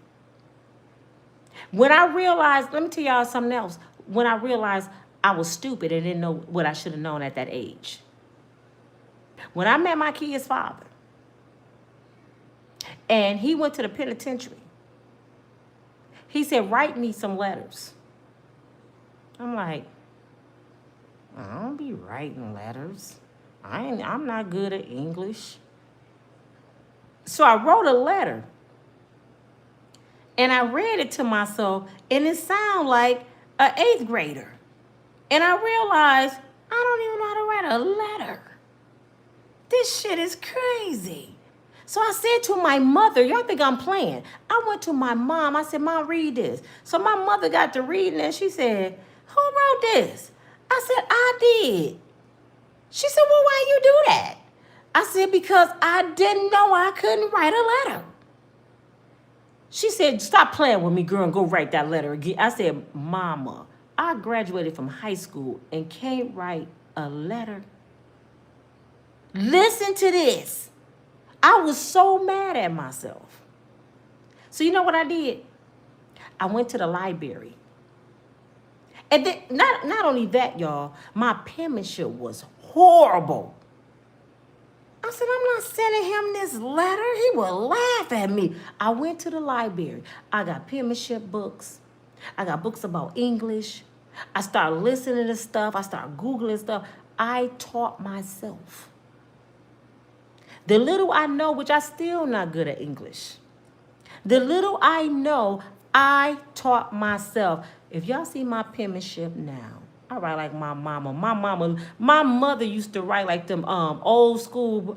Speaker 1: When I realized, let me tell y'all something else. When I realized I was stupid and didn't know what I should have known at that age. When I met my kid's father, and he went to the penitentiary, he said, write me some letters. I'm like, I don't be writing letters. I'm not good at English. So I wrote a letter. And I read it to myself, and it sounded like an 8th grader. And I realized I don't even know how to write a letter. This shit is crazy. So I said to my mother, y'all think I'm playing. I went to my mom. I said, Mom, read this. So my mother got to reading and she said, who wrote this? I said, I did. She said, well, why you do that? I said, because I didn't know I couldn't write a letter. She said, stop playing with me, girl, and go write that letter again. I said, Mama, I graduated from high school and can't write a letter. Listen to this. I was so mad at myself. So you know what I did? I went to the library. And then, not only that, y'all, my penmanship was horrible. I said, I'm not sending him this letter. He will laugh at me. I went to the library. I got penmanship books. I got books about English. I started listening to stuff. I started Googling stuff. I taught myself. The little I know, which I still not good at English. The little I know, I taught myself. If y'all see my penmanship now, I write like my mama. My mother used to write like them old school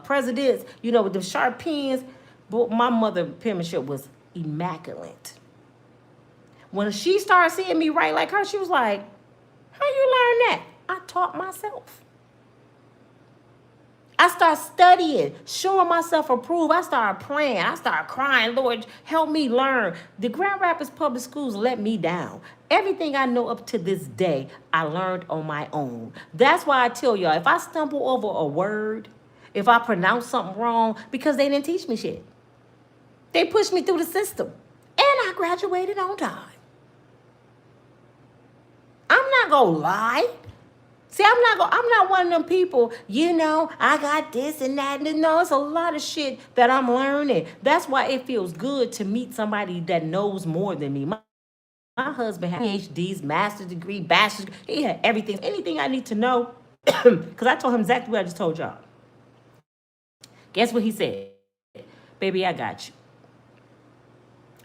Speaker 1: presidents, you know, with them sharp pens. But my mother penmanship was immaculate. When she started seeing me write like her, she was like, how you learn that? I taught myself. I started studying, showing myself approved. I started praying. I started crying. Lord, help me learn. The Grand Rapids Public Schools let me down. Everything I know up to this day, I learned on my own. That's why I tell y'all, if I stumble over a word, if I pronounce something wrong, because they didn't teach me shit. They pushed me through the system. And I graduated on time. I'm not gonna lie. See, I'm not one of them people, you know, I got this and that. No, it's a lot of shit that I'm learning. That's why it feels good to meet somebody that knows more than me. My husband had PhDs, master's degree, bachelor's degree. He had everything, anything I need to know. Because I told him exactly what I just told y'all. Guess what he said? Baby, I got you.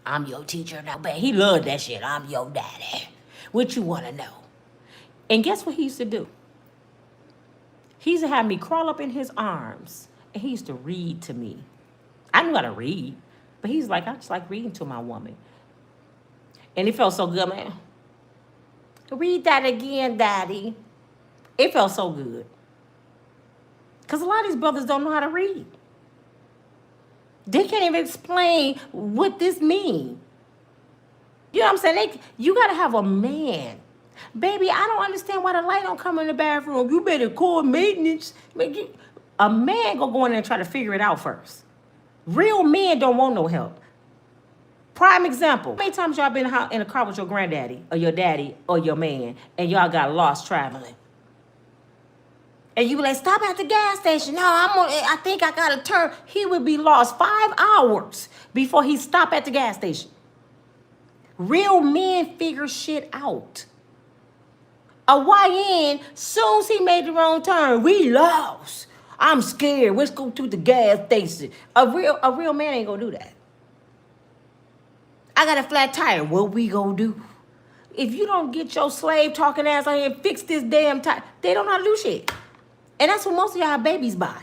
Speaker 1: I'm your teacher now. Baby, he loved that shit. I'm your daddy. What you want to know? And guess what he used to do? He used to have me crawl up in his arms, and he used to read to me. I knew how to read, but he's like, I just like reading to my woman. And it felt so good, man. Read that again, Daddy. It felt so good. Because a lot of these brothers don't know how to read. They can't even explain what this means. You know what I'm saying? You got to have a man. Baby, I don't understand why the light don't come in the bathroom. You better call maintenance. A man gonna go in there and try to figure it out first. Real men don't want no help. Prime example. How many times y'all been in a car with your granddaddy or your daddy or your man and y'all got lost traveling? And you be like, stop at the gas station. No, I think I gotta turn. He would be lost 5 hours before he stopped at the gas station. Real men figure shit out. A YN, soon as he made the wrong turn, we lost. I'm scared. Let's go to the gas station. A real man ain't gonna do that. I got a flat tire. What we gonna do? If you don't get your slave talking ass out here and fix this damn tire, they don't know how to do shit. And that's what most of y'all babies buy.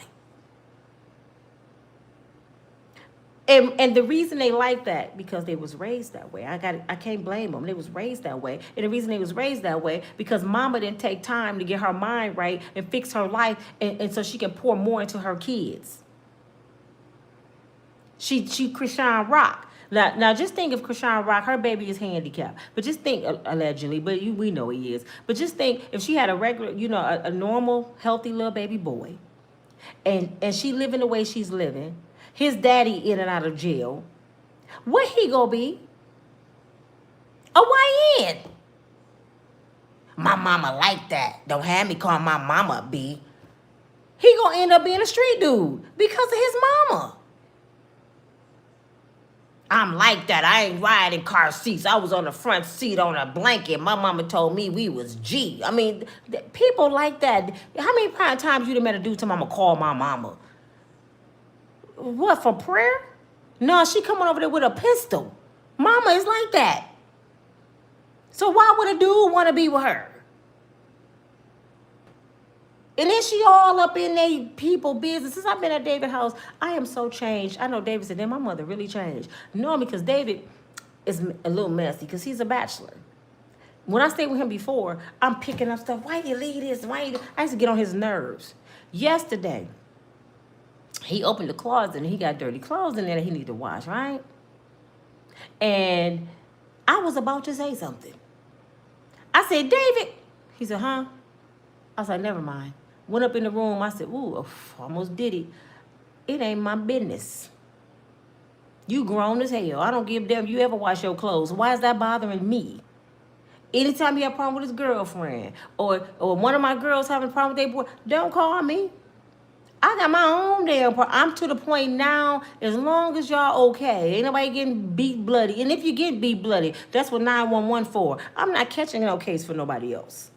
Speaker 1: And the reason they like that, because they was raised that way. I can't blame them. They was raised that way. And the reason they was raised that way, because mama didn't take time to get her mind right and fix her life and so she can pour more into her kids. She Chrisean Rock. Now just think if Chrisean Rock, her baby is handicapped. But just think, allegedly, but we know he is. But just think if she had a regular, you know, a normal, healthy little baby boy, and she living the way she's living, his daddy in and out of jail, what he gonna be? A YN. My mama like that. Don't have me call my mama B. He gonna end up being a street dude because of his mama. I'm like that. I ain't riding car seats. I was on the front seat on a blanket. My mama told me we was G. I mean, people like that. How many times you done met a dude tell mama call my mama? What, for prayer? No, she coming over there with a pistol. Mama is like that. So why would a dude want to be with her? And then she all up in they people business. Since I've been at David's house, I am so changed. I know David said, damn, my mother really changed. No, because David is a little messy because he's a bachelor. When I stayed with him before, I'm picking up stuff. Why you leave this? I used to get on his nerves. Yesterday, he opened the closet and he got dirty clothes in there that he needed to wash, right? And I was about to say something. I said, David. He said, huh? I was like, never mind. Went up in the room. I said, ooh, almost did it. It ain't my business. You grown as hell. I don't give a damn you ever wash your clothes. Why is that bothering me? Anytime you have a problem with his girlfriend or one of my girls having a problem with their boy, don't call me. I got my own damn problem. I'm to the point now, as long as y'all okay, ain't nobody getting beat bloody. And if you get beat bloody, that's what 911 for. I'm not catching no case for nobody else.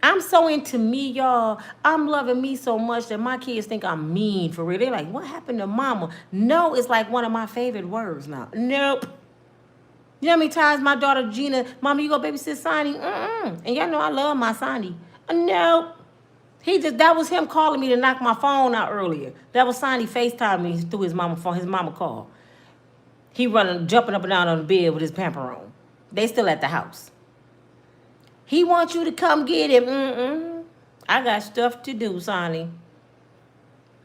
Speaker 1: I'm so into me, y'all. I'm loving me so much that my kids think I'm mean for real. They're like, what happened to mama? No, it's like one of my favorite words now. Nope. You know how many times my daughter Gina, Mama, you go babysit Sonny? And y'all know I love my Sonny. Nope. That was him calling me to knock my phone out earlier. That was Sonny FaceTime me through his mama phone, his mama call. He jumping up and down on the bed with his pamper on. They still at the house. He wants you to come get him. I got stuff to do, Sonny.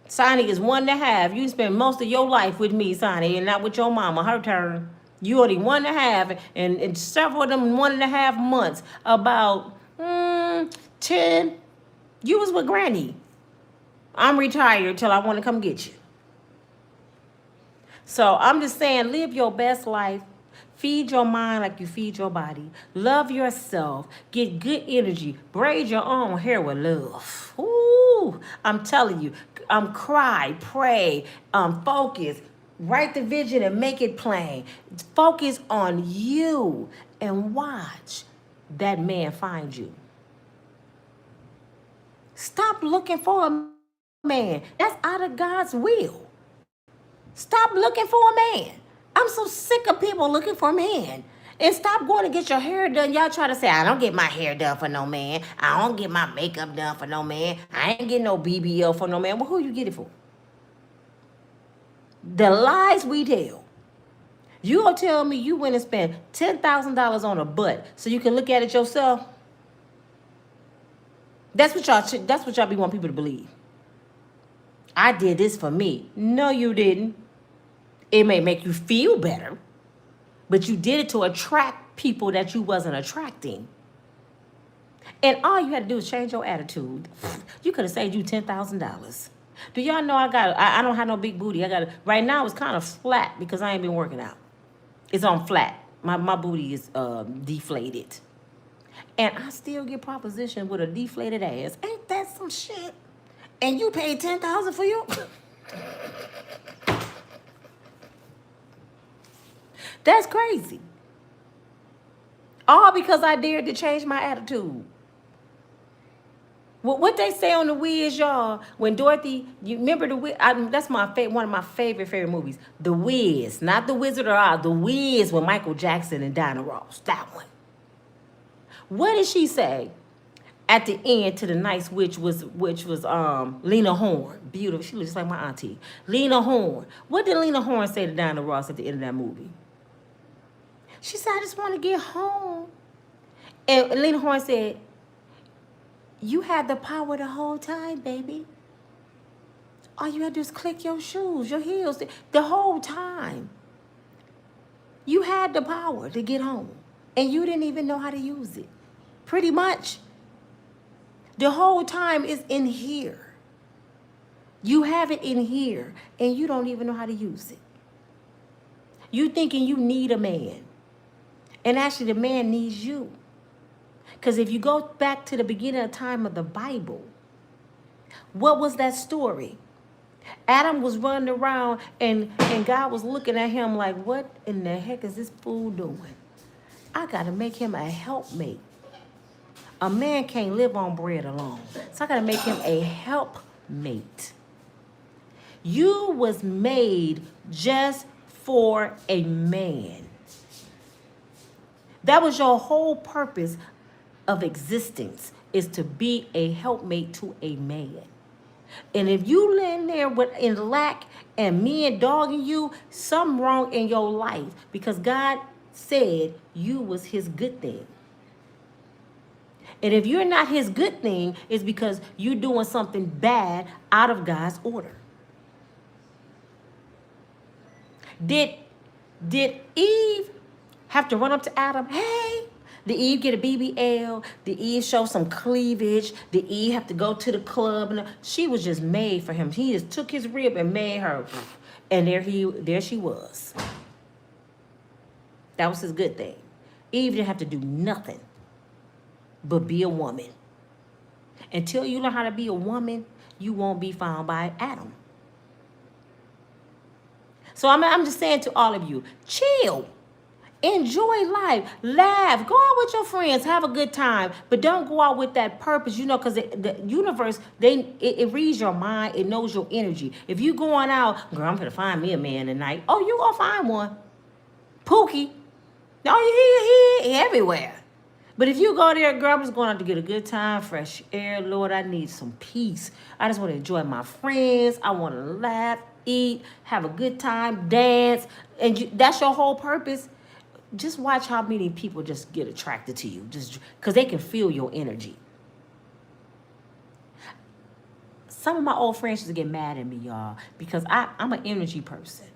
Speaker 1: Sonny is 1.5. You spend most of your life with me, Sonny, and not with your mama. Her turn. You only 1.5, and several of them 1.5 months. About 10. You was with Granny. I'm retired till I want to come get you. So I'm just saying, live your best life. Feed your mind like you feed your body. Love yourself. Get good energy. Braid your own hair with love. Ooh, I'm telling you. Cry, pray, focus. Write the vision and make it plain. Focus on you and watch that man find you. Stop looking for a man. That's out of God's will. Stop looking for a man. I'm so sick of people looking for a man. And stop going to get your hair done. Y'all try to say, I don't get my hair done for no man. I don't get my makeup done for no man. I ain't getting no BBL for no man. Well, who you get it for? The lies we tell. You gonna tell me you went and spent $10,000 on a butt so you can look at it yourself? That's what y'all be wanting people to believe. I did this for me. No, you didn't. It may make you feel better, but you did it to attract people that you wasn't attracting. And all you had to do is change your attitude. You could have saved you $10,000. Do y'all know I don't have no big booty. Right now it's kind of flat because I ain't been working out. It's on flat. My booty is deflated. And I still get propositioned with a deflated ass. Ain't that some shit? And you paid $10,000 for you? That's crazy. All because I dared to change my attitude. What they say on The Wiz, y'all, when Dorothy, you remember The Wiz? That's one of my favorite movies. The Wiz, not The Wizard of Oz. The Wiz with Michael Jackson and Diana Ross. That one. What did she say at the end to the nice witch was Lena Horne? Beautiful. She looks just like my auntie. Lena Horne. What did Lena Horne say to Diana Ross at the end of that movie? She said, I just want to get home. And Lena Horne said, you had the power the whole time, baby. All you had to do is click your shoes, your heels, the whole time. You had the power to get home. And you didn't even know how to use it. Pretty much. The whole time is in here. You have it in here, and you don't even know how to use it. You thinking you need a man. And actually, the man needs you. Because if you go back to the beginning of time of the Bible, what was that story? Adam was running around, and God was looking at him like, what in the heck is this fool doing? I got to make him a helpmate. A man can't live on bread alone. So I got to make him a helpmate. You was made just for a man. That was your whole purpose of existence. is to be a helpmate to a man. And if you in there in lack and men dogging you, something wrong in your life, because God said you was his good thing. And if you're not his good thing, it's because you're doing something bad out of God's order. Did Eve have to run up to Adam? Hey, did Eve get a BBL? Did Eve show some cleavage? Did Eve have to go to the club? She was just made for him. He just took his rib and made her, and there she was. That was his good thing. Eve didn't have to do nothing but be a woman. Until you learn how to be a woman, you won't be found by Adam. So I'm just saying to all of you, chill. Enjoy life. Laugh. Go out with your friends. Have a good time. But don't go out with that purpose, because the universe, it reads your mind. It knows your energy. If you going out, girl, I'm going to find me a man tonight. Oh, you going to find one. Pookie. No, he everywhere. But if you go there, girl, I'm just going out to get a good time, fresh air. Lord, I need some peace. I just want to enjoy my friends. I want to laugh, eat, have a good time, dance. And that's your whole purpose. Just watch how many people just get attracted to you, just because they can feel your energy. Some of my old friends used to get mad at me, y'all, because I'm an energy person.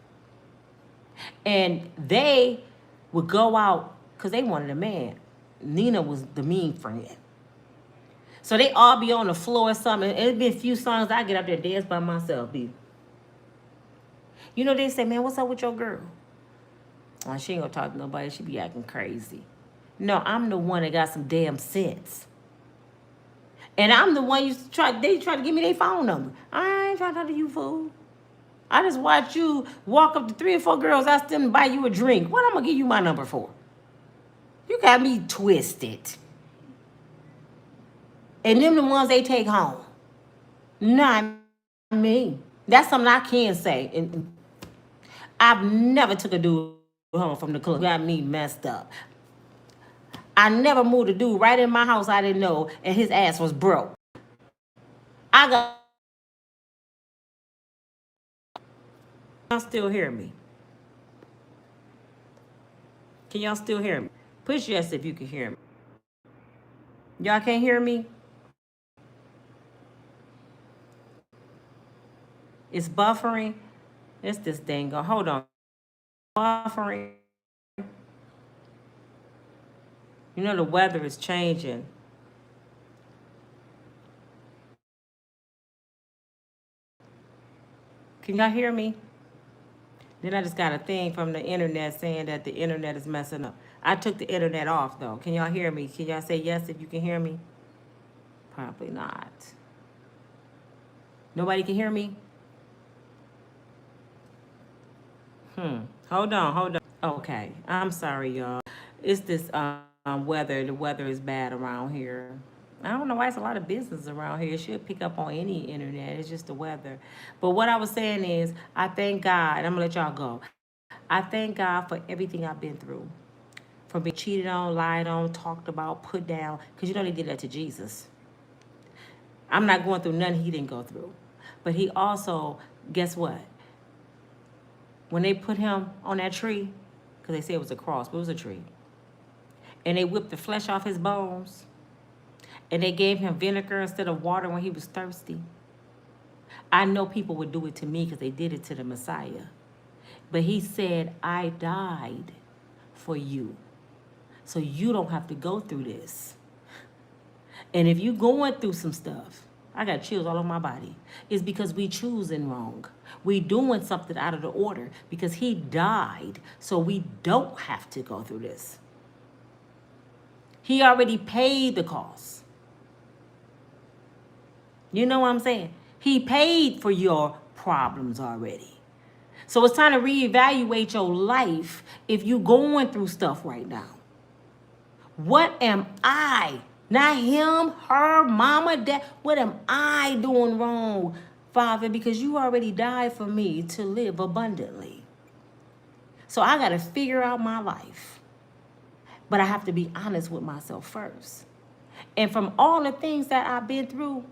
Speaker 1: And they would go out because they wanted a man. Nina was the mean friend. So they all be on the floor or something. It'd been a few songs I get up there and dance by myself. They say, man, what's up with your girl? Oh, she ain't gonna talk to nobody. She be acting crazy. No, I'm the one that got some damn sense. And I'm the one they try to give me their phone number. I ain't trying to talk to you, fool. I just watch you walk up to 3 or 4 girls, ask them to buy you a drink. What I'm gonna give you my number for? You got me twisted. And them the ones they take home. Not me. That's something I can say. And I've never took a dude home from the club. Got me messed up. I never moved a dude right in my house I didn't know, and his ass was broke. I got. Y'all still hear me? Can y'all still hear me? Push yes if you can hear me. Y'all can't hear me? It's buffering. It's this thing. Hold on. Buffering. The weather is changing. Can y'all hear me? Then I just got a thing from the internet saying that the internet is messing up. I took the internet off, though. Can y'all hear me? Can y'all say yes if you can hear me? Probably not. Nobody can hear me? Hold on. Okay. I'm sorry, y'all. It's this weather. The weather is bad around here. I don't know why it's a lot of business around here. It should pick up on any internet. It's just the weather. But what I was saying is, I thank God. I'm going to let y'all go. I thank God for everything I've been through. For being cheated on, lied on, talked about, put down. Because they did that to Jesus. I'm not going through nothing he didn't go through. But he also, guess what? When they put him on that tree, because they said it was a cross, but it was a tree. And they whipped the flesh off his bones. And they gave him vinegar instead of water when he was thirsty. I know people would do it to me because they did it to the Messiah. But he said, I died for you. So you don't have to go through this. And if you're going through some stuff, I got chills all over my body, it's because we choosing wrong. We doing something out of the order because he died so we don't have to go through this. He already paid the cost. You know what I'm saying? He paid for your problems already. So it's time to reevaluate your life if you're going through stuff right now. What am I? Not him, her, mama, dad. What am I doing wrong, Father? Because you already died for me to live abundantly. So I got to figure out my life. But I have to be honest with myself first. And from all the things that I've been through,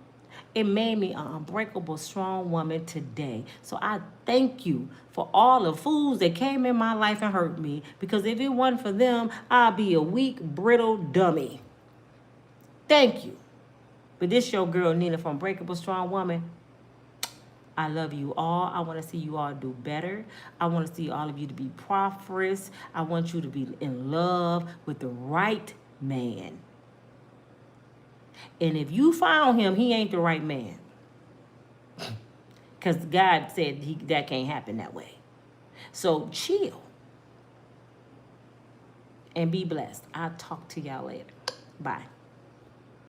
Speaker 1: it made me an unbreakable, strong woman today. So I thank you for all the fools that came in my life and hurt me. Because if it wasn't for them, I'd be a weak, brittle dummy. Thank you. But this your girl, Nina, from Unbreakable Strong Woman. I love you all. I want to see you all do better. I want to see all of you to be prosperous. I want you to be in love with the right man. And if you found him, he ain't the right man. Because God said that can't happen that way. So chill and be blessed. I'll talk to y'all later. Bye.